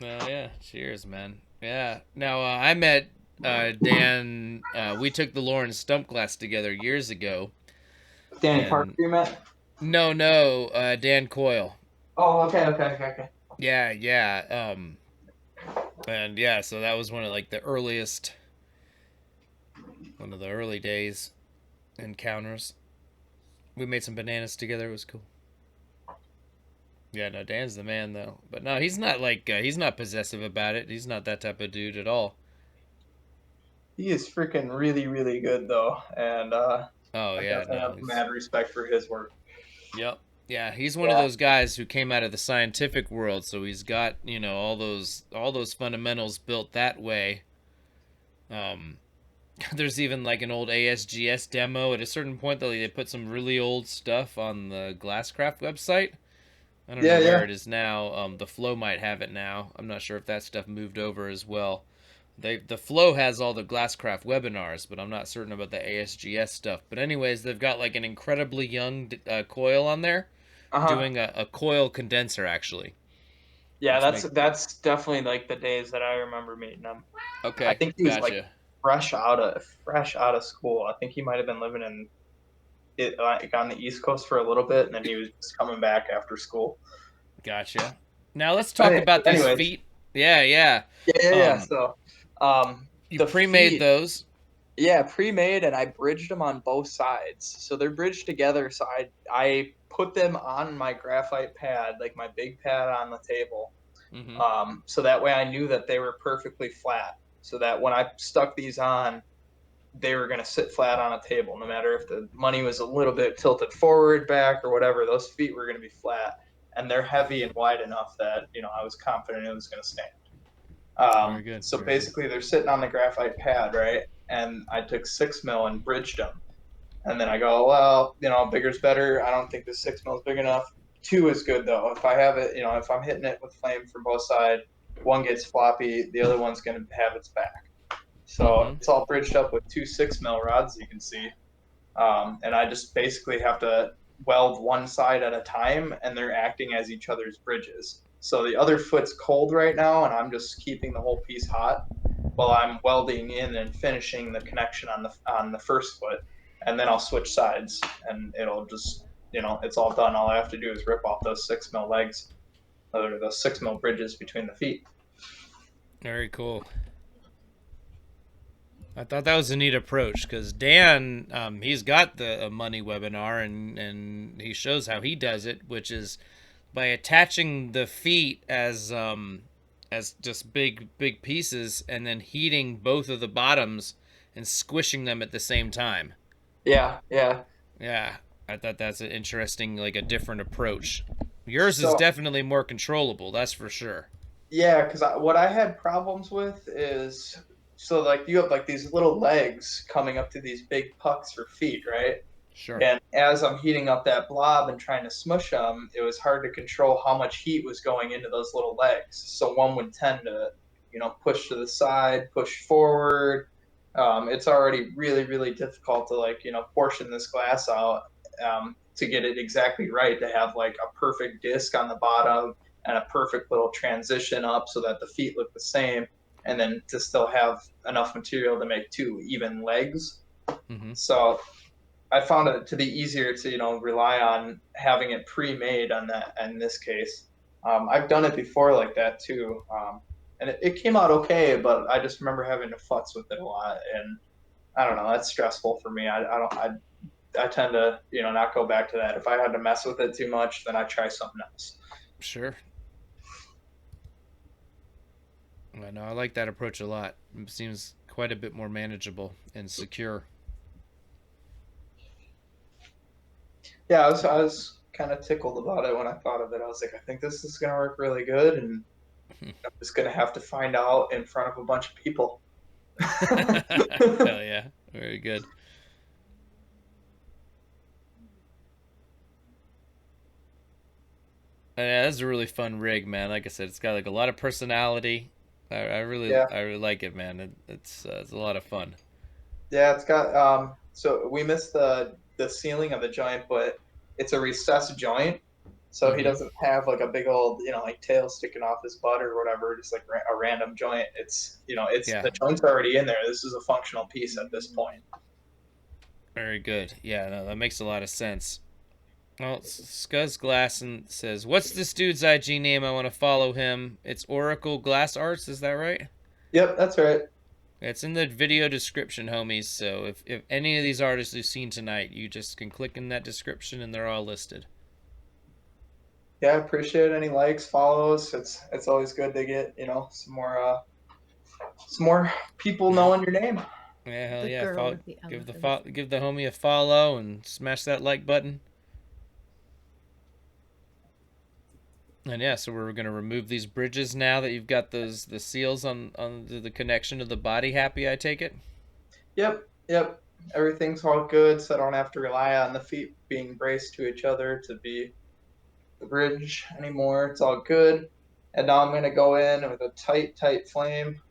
Oh yeah. Cheers, man. Yeah. Now I met Dan. We took the Lawrence Stump Glass together years ago, Danny Parker, and you met? no, Dan Coyle. Oh, okay. Yeah. And yeah, so that was one of the early days encounters. We made some bananas together. It was cool. Yeah, no, Dan's the man though. But no, he's not like he's not possessive about it. He's not that type of dude at all. He is freaking really, really good though, and Oh I yeah, definitely no, have he's mad respect for his work. yep. Yeah, he's one of Yeah, those guys who came out of the scientific world, so he's got, all those fundamentals built that way. Um there's even like an old ASGS demo at a certain point though they put some really old stuff on the Glasscraft website. I don't know where yeah. it is now. The Flow might have it now. I'm not sure if that stuff moved over as well. The Flow has all the Glasscraft webinars, but I'm not certain about the ASGS stuff. But anyways, they've got like an incredibly young coil on there, Uh huh. doing a coil condenser actually, Yeah, which that's make that's definitely like the days that I remember meeting him. I okay, think he was like gotcha, fresh out of school. I think he might have been living in it like on the East Coast for a little bit, and then he was just coming back after school. gotcha. Now let's talk about these Anyways, feet. Yeah. yeah. Um, So, you the pre-made feet, those. yeah, pre-made, and I bridged them on both sides, so they're bridged together. So I put them on my graphite pad, like my big pad on the table, Mm-hmm. so that way I knew that they were perfectly flat. So that when I stuck these on, they were going to sit flat on a table, no matter if the money was a little bit tilted forward, back, or whatever. Those feet were going to be flat, and they're heavy and wide enough that I was confident it was going to stand. Very good. So Very good. basically, they're sitting on the graphite pad, right? And I took 6 mil and bridged them, and then I go, well, bigger's better. I don't think this 6 mil is big enough. Two is good though. If I have it, if I'm hitting it with flame from both sides, one gets floppy, the other one's going to have its back. So Mm-hmm. it's all bridged up with two 6 mil rods, you can see. And I just basically have to weld one side at a time, and they're acting as each other's bridges. So the other foot's cold right now, and I'm just keeping the whole piece hot while I'm welding in and finishing the connection on the first foot, and then I'll switch sides, and it'll just it's all done. All I have to do is rip off those 6 mil legs, or those 6 mil bridges between the feet. Very cool. I thought that was a neat approach because Dan, he's got the Munny webinar and he shows how he does it, which is by attaching the feet as just big pieces and then heating both of the bottoms and squishing them at the same time. Yeah, yeah. Yeah, I thought that's an interesting, like a different approach. Yours is So definitely more controllable, that's for sure. yeah, because what I had problems with is so like you have like these little legs coming up to these big pucks for feet, right? Sure. And as I'm heating up that blob and trying to smush them, it was hard to control how much heat was going into those little legs. So one would tend to, push to the side, push forward. It's already really, really difficult to like, portion this glass out to get it exactly right, to have like a perfect disc on the bottom and a perfect little transition up so that the feet look the same, and then to still have enough material to make two even legs. Mm-hmm. So I found it to be easier to, rely on having it pre-made on that in this case. I've done it before like that too. And it came out okay, but I just remember having to futz with it a lot. And I don't know, that's stressful for me. I tend to, not go back to that. If I had to mess with it too much, then I try something else. Sure. I know, I like that approach a lot. It seems quite a bit more manageable and secure. Yeah, I was kind of tickled about it when I thought of it. I was like, I think this is going to work really good, and I'm just going to have to find out in front of a bunch of people. Hell yeah. Very good. Yeah, that's a really fun rig, man. Like I said, it's got like a lot of personality. Yeah. I really like it, man. It's a lot of fun. Yeah, it's got so we missed the ceiling of the joint, but it's a recessed joint. So he Mm-hmm. doesn't have like a big old, like tail sticking off his butt or whatever, just like a random joint. It's Yeah, the joint's already in there. This is a functional piece at this point. very good. Yeah, no, that makes a lot of sense. Well, Scuzz Glasson says, "What's this dude's IG name? I want to follow him. It's Oracle Glass Arts. Is that right?" Yep, that's right. It's in the video description, homies. So if any of these artists you've seen tonight, you just can click in that description and they're all listed. Yeah, I appreciate any likes, follows. It's always good to get, some more people knowing your name. Yeah, hell The yeah. girl with the Give the homie a follow and smash that like button. And yeah, so we're gonna remove these bridges now that you've got the seals on the connection to the body. Happy, I take it. Yep, yep. Everything's all good, so I don't have to rely on the feet being braced to each other to be the bridge anymore. It's all good. And now I'm going to go in with a tight flame,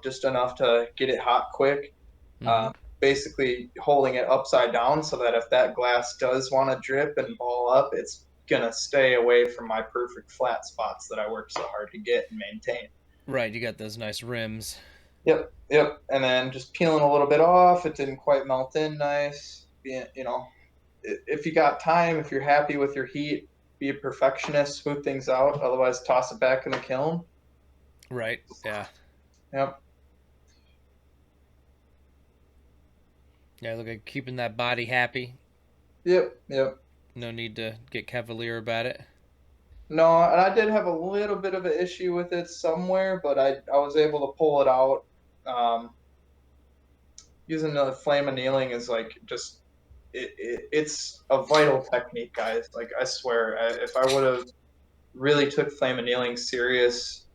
just enough to get it hot quick. Mm-hmm. Basically holding it upside down so that if that glass does want to drip and ball up, it's going to stay away from my perfect flat spots that I work so hard to get and maintain. Right, you got those nice rims. Yep, yep. And then just peeling a little bit off. It didn't quite melt in nice. If you got time, if you're happy with your heat, be a perfectionist, smooth things out. Otherwise, toss it back in the kiln. Right. Yeah. Yep. Yeah. Look at keeping that body happy. Yep. Yep. No need to get cavalier about it. No, and I did have a little bit of an issue with it somewhere, but I was able to pull it out. Um, Using the flame annealing is like just it's a vital technique, guys. Like I swear, if I would have really took flame annealing serious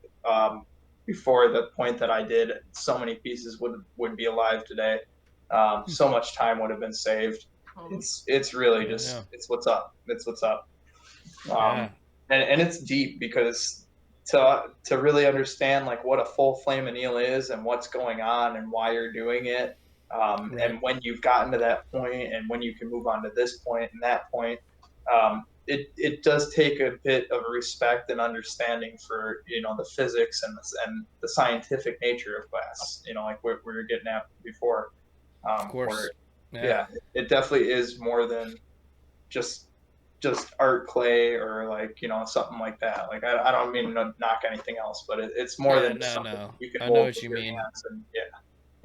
before the point that I did, so many pieces would be alive today. So much time would have been saved. It's really just it's what's up. It's what's up. Yeah. And it's deep because to really understand like what a full flame anneal is and what's going on and why you're doing it, Right. and when you've gotten to that point and when you can move on to this point and that point, it does take a bit of respect and understanding for the physics and the scientific nature of glass. Like what we were getting at before. Of course. Yeah, it definitely is more than just art clay or like something like that. Like I don't mean to knock anything else, but it's more than just something you can I hold know what with you your mean. hands. And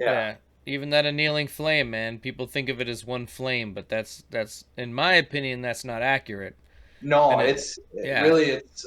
Yeah. Even that annealing flame, man. People think of it as one flame, but that's in my opinion that's not accurate. No, And it's yeah, really it's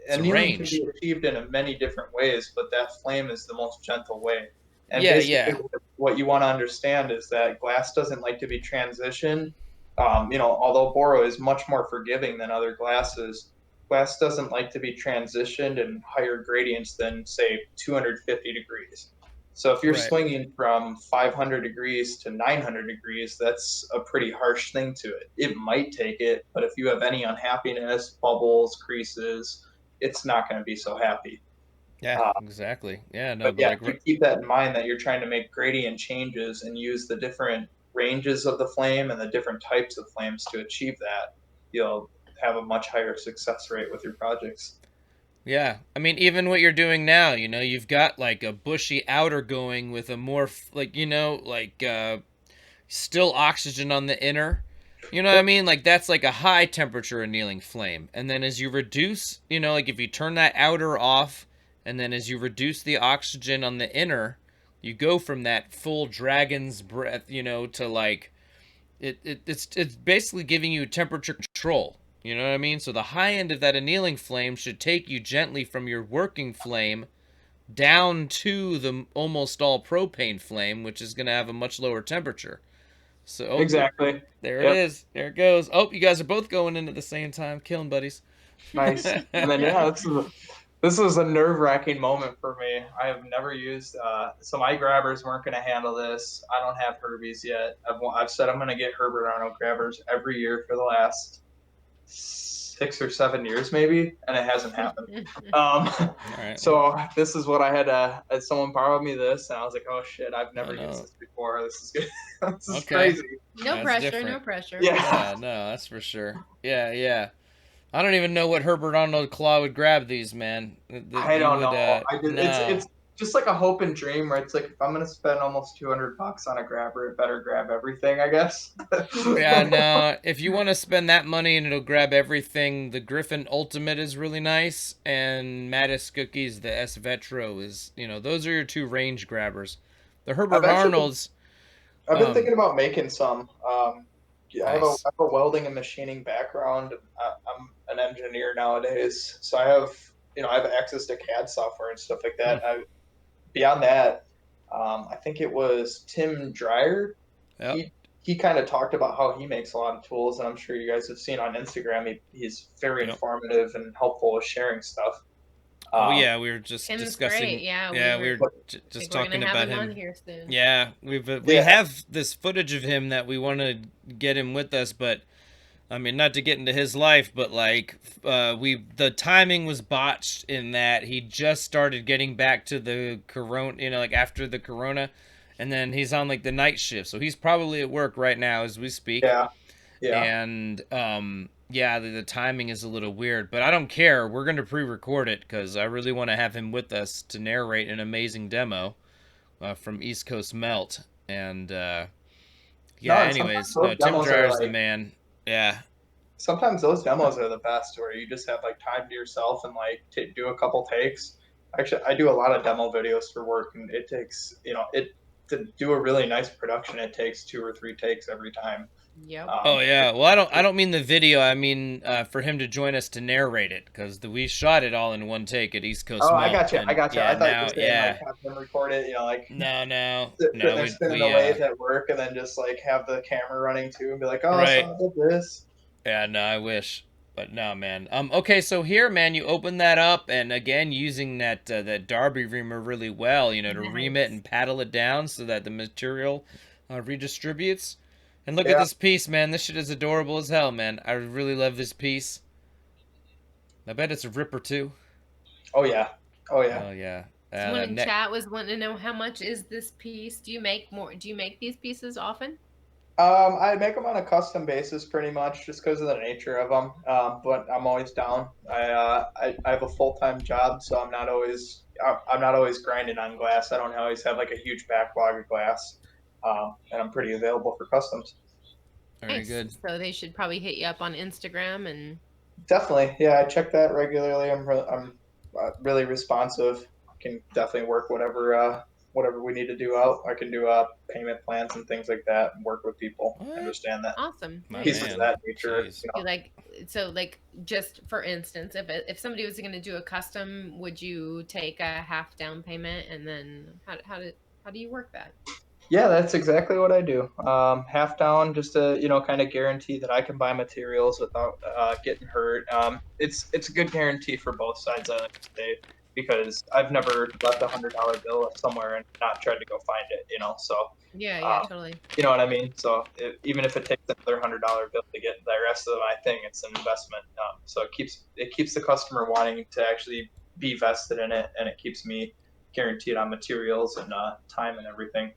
it's a annealing can be range. achieved in many different ways, but that flame is the most gentle way. And Yeah, basically, yeah. what you want to understand is that glass doesn't like to be transitioned. Although boro is much more forgiving than other glasses, glass doesn't like to be transitioned in higher gradients than, say, 250 degrees. So if you're Right. swinging from 500 degrees to 900 degrees, that's a pretty harsh thing to it. It might take it, but if you have any unhappiness, bubbles, creases, it's not going to be so happy. Yeah, Uh, exactly. Yeah, no, but but yeah, like to keep that in mind that you're trying to make gradient changes and use the different ranges of the flame and the different types of flames to achieve that, you'll have a much higher success rate with your projects. yeah. I mean, even what you're doing now, you've got like a bushy outer going with a more like, still oxygen on the inner. You know what I Yep. mean? Like that's like a high temperature annealing flame. And then as you reduce, like if you turn that outer off and then as you reduce the oxygen on the inner, you go from that full dragon's breath, to like it's basically giving you temperature control. You know what I mean? So the high end of that annealing flame should take you gently from your working flame down to the almost all propane flame, which is going to have a much lower temperature. So, Exactly. there it Yep. is. There it goes. Oh, you guys are both going in at the same time, killing buddies. Nice. And then yeah, this is a nerve-wracking moment for me. I have never used so my grabbers weren't going to handle this. I don't have Herbies yet. I've said I'm going to get Herbert Arnold grabbers every year for the last 6 or 7 years maybe, and it hasn't happened. Um, All right. Well, so this is what I had to. Someone borrowed me this, and I was like, "Oh shit, I've oh never used no. this before. This is good. This is Okay. crazy." No That's pressure, no different. pressure. Yeah, Yeah, no, that's for sure. Yeah, yeah. I don't even know what Herbert Arnold Claw would grab these, man. I You don't would, know. It's no. just like a hope and dream where it's like if I'm gonna spend almost $200 on a grabber, it better grab everything, I guess. Yeah, no. If you want to spend that money and it'll grab everything, the Griffin Ultimate is really nice, and Mattis Cookies, the S Vetro is, those are your two range grabbers. The I've Herbert actually Arnold's, I've been thinking um, about making some. Yeah, nice. I have a welding and machining background. I'm an engineer nowadays, so I have access to CAD software and stuff like Hmm. that. Beyond that, I think it was Tim Dreyer. Yep. He kind of talked about how he makes a lot of tools, and I'm sure you guys have seen on Instagram. He's very Yep. informative and helpful with sharing stuff. Oh Um, yeah, we were just Tim's great. discussing. Yeah, we Yeah, we were. were but I just think we're talking gonna have about him on him. here soon. Yeah, we yeah, have this footage of him that we want to get him with us, but I mean, not to get into his life, but like, the timing was botched in that he just started getting back to the corona, like after the corona, and then he's on like the night shift, so he's probably at work right now as we speak, yeah, yeah. and yeah, the timing is a little weird, but I don't care. We're gonna pre-record it because I really want to have him with us to narrate an amazing demo from East Coast Melt, and No, yeah. and sometimes Anyways, no, those Tim demos are Dryer's the like man. Yeah. sometimes those demos are the best where you just have like time to yourself and like do a couple takes. Actually, I do a lot of demo videos for work, and it takes it to do a really nice production. It takes 2 or 3 takes every time. Yep. Oh Um, yeah. Well, I don't mean the video. I mean for him to join us to narrate it because we shot it all in one take at East Coast oh, I Melt, got you. I and got you. yeah, I thought you now were saying like yeah, have them record it. Like no, no, sitting no, there we spinning the we lathe at work, and then just like have the camera running too, and be like, oh, so right. I did this. Yeah, no, I wish, but no, man. Okay, so here, man, you open that up, and again, using that Darby reamer really well, to ream it Nice. and paddle it down so that the material redistributes. And look at Yeah. this piece, man. This shit is adorable as hell, man. I really love this piece. I bet it's a ripper too. Oh yeah. Oh yeah. Oh yeah. Someone That in neck. chat was wanting to know how much is this piece? Do you make more? Do you make these pieces often? I make them on a custom basis pretty much just because of the nature of them. But I'm always down. I have a full-time job, so I'm not always grinding on glass. I don't always have like a huge backlog of glass, and I'm pretty available for customs. Very Nice. good. So they should probably hit you up on Instagram and. Definitely, yeah. I check that regularly. I'm really responsive. I can definitely work whatever we need to do out. I can do payment plans and things like that and work with people. What? Understand that Awesome. My pieces man. of that nature. Jeez. You know. You like, so like, just for instance, if somebody was going to do a custom, would you take a half down payment, and then how do you work that? Yeah, that's exactly what I do. Half down, just to kind of guarantee that I can buy materials without getting hurt. It's a good guarantee for both sides, I like to say, because I've never left $100 bill somewhere and not tried to go find it. So Yeah, totally. you know what I mean. So even if it takes another $100 bill to get the rest of my thing, it's an investment. So it keeps the customer wanting to actually be vested in it, and it keeps me guaranteed on materials and time and everything.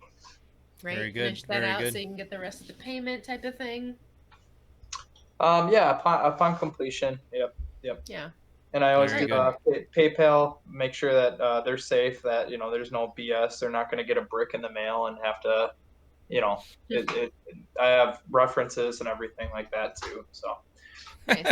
Right. Very good, Finish that very out good. so you can get the rest of the payment type of thing. Yeah, upon completion. Yep. Yeah. And I always Very do PayPal, make sure that they're safe, that there's no BS. They're not going to get a brick in the mail and have to, I have references and everything like that too. So Nice.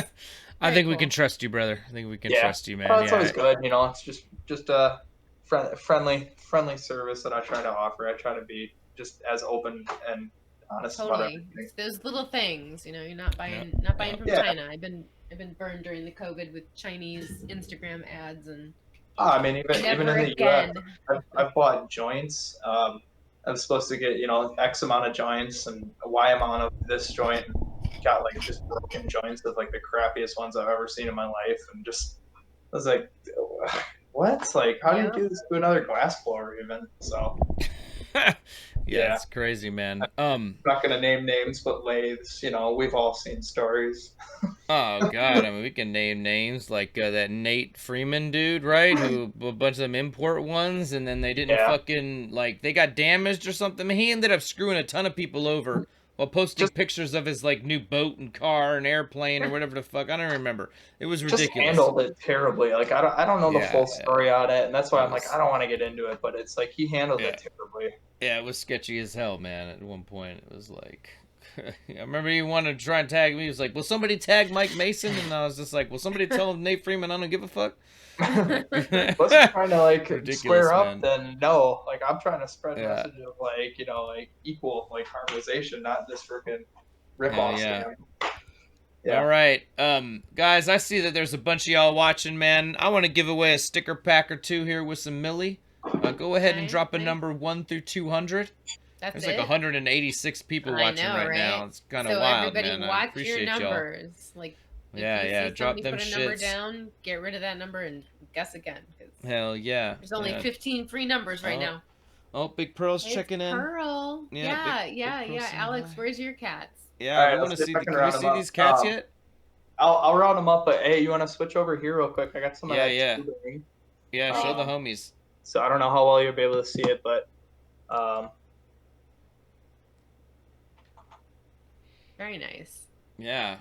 I Very think we cool. can trust you, brother. I think we can Yeah. trust you, man. well, it's Yeah. always good. It's just a friendly service that I try to offer. I try to be just as open and honest about Totally. everything. It's those little things, you're not buying from Yeah. China. I've been burned during the COVID with Chinese Instagram ads, and I mean, even never in the again. US, I've bought joints. I was supposed to get X amount of joints and a Y amount of this joint. Got like just broken joints of like the crappiest ones I've ever seen in my life, and just I was like, what? Like, how do you do this to another glass blower even? So yeah, it's crazy, man. I'm not gonna name names, but lathes. We've all seen stories. Oh God, I mean, we can name names like that Nate Freeman dude, right? Who a bunch of them import ones, and then they didn't fucking they got damaged or something. He ended up screwing a ton of people over while posting pictures of his new boat and car and airplane or whatever the fuck. I don't remember. It was ridiculous. Just handled it terribly. Like I don't know the full story on it, and that's why I'm like I don't want to get into it. But it's like he handled it terribly. Yeah, it was sketchy as hell, man. At one point, it was like. I remember he wanted to try and tag me. He was like, "Will somebody tag Mike Mason?" And I was just like, "Will somebody tell Nate Freeman I don't give a fuck?" Wasn't trying to square up, man. then no. Like I'm trying to spread a message of equal harmonization, not this freaking rip off. Yeah. All right, guys, I see that there's a bunch of y'all watching, man. I want to give away a sticker pack or two here with some Millie. Go ahead and drop a number 1 through 200. There's like 186 people watching right now. It's kind of wild, man. Everybody watch your numbers. Y'all. Yeah, drop them put a number down, get rid of that number, and guess again. Hell yeah. There's only 15 free numbers right now. Oh, Big Pearl's checking in. Pearl. Yeah. Big Alex, where's your cats? Yeah, I want to see. Can we see these cats yet? I'll round them up, but hey, you want to switch over here real quick? I got some. Yeah, show the homies. So I don't know how well you'll be able to see it, but. Very nice. Yeah.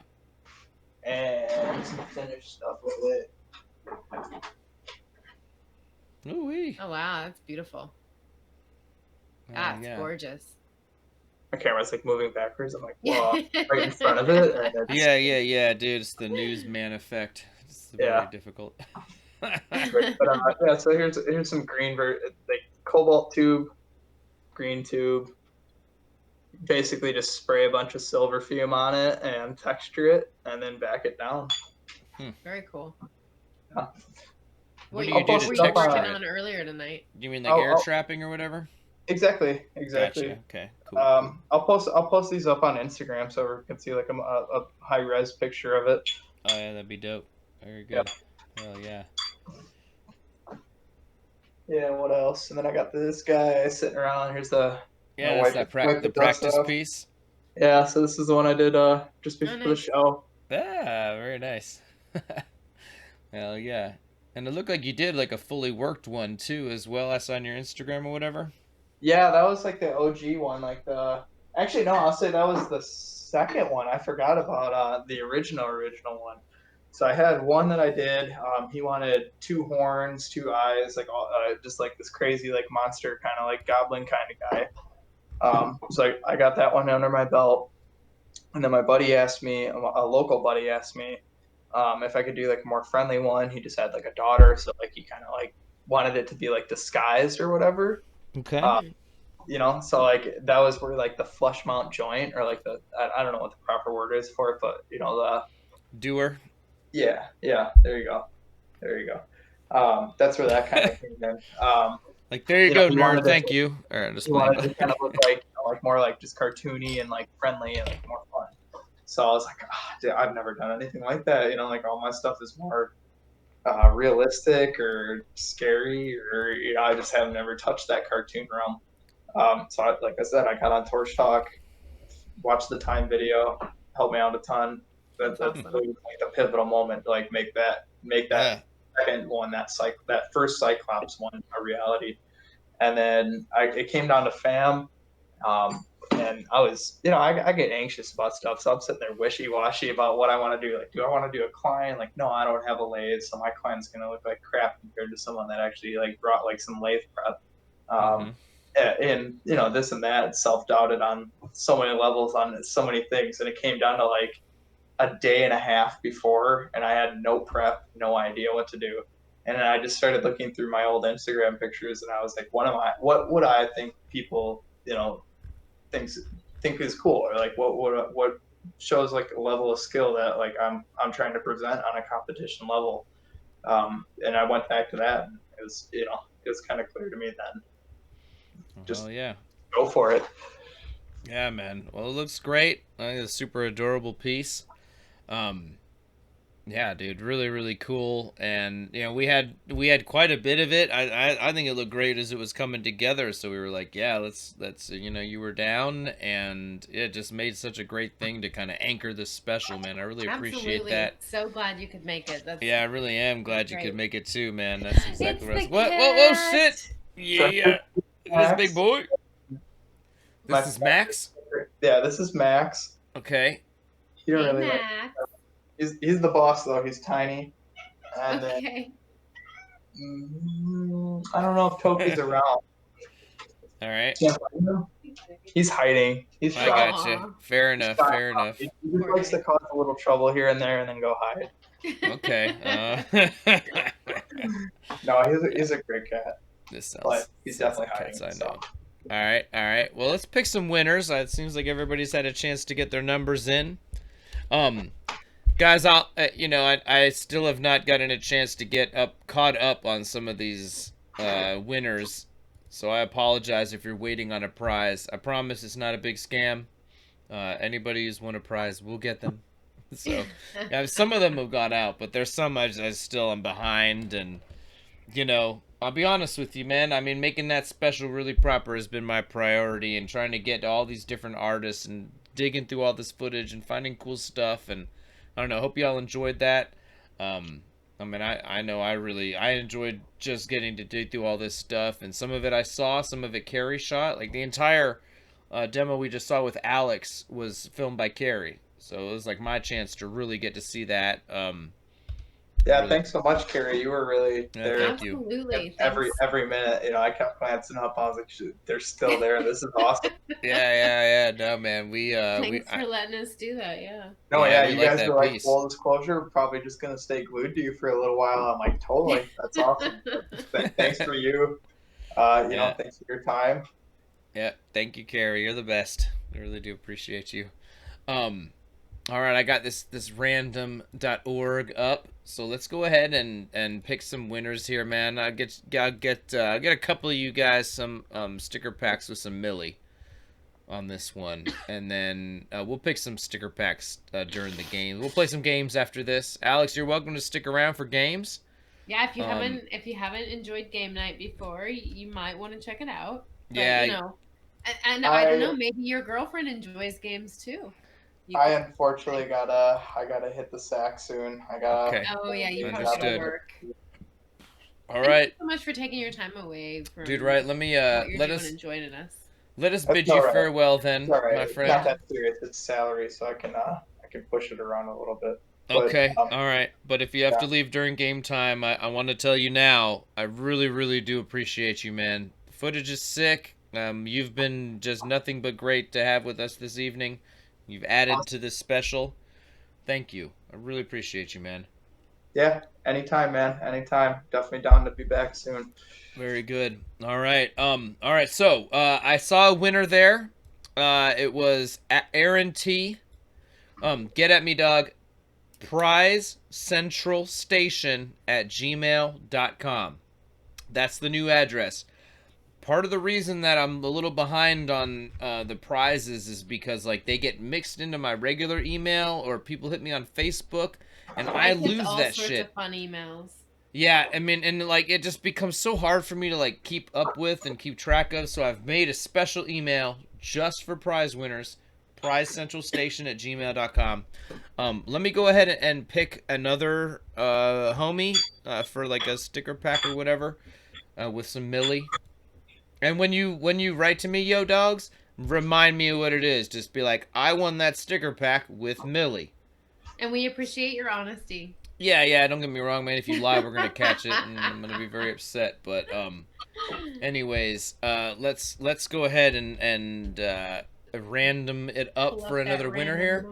And some finished stuff with it. Ooh-wee. Oh wow, that's beautiful. That's gorgeous. My camera's moving backwards. I'm like, whoa, right in front of it. Yeah, dude. It's the newsman effect. It's very difficult. But, so here's some green, cobalt tube, green tube. Basically, just spray a bunch of silver fume on it and texture it, and then back it down. Very cool. Yeah. What do you do to texture texture on earlier tonight? Do you mean air trapping or whatever? Exactly. Gotcha. Okay. Cool. I'll post these up on Instagram so everyone can see a high res picture of it. Oh yeah, that'd be dope. Very good. Hell yeah. Yeah. What else? And then I got this guy sitting around. Here's the. Yeah, that's the practice piece. Yeah, so this is the one I did just before the show. Yeah, very nice. Hell yeah. And it looked like you did a fully worked one too as well. I saw on your Instagram or whatever. Yeah, that was the OG one. Actually, no, I'll say that was the second one. I forgot about the original one. So I had one that I did. He wanted 2 horns, 2 eyes, just this crazy monster kind of goblin kind of guy. So I got that one under my belt, and then my buddy asked me, a local buddy asked me, if I could do a more friendly one. He just had a daughter, so he kind of wanted it to be disguised or whatever. Okay. You know, so like that was where like the flush mount joint, or like I don't know what the proper word is for it, but you know, Doer. yeah, there you go. There you go. That's where that kind of came in. Like, there you You know, go, nerd. Thank you. All right, just he playing. wanted to kind of look like, you know, like more like just cartoony and like friendly and like more fun. So I was like, dude, I've never done anything like that. You know, like all my stuff is more realistic or scary, or you know, I just have never touched that cartoon realm. So like I said, I got on Torch Talk, watched the time video, helped me out a ton. That's That's awesome. really like the pivotal moment to like make that Yeah. second one, that first Cyclops one, a reality. And then it came down to FAM. And I was, you know, I get anxious about stuff, so I'm sitting there wishy-washy about what I want to do. Like, do I want to do a client? Like, no, I don't have a lathe, so my client's gonna look like crap compared to someone that actually like brought like some lathe prep. Mm-hmm. And you know, this and that, self-doubted on so many levels, on so many things, and it came down to like a day and a half before, and I had no prep, no idea what to do. And then I just started looking through my old Instagram pictures, and I was like, what would I think people, you know, thinks think is cool, or like what shows like a level of skill that like I'm trying to present on a competition level. And I went back to that, and it was, you know, it was kind of clear to me then, just Oh yeah. go for it. Yeah, man. Well, it looks great. I think it's a super adorable piece. Um, yeah, dude, really, really cool. And you know, we had quite a bit of it. I think it looked great as it was coming together. So we were like, yeah, let's you know, you were down, and it just made such a great thing to kind of anchor this special, man. I really appreciate Absolutely. that. So glad you could make it. That's Yeah, I really am glad you great. could make it too, man. That's It's exactly what I was. the What? Whoa, whoa, shit! cat. Yeah, this big boy. My- This is Max. Yeah, this is Max. Okay. He don't Hey, really like. Max. He's the boss though. He's tiny, and Okay. then I don't know if Toki's around. All right. Can't find him. He's hiding. He's I shy. gotcha. Fair enough. Fair enough. He just likes to cause a little trouble here and there, and then go hide. Okay. No, he's a great cat, This but sounds. he's sounds definitely like hiding. cats I So. know. All right. All right. Well, let's pick some winners. It seems like everybody's had a chance to get their numbers in. Guys, I still have not gotten a chance to get caught up on some of these winners, so I apologize if you're waiting on a prize. I promise it's not a big scam. Anybody who's won a prize will get them. So, yeah, some of them have gone out, but there's some I still am behind, and you know, I'll be honest with you, man. I mean, making that special really proper has been my priority, and trying to get all these different artists and digging through all this footage and finding cool stuff, and I don't know. Hope y'all enjoyed that. I mean, I know I enjoyed just getting to dig through all this stuff, and some of it I saw, some of it Carrie shot. Like the entire demo we just saw with Alex was filmed by Carrie, so it was like my chance to really get to see that. Yeah, really, thanks so much, Carrie. You were really there. thank you. Absolutely. Every minute, you know, I kept glancing up. I was like, shoot, they're still there. This is awesome. Yeah. No, man, Thanks for letting us do that. Yeah. No, Yeah, yeah, we you like guys that were like, piece. full disclosure, we're probably just gonna stay glued to you for a little while. I'm like, totally, that's awesome. Thanks for you. You know, thanks for your time. Yeah, thank you, Carrie. You're the best. I really do appreciate you. All right, I got this random.org up, so let's go ahead and pick some winners here, man. I'll get a couple of you guys some sticker packs with some Millie on this one, and then we'll pick some sticker packs during the game. We'll play some games after this. Alex, you're welcome to stick around for games. Yeah, if you haven't enjoyed game night before, you might want to check it out. But, Yeah, you know, and I don't know, maybe your girlfriend enjoys games too. I unfortunately gotta hit the sack soon. I gotta. Okay. Oh yeah, you probably Understood. gotta work. All right. Thank you so much for taking your time away from Dude, right, let me what you're let doing us and joining us. let us That's bid you all right. farewell then, It's all right. my It's friend. not that serious. It's salary, so I can push it around a little bit. But, Okay, all right. But if you have to leave during game time, I want to tell you now, I really, really do appreciate you, man. The footage is sick. You've been just nothing but great to have with us this evening. You've added to this special. Thank you. I really appreciate you, man. Yeah, anytime, man. Anytime. Definitely down to be back soon. Very good. All right. All right. So, I saw a winner there. It was Aaron T. Get at me, dog. Prize Central Station at gmail.com. That's the new address. Part of the reason that I'm a little behind on the prizes is because like they get mixed into my regular email, or people hit me on Facebook and I lose all that sorts shit. of fun emails. Yeah, I mean, and like it just becomes so hard for me to like keep up with and keep track of. So I've made a special email just for prize winners, prizecentralstation at gmail.com. Let me go ahead and pick another homie for like a sticker pack or whatever with some Millie. And when you write to me, yo dogs, remind me of what it is. Just be like, I won that sticker pack with Millie. And we appreciate your honesty. Yeah, don't get me wrong, man. If you lie, we're gonna catch it, and I'm gonna be very upset. But anyways, let's go ahead and random it up for another winner here.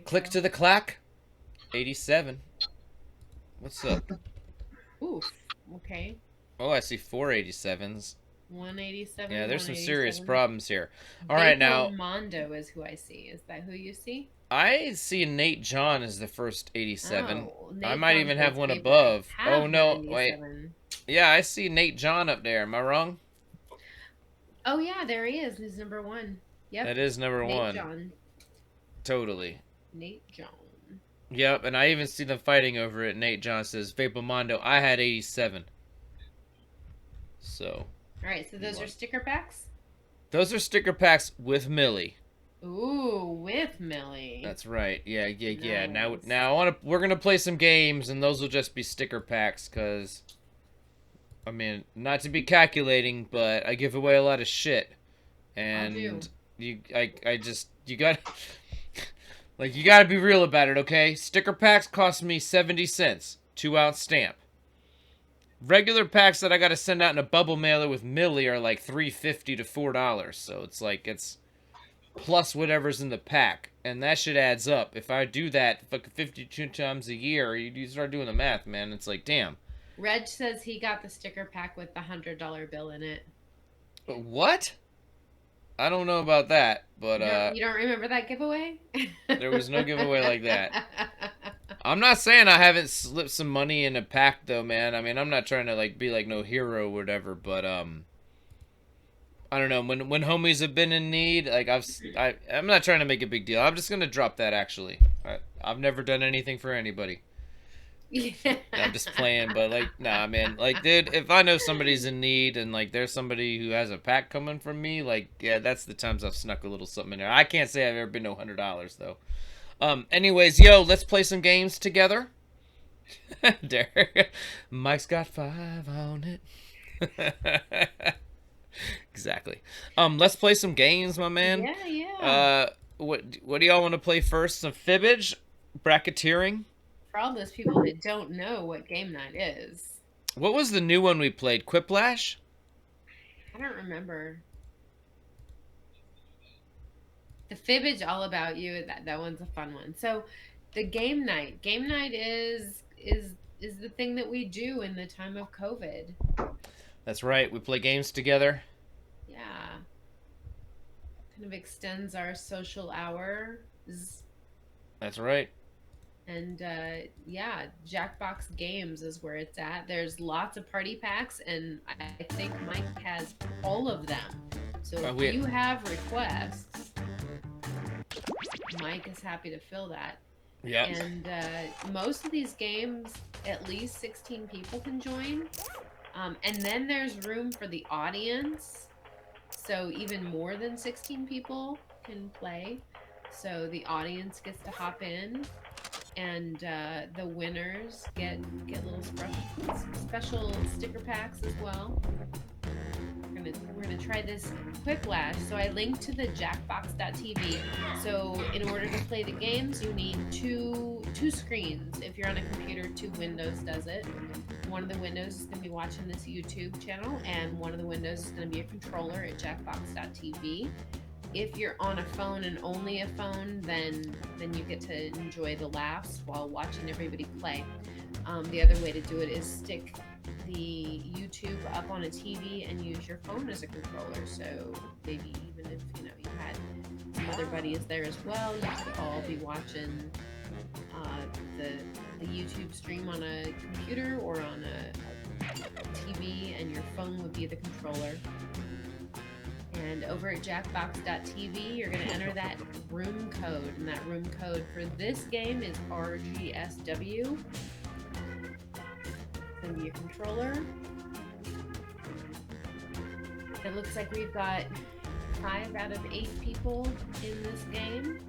Click to the clack. 87. What's up? Oof. Okay. Oh, I see 487s. 187. Yeah, there's some serious problems here. All right, now. Mondo is who I see. Is that who you see? I see Nate John as the first 87. Oh, I might even have one above. Oh, no. Wait. Yeah, I see Nate John up there. Am I wrong? Oh, yeah, there he is. He's number 1. Yep. That is number Nate 1. John. Totally. Nate John. Yep, and I even see them fighting over it. Nate John says, Vapomondo, I had 87. So. All right, so those are sticker packs? Those are sticker packs with Millie. Ooh, with Millie. That's right. Yeah. Nice. Now we're gonna play some games, and those will just be sticker packs, cause I mean, not to be calculating, but I give away a lot of shit, and you got like you gotta be real about it, okay? Sticker packs cost me 70 cents, 2-ounce stamp. Regular packs that I gotta send out in a bubble mailer with Millie are like $3.50 to $4, so it's like it's plus whatever's in the pack, and that shit adds up. If I do that fucking 52 times a year, you start doing the math, man. It's like, damn. Reg says he got the sticker pack with the $100 bill in it. What? I don't know about that, but you don't remember that giveaway? There was no giveaway like that. I'm not saying I haven't slipped some money in a pack though, man. I mean, I'm not trying to like be like no hero or whatever, but I don't know, when homies have been in need, like I'm not trying to make a big deal. I'm just gonna drop that actually. I've never done anything for anybody. Yeah. I'm just playing, but like, nah, man. Like, dude, if I know somebody's in need and like there's somebody who has a pack coming from me, like, yeah, that's the times I've snuck a little something in there. I can't say I've ever been no $100 though. Anyways, yo, let's play some games together. Derek, Mike's got 5 on it. Exactly. Let's play some games, my man. Yeah. What do y'all want to play first? Some fibbage, bracketeering. For all those people that don't know what game night is. What was the new one we played? Quiplash? I don't remember. The fibbage all about you. That one's a fun one. So, the game night. Game night is the thing that we do in the time of COVID. That's right. We play games together. Yeah. Kind of extends our social hours. That's right. And yeah, Jackbox Games is where it's at. There's lots of party packs, and I think Mike has all of them. So if you have requests, Mike is happy to fill that. Yeah. And most of these games, at least 16 people can join. And then there's room for the audience. So even more than 16 people can play. So the audience gets to hop in. And the winners get little special sticker packs as well. We're gonna try this Quiplash. So I linked to the jackbox.tv. So in order to play the games, you need two screens. If you're on a computer, 2 windows does it. One of the windows is gonna be watching this YouTube channel, and one of the windows is gonna be a controller at jackbox.tv. If you're on a phone and only a phone, then you get to enjoy the laughs while watching everybody play. The other way to do it is stick the YouTube up on a TV and use your phone as a controller. So maybe even if you had some other buddies there as well, you could all be watching the YouTube stream on a computer or on a TV, and your phone would be the controller. And over at jackbox.tv, you're going to enter that room code, and that room code for this game is RGSW. It's going to be a controller. It looks like we've got 5 out of 8 people in this game.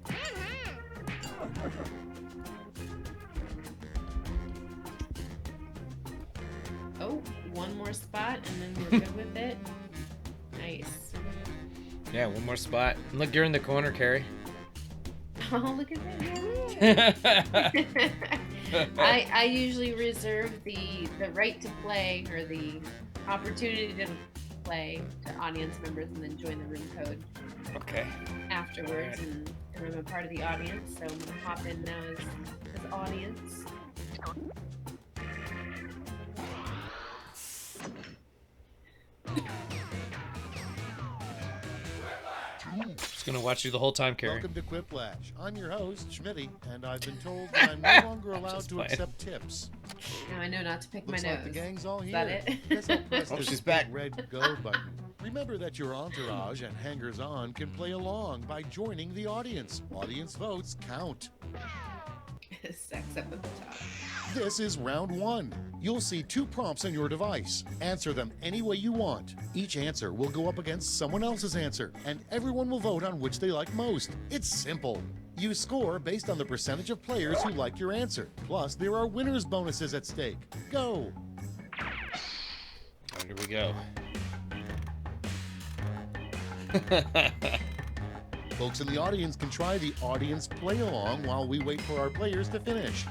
Oh, one more spot, and then we're good with it. Nice. Yeah, one more spot. Look, you're in the corner, Carrie. Oh, look at that. I usually reserve the right to play, or the opportunity to play, to audience members, and then join the room code afterwards. Right. And I'm a part of the audience, so I'm going to hop in now as audience. Just gonna watch you the whole time, Carrie. Welcome to Quiplash. I'm your host, Schmitty, and I've been told that I'm no longer allowed to accept tips. Now I know not to pick Looks my like nose. the gang's all Is here. that it? Guess I'll press Oh, this she's big back. red go button. Remember that your entourage and hangers-on can play along by joining the audience. Audience votes count. Sex up at the top. This is round 1. You'll see 2 prompts on your device. Answer them any way you want. Each answer will go up against someone else's answer, and everyone will vote on which they like most. It's simple. You score based on the percentage of players who like your answer. Plus, there are winners' bonuses at stake. Go! Here we go. Folks in the audience can try the audience play-along while we wait for our players to finish.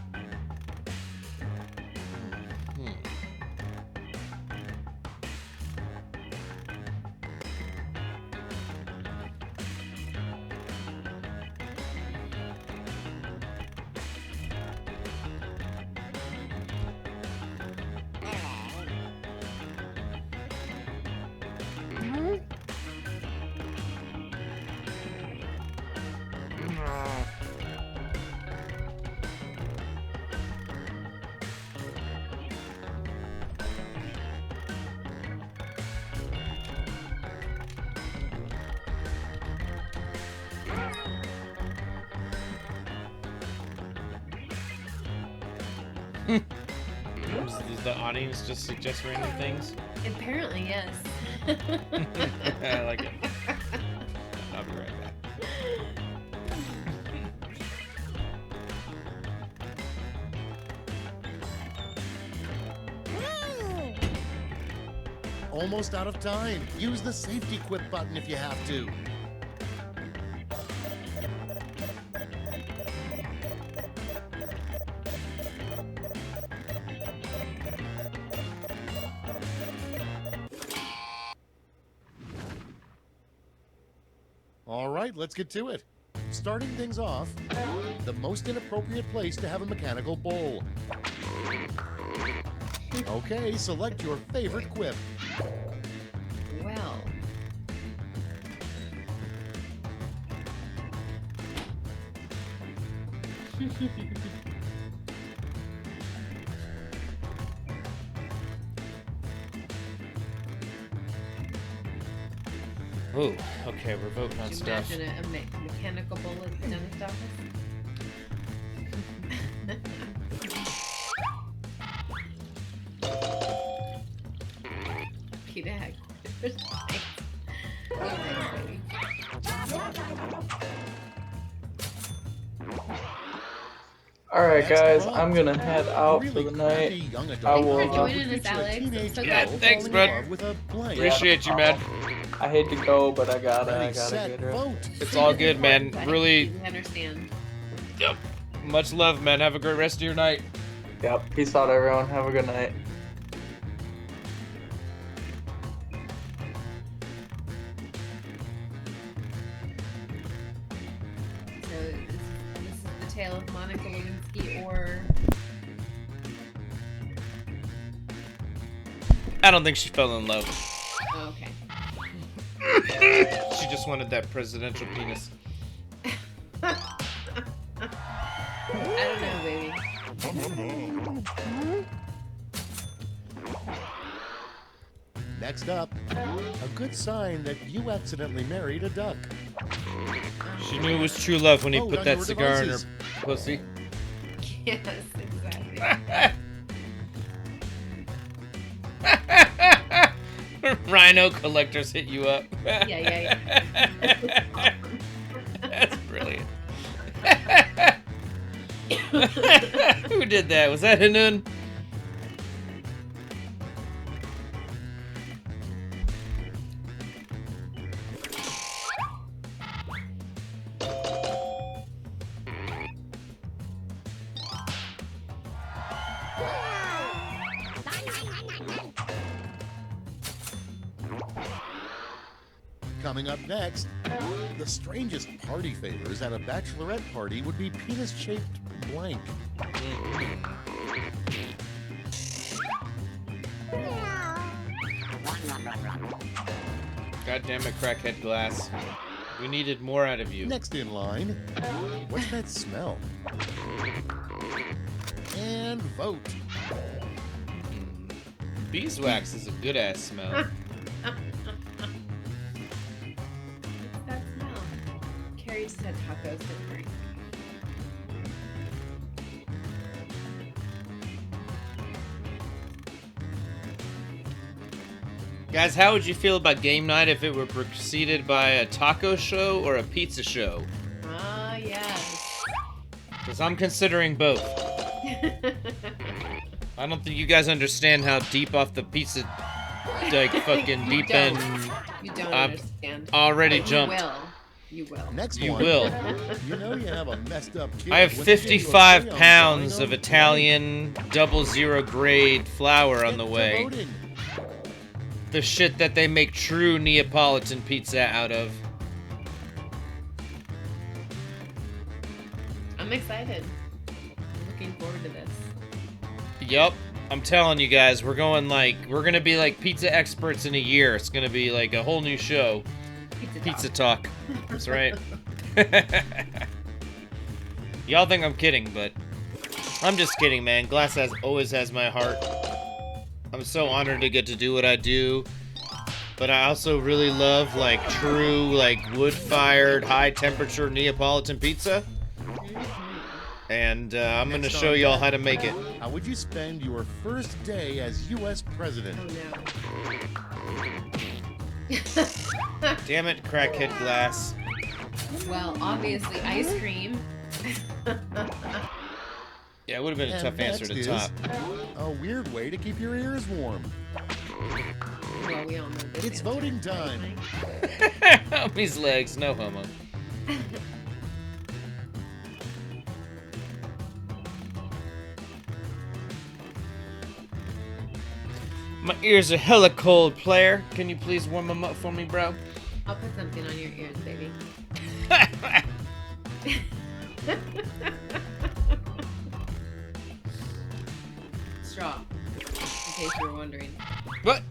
Does the audience just suggest random things? Apparently, yes. I like it. I'll be right back. Almost out of time. Use the safety quip button if you have to. All right, let's get to it. Starting things off, the most inappropriate place to have a mechanical bowl. Okay, select your favorite quip. Well. Ooh, okay, we're voting on Could you stuff. imagine a mechanical bull at the dentist office? Peter had All right, That's guys, wrong. I'm gonna head out for the night. Young I adult will, Thanks for uh, joining us, Alex. I'm so Yeah, glad. thanks, falling in bud. love with a blank. Appreciate you, man. I hate to go, but I gotta Ready, get set, her. vote. It's all good, man. I Really, completely understand. much love, man. Have a great rest of your night. Yep. Peace out, everyone. Have a good night. So this is the tale of Monica Lewinsky or I don't think she fell in love. Oh, okay. She just wanted that presidential penis. I don't know, baby. Next up, a good sign that you accidentally married a duck. She knew it was true love when he Vote put on that your cigar devices. in her pussy. Yes, exactly. Rhino collectors hit you up. Yeah. That's brilliant. Who did that? Was that Hanun? Coming up next, the strangest party favors at a bachelorette party would be penis-shaped blank. God damn it, crackhead glass. We needed more out of you. Next in line, what's that smell? And vote. Beeswax is a good ass smell. What's that smell? Carrie just had tacos for free. Guys, how would you feel about game night if it were preceded by a taco show or a pizza show? Ah, yes. Because I'm considering both. I don't think you guys understand how deep off the pizza, like, fucking You deep don't. end You don't I've understand. already But jumped. You will. Next You one. will. You know you have a messed up kid I have when they give you a 55 crayon pounds drawing of on Italian 00 grade flour on the Get to way. voting. The shit that they make true Neapolitan pizza out of. I'm excited. I'm looking forward to this. Yup. I'm telling you guys, we're gonna be like pizza experts in a year. It's gonna be like a whole new show. Pizza talk. That's right. Y'all think I'm kidding, but I'm just kidding, man. Glass always has my heart. I'm so honored to get to do what I do. But I also really love, like, true, like, wood-fired, high-temperature Neapolitan pizza. And I'm gonna Next show on y'all deck. how to make it. How would you spend your first day as U.S. president? Oh no. Damn it, crackhead glass. Well, obviously ice cream. Yeah, it would have been a And tough answer next to is top. a weird way to keep your ears warm. Well, we all know this. It's answer, voting right, time. Mike? Homie's legs, no homo. My ears are hella cold, player. Can you please warm them up for me, bro? I'll put something on your ears, baby. Straw. In case you were wondering. What?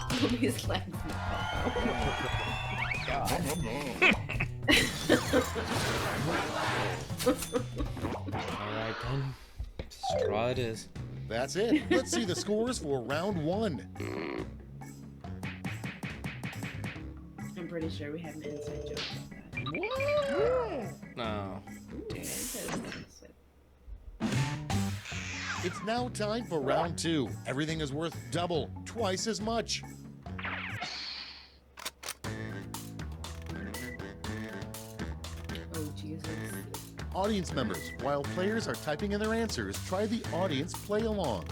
Homie's legs. Alright then. Straw it is. That's it. Let's see the scores for round one. I'm pretty sure we had an inside joke about that. No. It's now time for round two. Everything is worth double, twice as much. Oh, Jesus. Audience members, while players are typing in their answers, try the audience play along.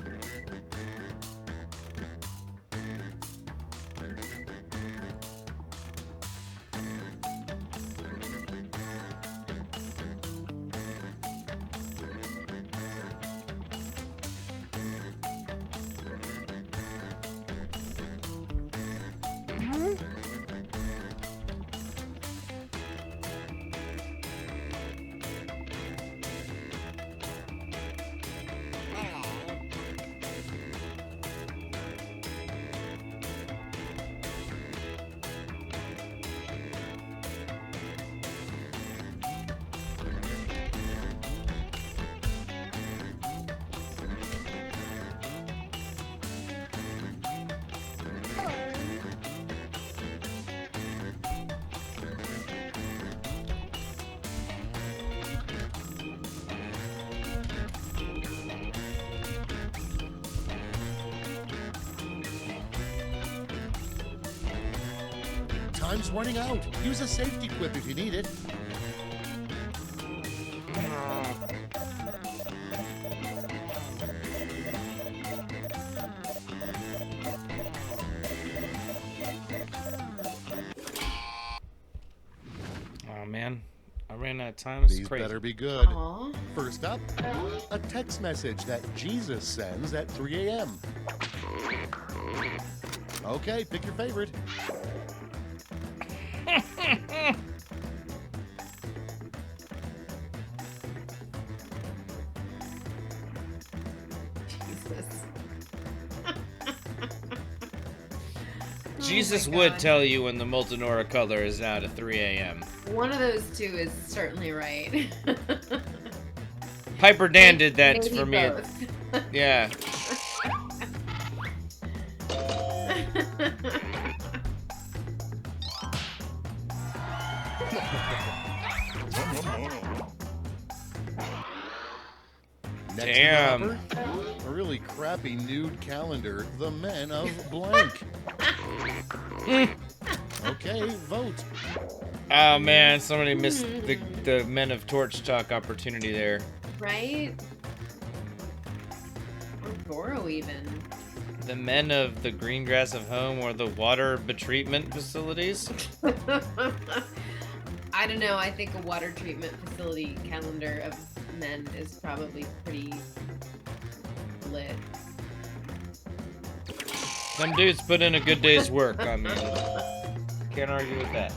time's running out. Use a safety quip if you need it. Oh man, I ran out of time. It's These crazy. better be good. Aw. First up, a text message that Jesus sends at 3 a.m. Okay, pick your favorite. Jesus. Jesus Oh my would God. tell you when the molten aura color is out at 3 a.m. One of those two is certainly right. Piper Dan did that Maybe for me. both. Yeah. Next Damn. in the hopper, a really crappy nude calendar, The Men of Blank. Okay, vote. Oh man, somebody missed the Men of Torch Talk opportunity there. Right? Or Goro even. The men of the green grass of home or the water betreatment facilities. I don't know. I think a water treatment facility calendar of men is probably pretty lit. Them dudes put in a good day's work. I mean, can't argue with that.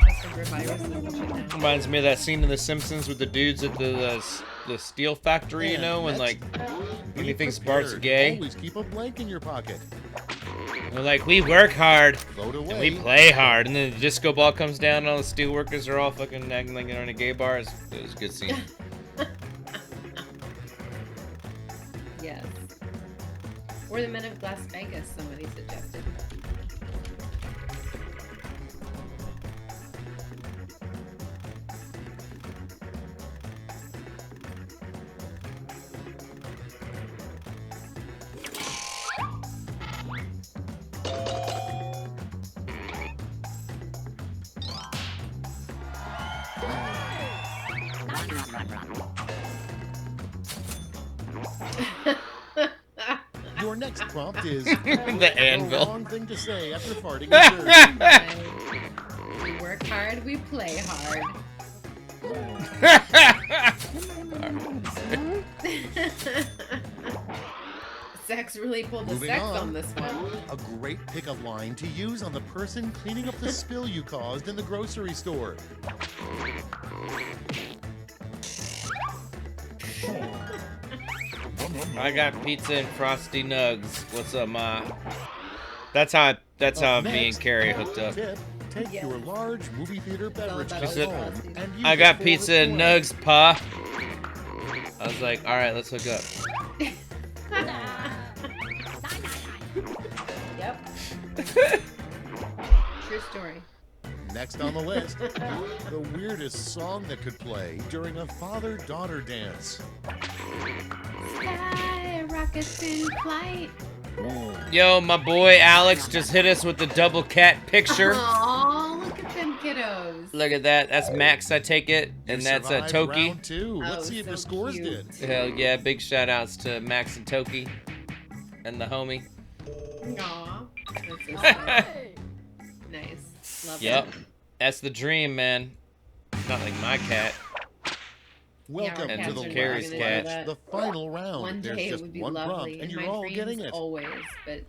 Customer viruses and shit now. Reminds me of that scene in The Simpsons with the dudes at the steel factory, you know, when like Be anything sparks prepared. gay. Always keep a blank in your pocket. They're like, we work hard Vote away. and we play hard, and then the disco ball comes down, and all the steel workers are all fucking acting like they're in a gay bar. It was a good scene. Yes. Or the men of Las Vegas, somebody suggested. Your next prompt is The anvil. wrong thing to say after farting in church. We work hard, we play hard. Sex really pulled the Moving sex on. on this one. A great pickup line to use on the person cleaning up the spill you caused in the grocery store. I got pizza and frosty nugs. What's up, Ma? That's how Up me and next, Carrie hooked up. Tip, take Yes. your large movie theater beverage about to those home frosties. and use I it got for pizza and reporting. nugs, Pa. I was like, all right, let's hook up. Yep. True story. Next on the list, the weirdest song that could play during a father-daughter dance. Sky rockets in flight. Yo, my boy Alex just hit us with the double cat picture. Aw, look at them kiddos. Look at that. That's Max, I take it, You and that's survived Toki. round two. Let's Oh, see if your so scores cute. did. Hell yeah! Big shout outs to Max and Toki, and the homie. Aw. That's so sweet. Nice. Love Yep, it. that's the dream, man. Not like my cat. Welcome our And to cats the are Carrie's never cat. gonna do the final round. One There's day it just would be one lovely. prompt, and In you're my all dreams, getting it. always, but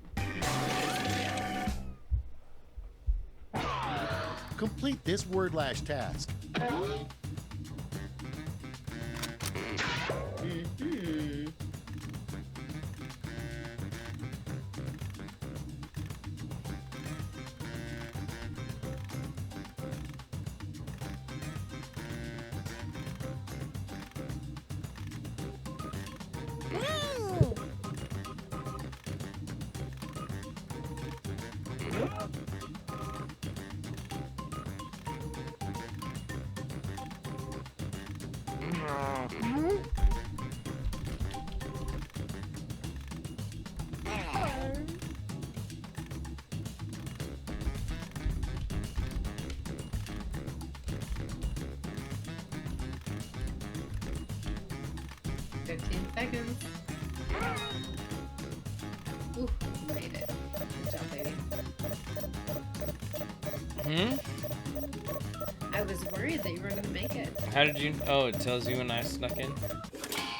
Complete this word lash task. mm-hmm. 15 seconds. Ooh, you made it. Good job, baby. I was worried that you were going to make it. How did you? Oh, it tells you when I snuck in.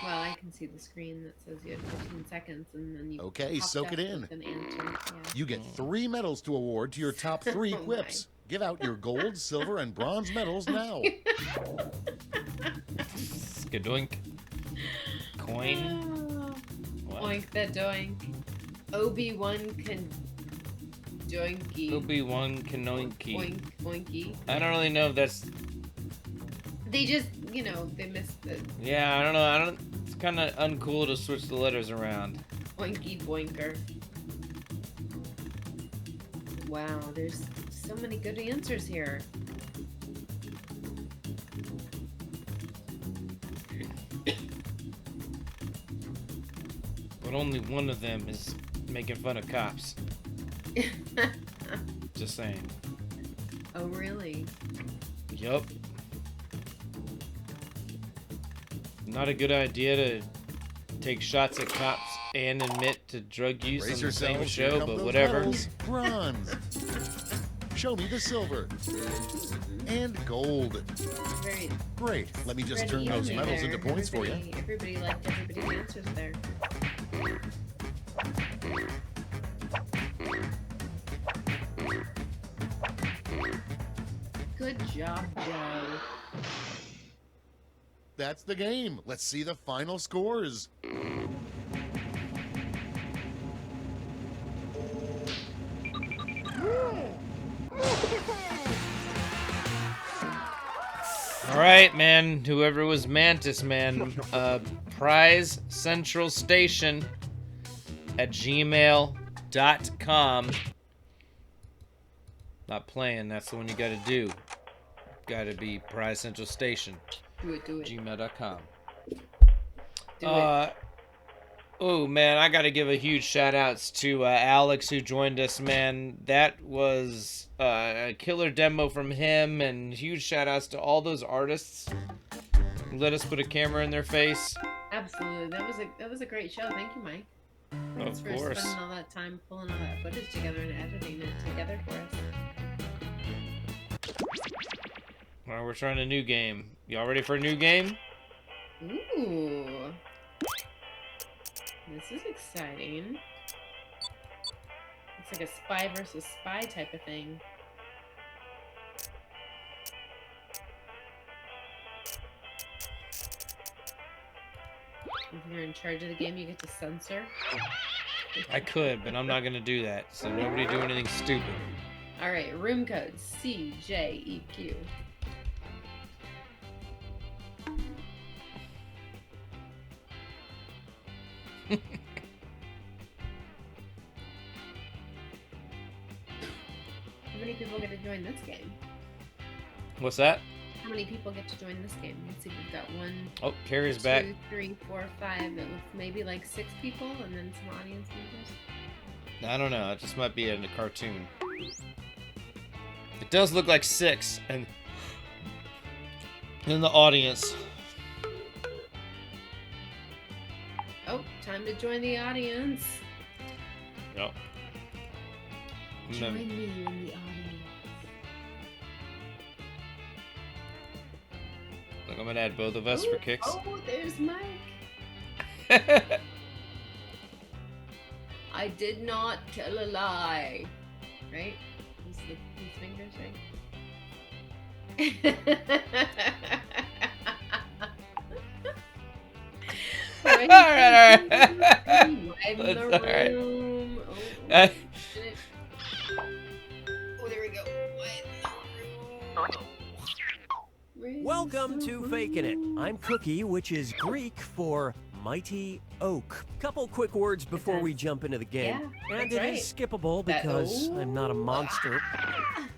Well, I can see the screen that says you had 15 seconds, and then you. Okay, popped soak up it in. with an answer. Yeah. You get 3 medals to award to your top 3 Oh, my. quips. Give out your gold, silver, and bronze medals now. Skadoink. Coin. What? Oink that doink. Obi-Wan can doinky. Obi-Wan Kenoinky. Oink oinky. I don't really know if that's. They just, they missed the Yeah, I don't know. It's kind of uncool to switch the letters around. oinky boinker. Wow, there's so many good answers here. But only one of them is making fun of cops. Just saying. Oh, really? Yup. Not a good idea to take shots at cops and admit to drug use Brace on the same yourselves, here show, come but those whatever. medals. Bronze. Show me the silver. And gold. Very Great. Let me just turn spread those evenly medals there. into points for you. Everybody liked everybody's answers there. Good job, Joe. That's the game. Let's see the final scores. All right, man. Whoever was Mantis, man. Prize Central Station at gmail.com. Not playing. That's the one you got to do. Got to be Prize Central Station. Do it. gmail.com. Do it. Oh man, I gotta give a huge shout outs to Alex who joined us, man. That was a killer demo from him, and huge shout outs to all those artists who let us put a camera in their face. Absolutely. That was a great show. Thank you, Mike. Thanks Of for course. spending all that time pulling all that footage together and editing it together for us. Well, we're trying a new game. Y'all ready for a new game? Ooh. This is exciting. It's like a spy versus spy type of thing. If you're in charge of the game, you get to censor. I could, but I'm not gonna do that. So nobody do anything stupid. All right, room code CJEQ. How many people get to join this game? What's that? How many people get to join this game? Let's see, we've got 1, Oh, Carrie's back. 2, 3, 4, 5. It looks maybe like 6 people, and then some audience members. I don't know. It just might be in a cartoon. It does look like 6, and in the audience. Oh, time to join the audience. Yep. Join me in the audience. Look, I'm gonna add both of us for kicks. Oh, there's Mike. I did not tell a lie. Right? These fingers, right? All right. Widen the That's all right. room. Uh, Oh, there we go. Widen the room. Welcome to Fakin' It. I'm Cookie, which is Greek for mighty oak. Couple quick words before we jump into the game. Yeah, and that's it is skippable That- because I'm not a monster. Ah.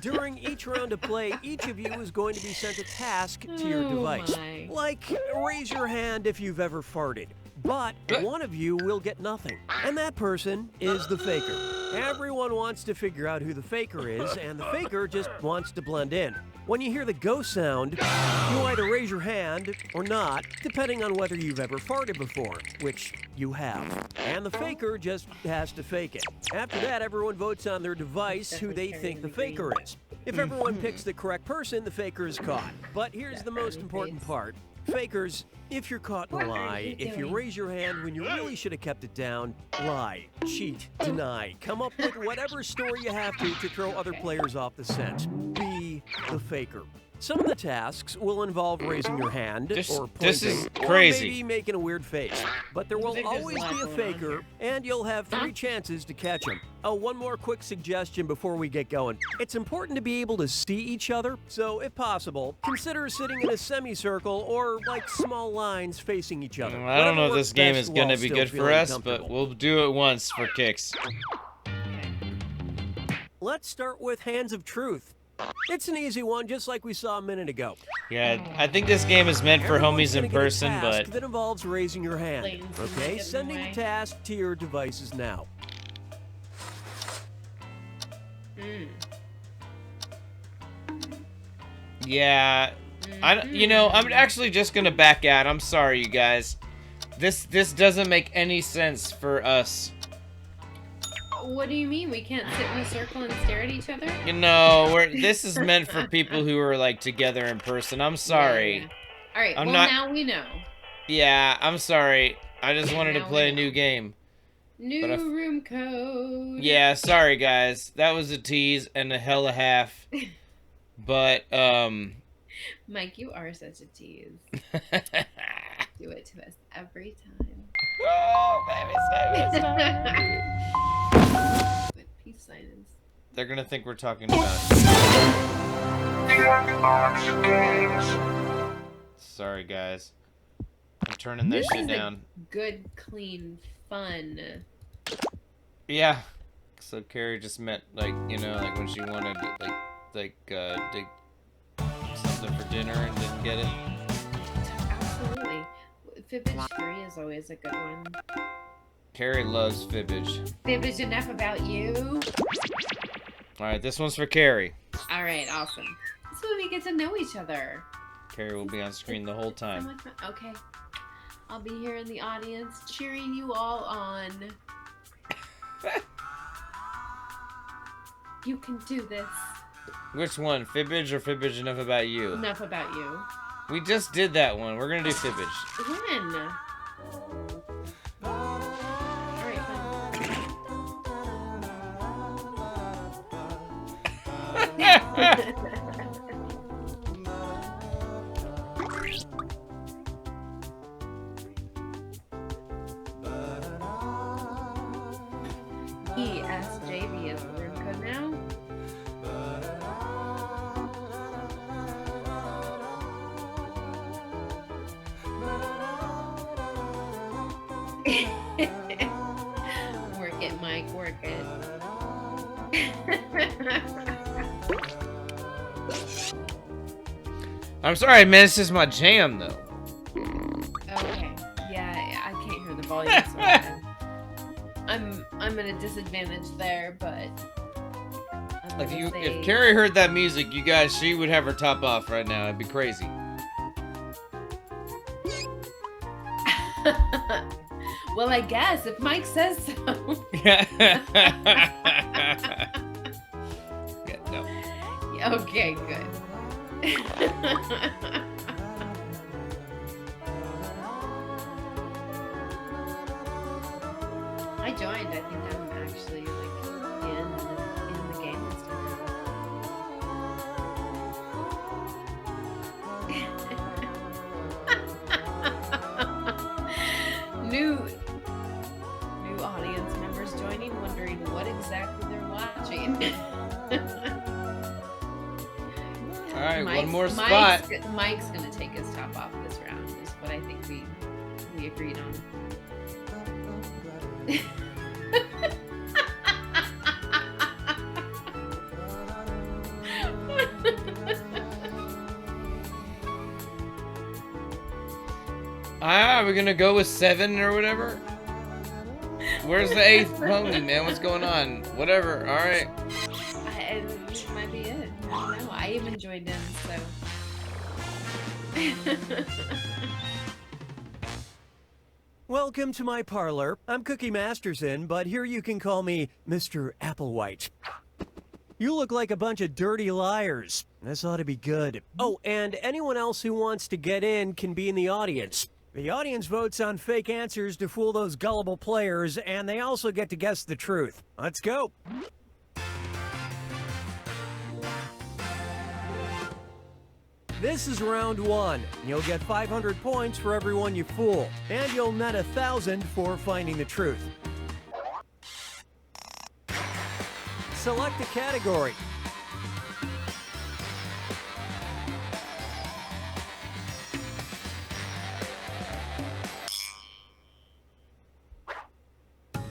During each round of play, each of you is going to be sent a task to your Oh device. my. Like, raise your hand if you've ever farted. But one of you will get nothing. And that person is the faker. Everyone wants to figure out who the faker is, and the faker just wants to blend in. When you hear the go sound, you either raise your hand or not, depending on whether you've ever farted before, which you have. And the faker just has to fake it. After that, everyone votes on their device who they think the faker is. If everyone picks the correct person, the faker is caught. But here's the most important part. Fakers, if you're caught in a lie, if you raise your hand when you really should have kept it down, lie, cheat, deny, come up with whatever story you have to throw other players off the scent. Be the faker. Some of the tasks will involve raising your hand or pointing, this is or crazy. maybe making a weird face. But there will always be a faker, and you'll have 3 chances to catch him. Oh, one more quick suggestion before we get going. It's important to be able to see each other, so if possible, consider sitting in a semicircle or like small lines facing each other. I don't know if this game is going to be still good for feeling us, but comfortable. we'll do it once for kicks. Let's start with Hands of Truth. It's an easy one, just like we saw a minute ago. Yeah, I think this game is meant for Everyone's homies gonna in get a person, task but that involves raising your hand. Latency Okay, getting in the sending the way. task to your devices now. yeah, I'm actually just gonna back out. I'm sorry, you guys. This doesn't make any sense for us. What do you mean? We can't sit in a circle and stare at each other? This is meant for people who are like together in person. I'm sorry. Yeah. All right. I'm well, not- now we know. Yeah, I'm sorry. I just wanted to Now play we a new know. game. New But I- room code. Yeah, sorry guys. That was a tease and a hell a half. But Mike, you are such a tease. Do it to us every time. Oh, baby, stop it. With peace signs. They're gonna think we're talking about. Sorry, guys. I'm turning this shit is down. Good, clean, fun. Yeah. So Carrie just meant like when she wanted dig something for dinner and didn't get it. Absolutely. Fibbage 3 is always a good one. Carrie loves fibbage. Fibbage enough about you. All right, this one's for Carrie. All right, awesome. This is when we get to know each other. Carrie will be on screen the whole So time. much fun. Okay. I'll be here in the audience cheering you all on. You can do this. Which one, fibbage or fibbage enough about you? Enough about you. We just did that one. We're gonna do fibbage. When? All right, fine. ESJV is the room code now. Work it, Mike, work it. I'm sorry, man. This is my jam, though. Okay. Yeah, I can't hear the volume, so I'm at a disadvantage there, but I'm gonna say... If Carrie heard that music, you guys, she would have her top off right now. It'd be crazy. Well, I guess if Mike says so. Yeah, no. Okay, good. I joined. I think I'm actually like in the game this time. New audience members joining, wondering what exactly they're watching. All right, one more spot. Mike's gonna take his top off this round. Is what I think we agreed on. We're gonna go with 7 or whatever. Where's the 8th pony, man? What's going on? Whatever. All right. It might be it. I don't know. I even joined in. so. Welcome to my parlor. I'm Cookie Masterson, but here you can call me Mr. Applewhite. You look like a bunch of dirty liars. This ought to be good. Oh, and anyone else who wants to get in can be in the audience. The audience votes on fake answers to fool those gullible players, and they also get to guess the truth. Let's go. This is round 1. You'll get 500 points for everyone you fool, and you'll net 1,000 for finding the truth. Select a category.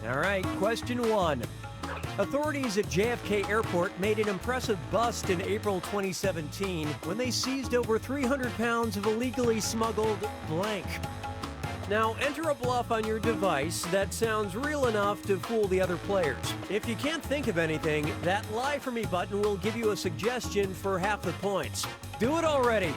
All right, question 1. Authorities at JFK Airport made an impressive bust in April 2017 when they seized over 300 pounds of illegally smuggled blank. Now, enter a bluff on your device that sounds real enough to fool the other players. If you can't think of anything, that Lie For Me button will give you a suggestion for half the points. Do it already!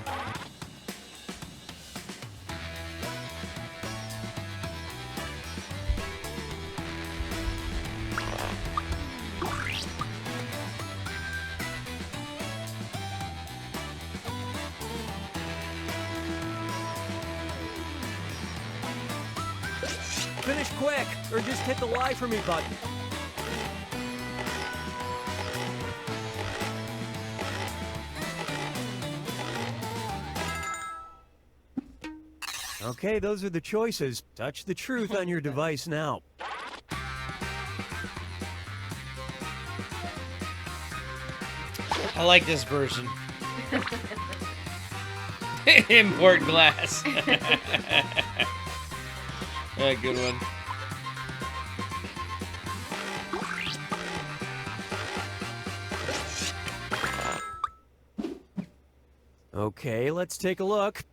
Finish quick, or just hit the Lie For Me button. Okay, those are the choices. Touch the truth on your device now. I like this version. Import glass. Yeah, good one. Okay, let's take a look.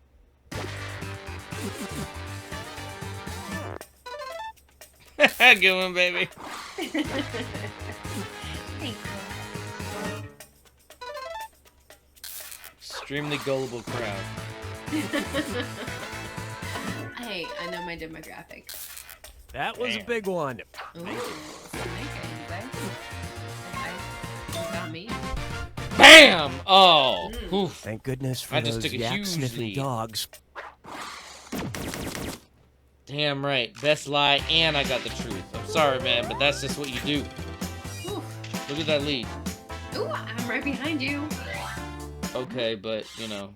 Good one, baby. Thank you. Extremely gullible crowd. Hey, I know my demographic. That was a big one. Ooh, okay, got me. Bam! Oh, oof. Thank goodness for I just those took a huge yak-sniffing lead. dogs. Damn right. Best lie, and I got the truth. I'm sorry, man, but that's just what you do. Ooh, Look at that lead. ooh, I'm right behind you. Okay, but, you know.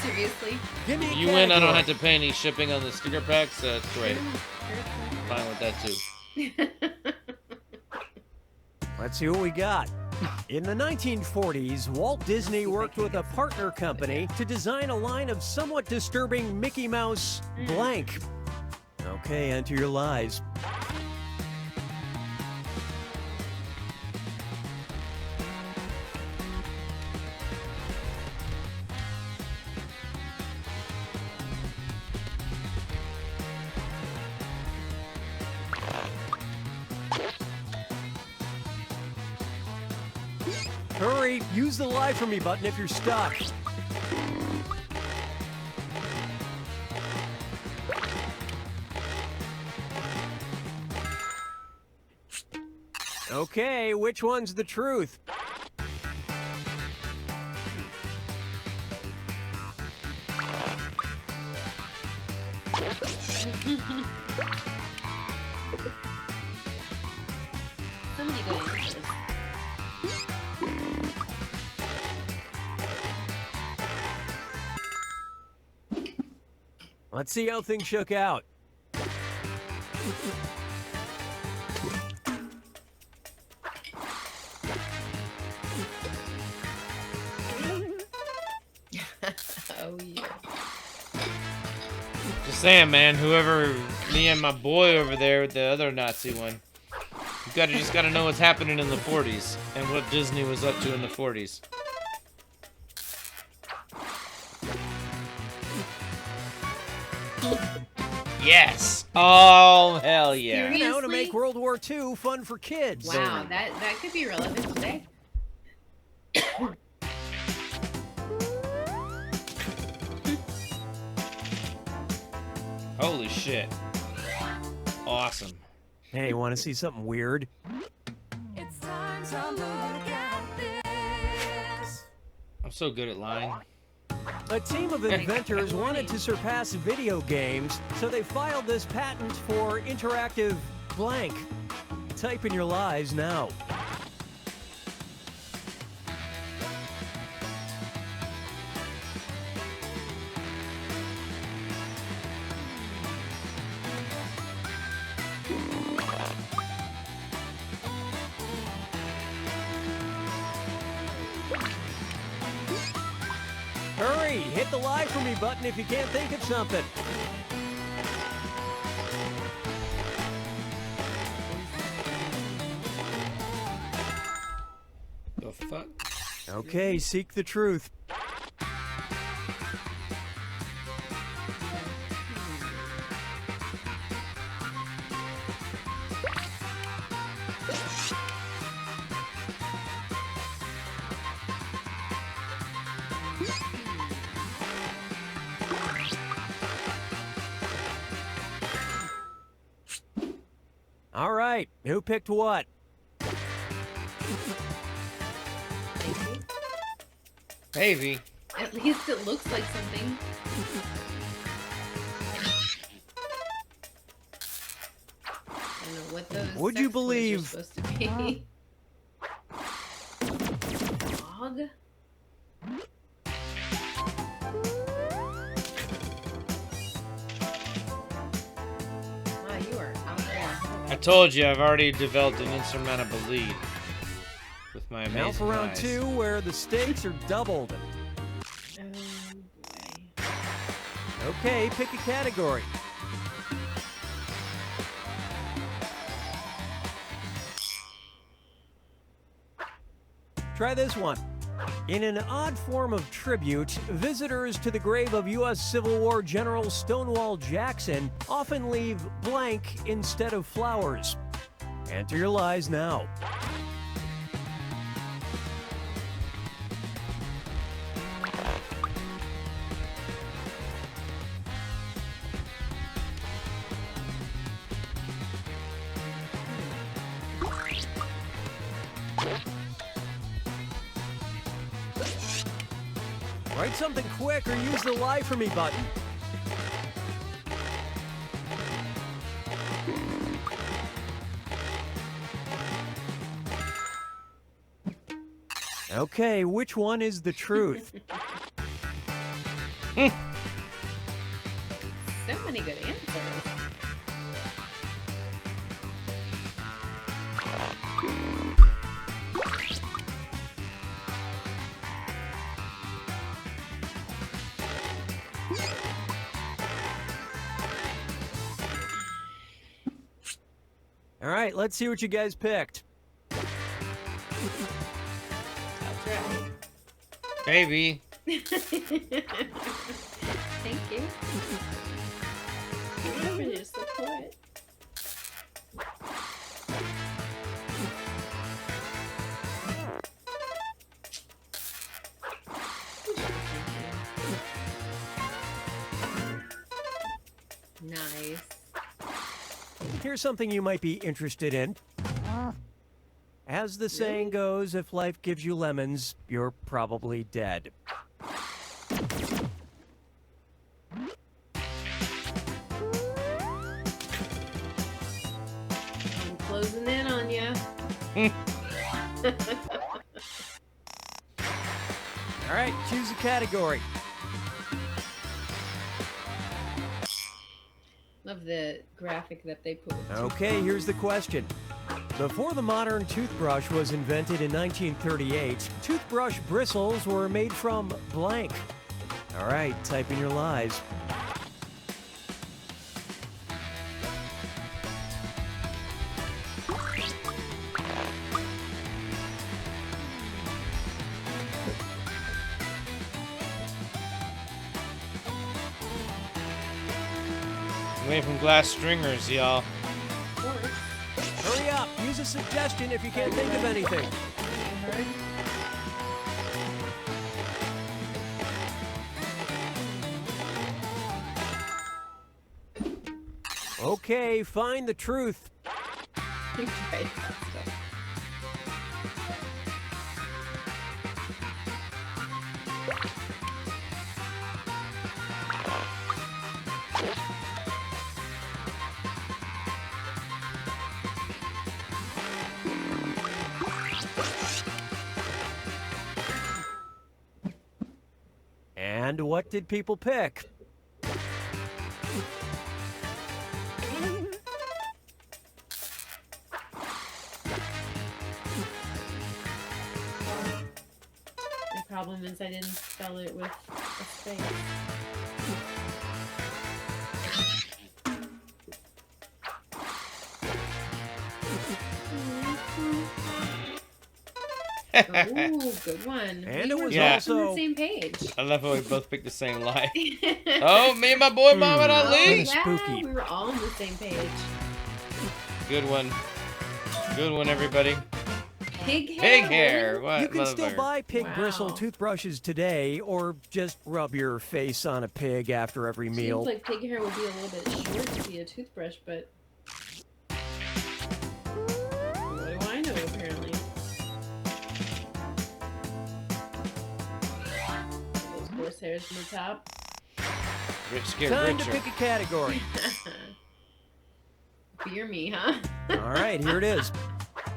Seriously. Give me a You win, I don't category. have to pay any shipping on the sticker packs. That's great. Fine with that, too. Let's see what we got. In the 1940s, Walt Disney worked with a partner company to design a line of somewhat disturbing Mickey Mouse blank. Okay, enter your lies. Hurry, use the Lie For Me button if you're stuck. Okay, which one's the truth? Somebody go answer this. Let's see how things shook out. Oh yeah. Just saying, man. Whoever, me and my boy over there with the other Nazi one. You just gotta know what's happening in the 40s and what Disney was up to in the 40s. Yes. Oh, hell yeah. Seriously? Now to make World War II fun for kids. Wow, that could be relevant today. Holy shit. Awesome. Hey, want to see something weird? It's time to look at this. I'm so good at lying. A team of inventors wanted to surpass video games, so they filed this patent for interactive blank. Type in your lies now. Hurry, hit the lie for me button if you can't think of something. The fuck? Okay, seek the truth. All right, who picked what? Maybe. At least it looks like something. I don't know what those Would you sex toys are believe- supposed to be. Dog? Wow, you are out there. I told you I've already developed an insurmountable lead with my amazing Now for round eyes. 2, where the stakes are doubled. Oh boy. Okay, pick a category. Try this one. In an odd form of tribute, visitors to the grave of U.S. Civil War General Stonewall Jackson often leave blank instead of flowers. Enter your lies now. Write something quick or use the lie for me button. Okay, which one is the truth? So many good answers. All right, let's see what you guys picked. That's right. Maybe. Thank you. Thank you for your support. Nice. Here's something you might be interested in. As the saying goes, if life gives you lemons, you're probably dead. I'm closing in on you. All right, choose a category. Love the graphic that they put. Okay, here's the question. Before the modern toothbrush was invented in 1938, toothbrush bristles were made from blank. All right, type in your lies. Made from glass stringers, y'all. Of course. Hurry up, use a suggestion if you can't think of anything. Okay, find the truth. Right, that's stuff. And what did people pick? The problem is I didn't spell it with a space. Ooh, good one. And we it were was Yeah. both on the also same page. I love how we both picked the same lie. Oh, me and my boy Muhammad Oh, Ali. Kinda yeah, spooky. we were all on the same page. Good one. Good one, everybody. Pig hair. Pig hair. What? you can still motherfucker. buy pig bristle Wow. toothbrushes today, or just rub your face on a pig after every meal. Seems like pig hair would be a little bit short to be a toothbrush, but what do I know? Apparently, those horse hairs from the top. Rich get Time to richer. pick a category. Beer me, huh? All right, here it is.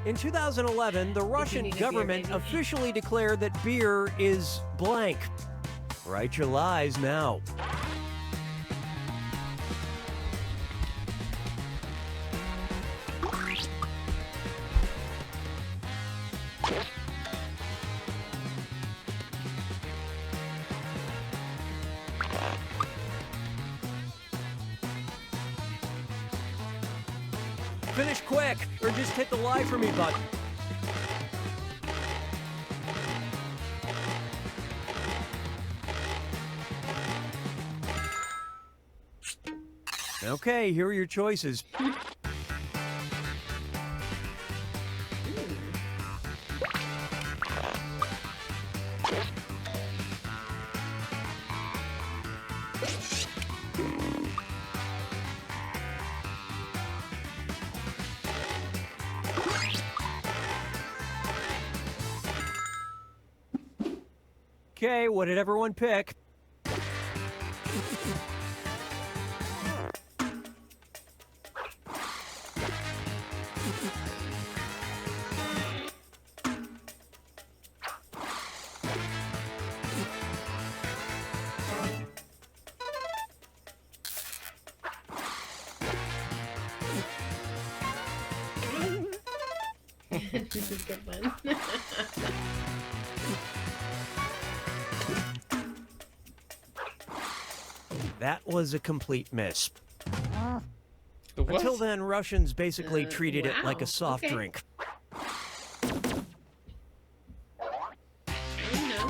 In 2011, the Russian need a beer, government baby. officially declared that beer is blank. Write your lies now. Finish quick, or just hit the lie for me button. Okay, here are your choices. Okay, what did everyone pick? This is a good one. That was a complete miss. The what? Until then, Russians basically treated it like wow, a soft okay. drink. You know,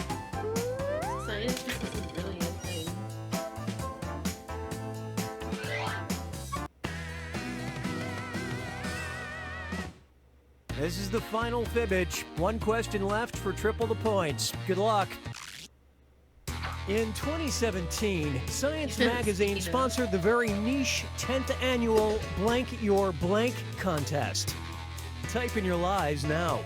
science isn't really a thing. This is the final fibbage. One question left for triple the points. Good luck. In 2017, Science Magazine sponsored the very niche 10th annual Blank Your Blank contest. Type in your lies now.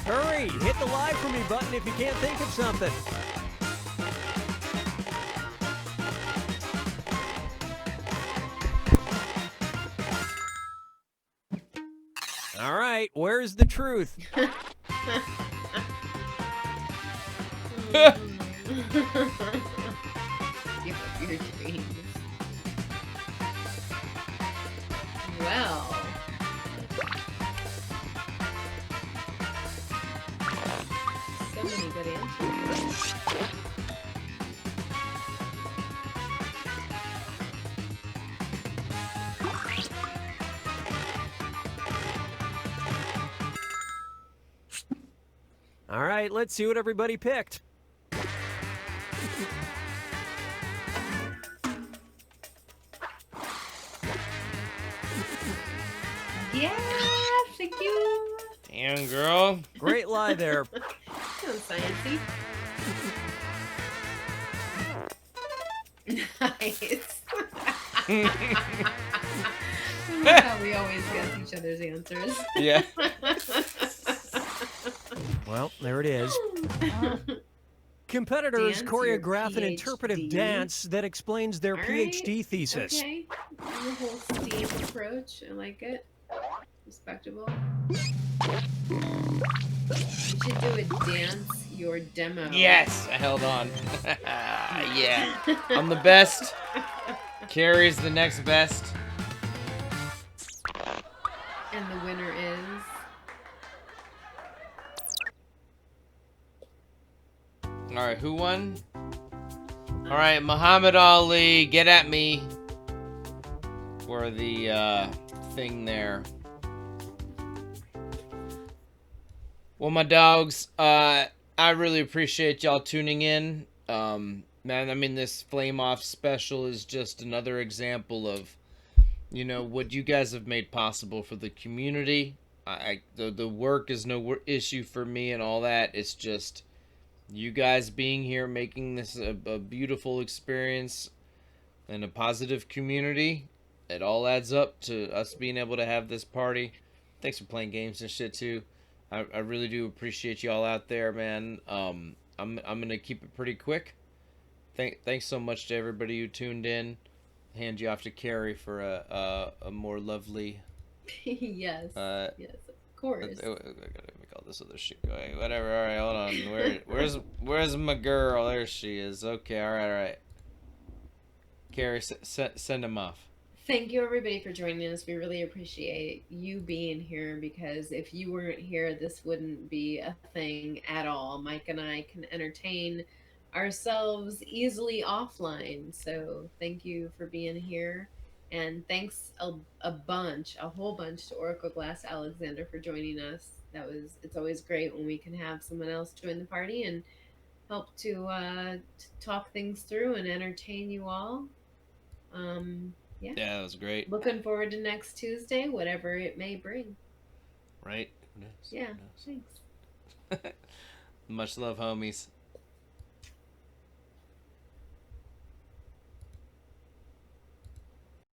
Hurry, hit the lie for me button if you can't think of something. All right, where's the truth? Give up your dreams. Well. So many good answers. All right, let's see what everybody picked. Yeah, thank you. Damn, girl. Great lie there. Sounds sciencey. Nice. I love how we always guess each other's answers. Yeah. Well, there it is. Competitors Dance choreograph an your interpretive PhD. dance that explains their All right. PhD thesis. Okay. The whole STEAM approach. I like it. Respectable. You should do a dance your demo. Yes, I held on. Yeah. I'm the best. Carrie's the next best. And the winner is. All right, who won? All right, Muhammad Ali, get at me for the thing there. Well, my dogs, I really appreciate y'all tuning in. Man, I mean, this Flameoff special is just another example of, you know, what you guys have made possible for the community. The work is no issue for me and all that. It's just you guys being here, making this a beautiful experience and a positive community. It all adds up to us being able to have this party. Thanks for playing games and shit too. I really do appreciate y'all out there, man. I'm gonna keep it pretty quick. Thanks so much to everybody who tuned in. Hand you off to Carrie for a more lovely. Yes. Yes, of course. I gotta make all this other shit going. Whatever. All right, hold on. Where's my girl? There she is. Okay. All right. Carrie, send him off. Thank you, everybody, for joining us. We really appreciate you being here because if you weren't here, this wouldn't be a thing at all. Mike and I can entertain ourselves easily offline. So thank you for being here. And thanks a whole bunch to Oracle Glass Alexander for joining us. It's always great when we can have someone else join the party and help to talk things through and entertain you all. Yeah, that was great. Looking forward to next Tuesday, whatever it may bring. Right? Who knows? Yeah, Who knows? thanks. Much love, homies.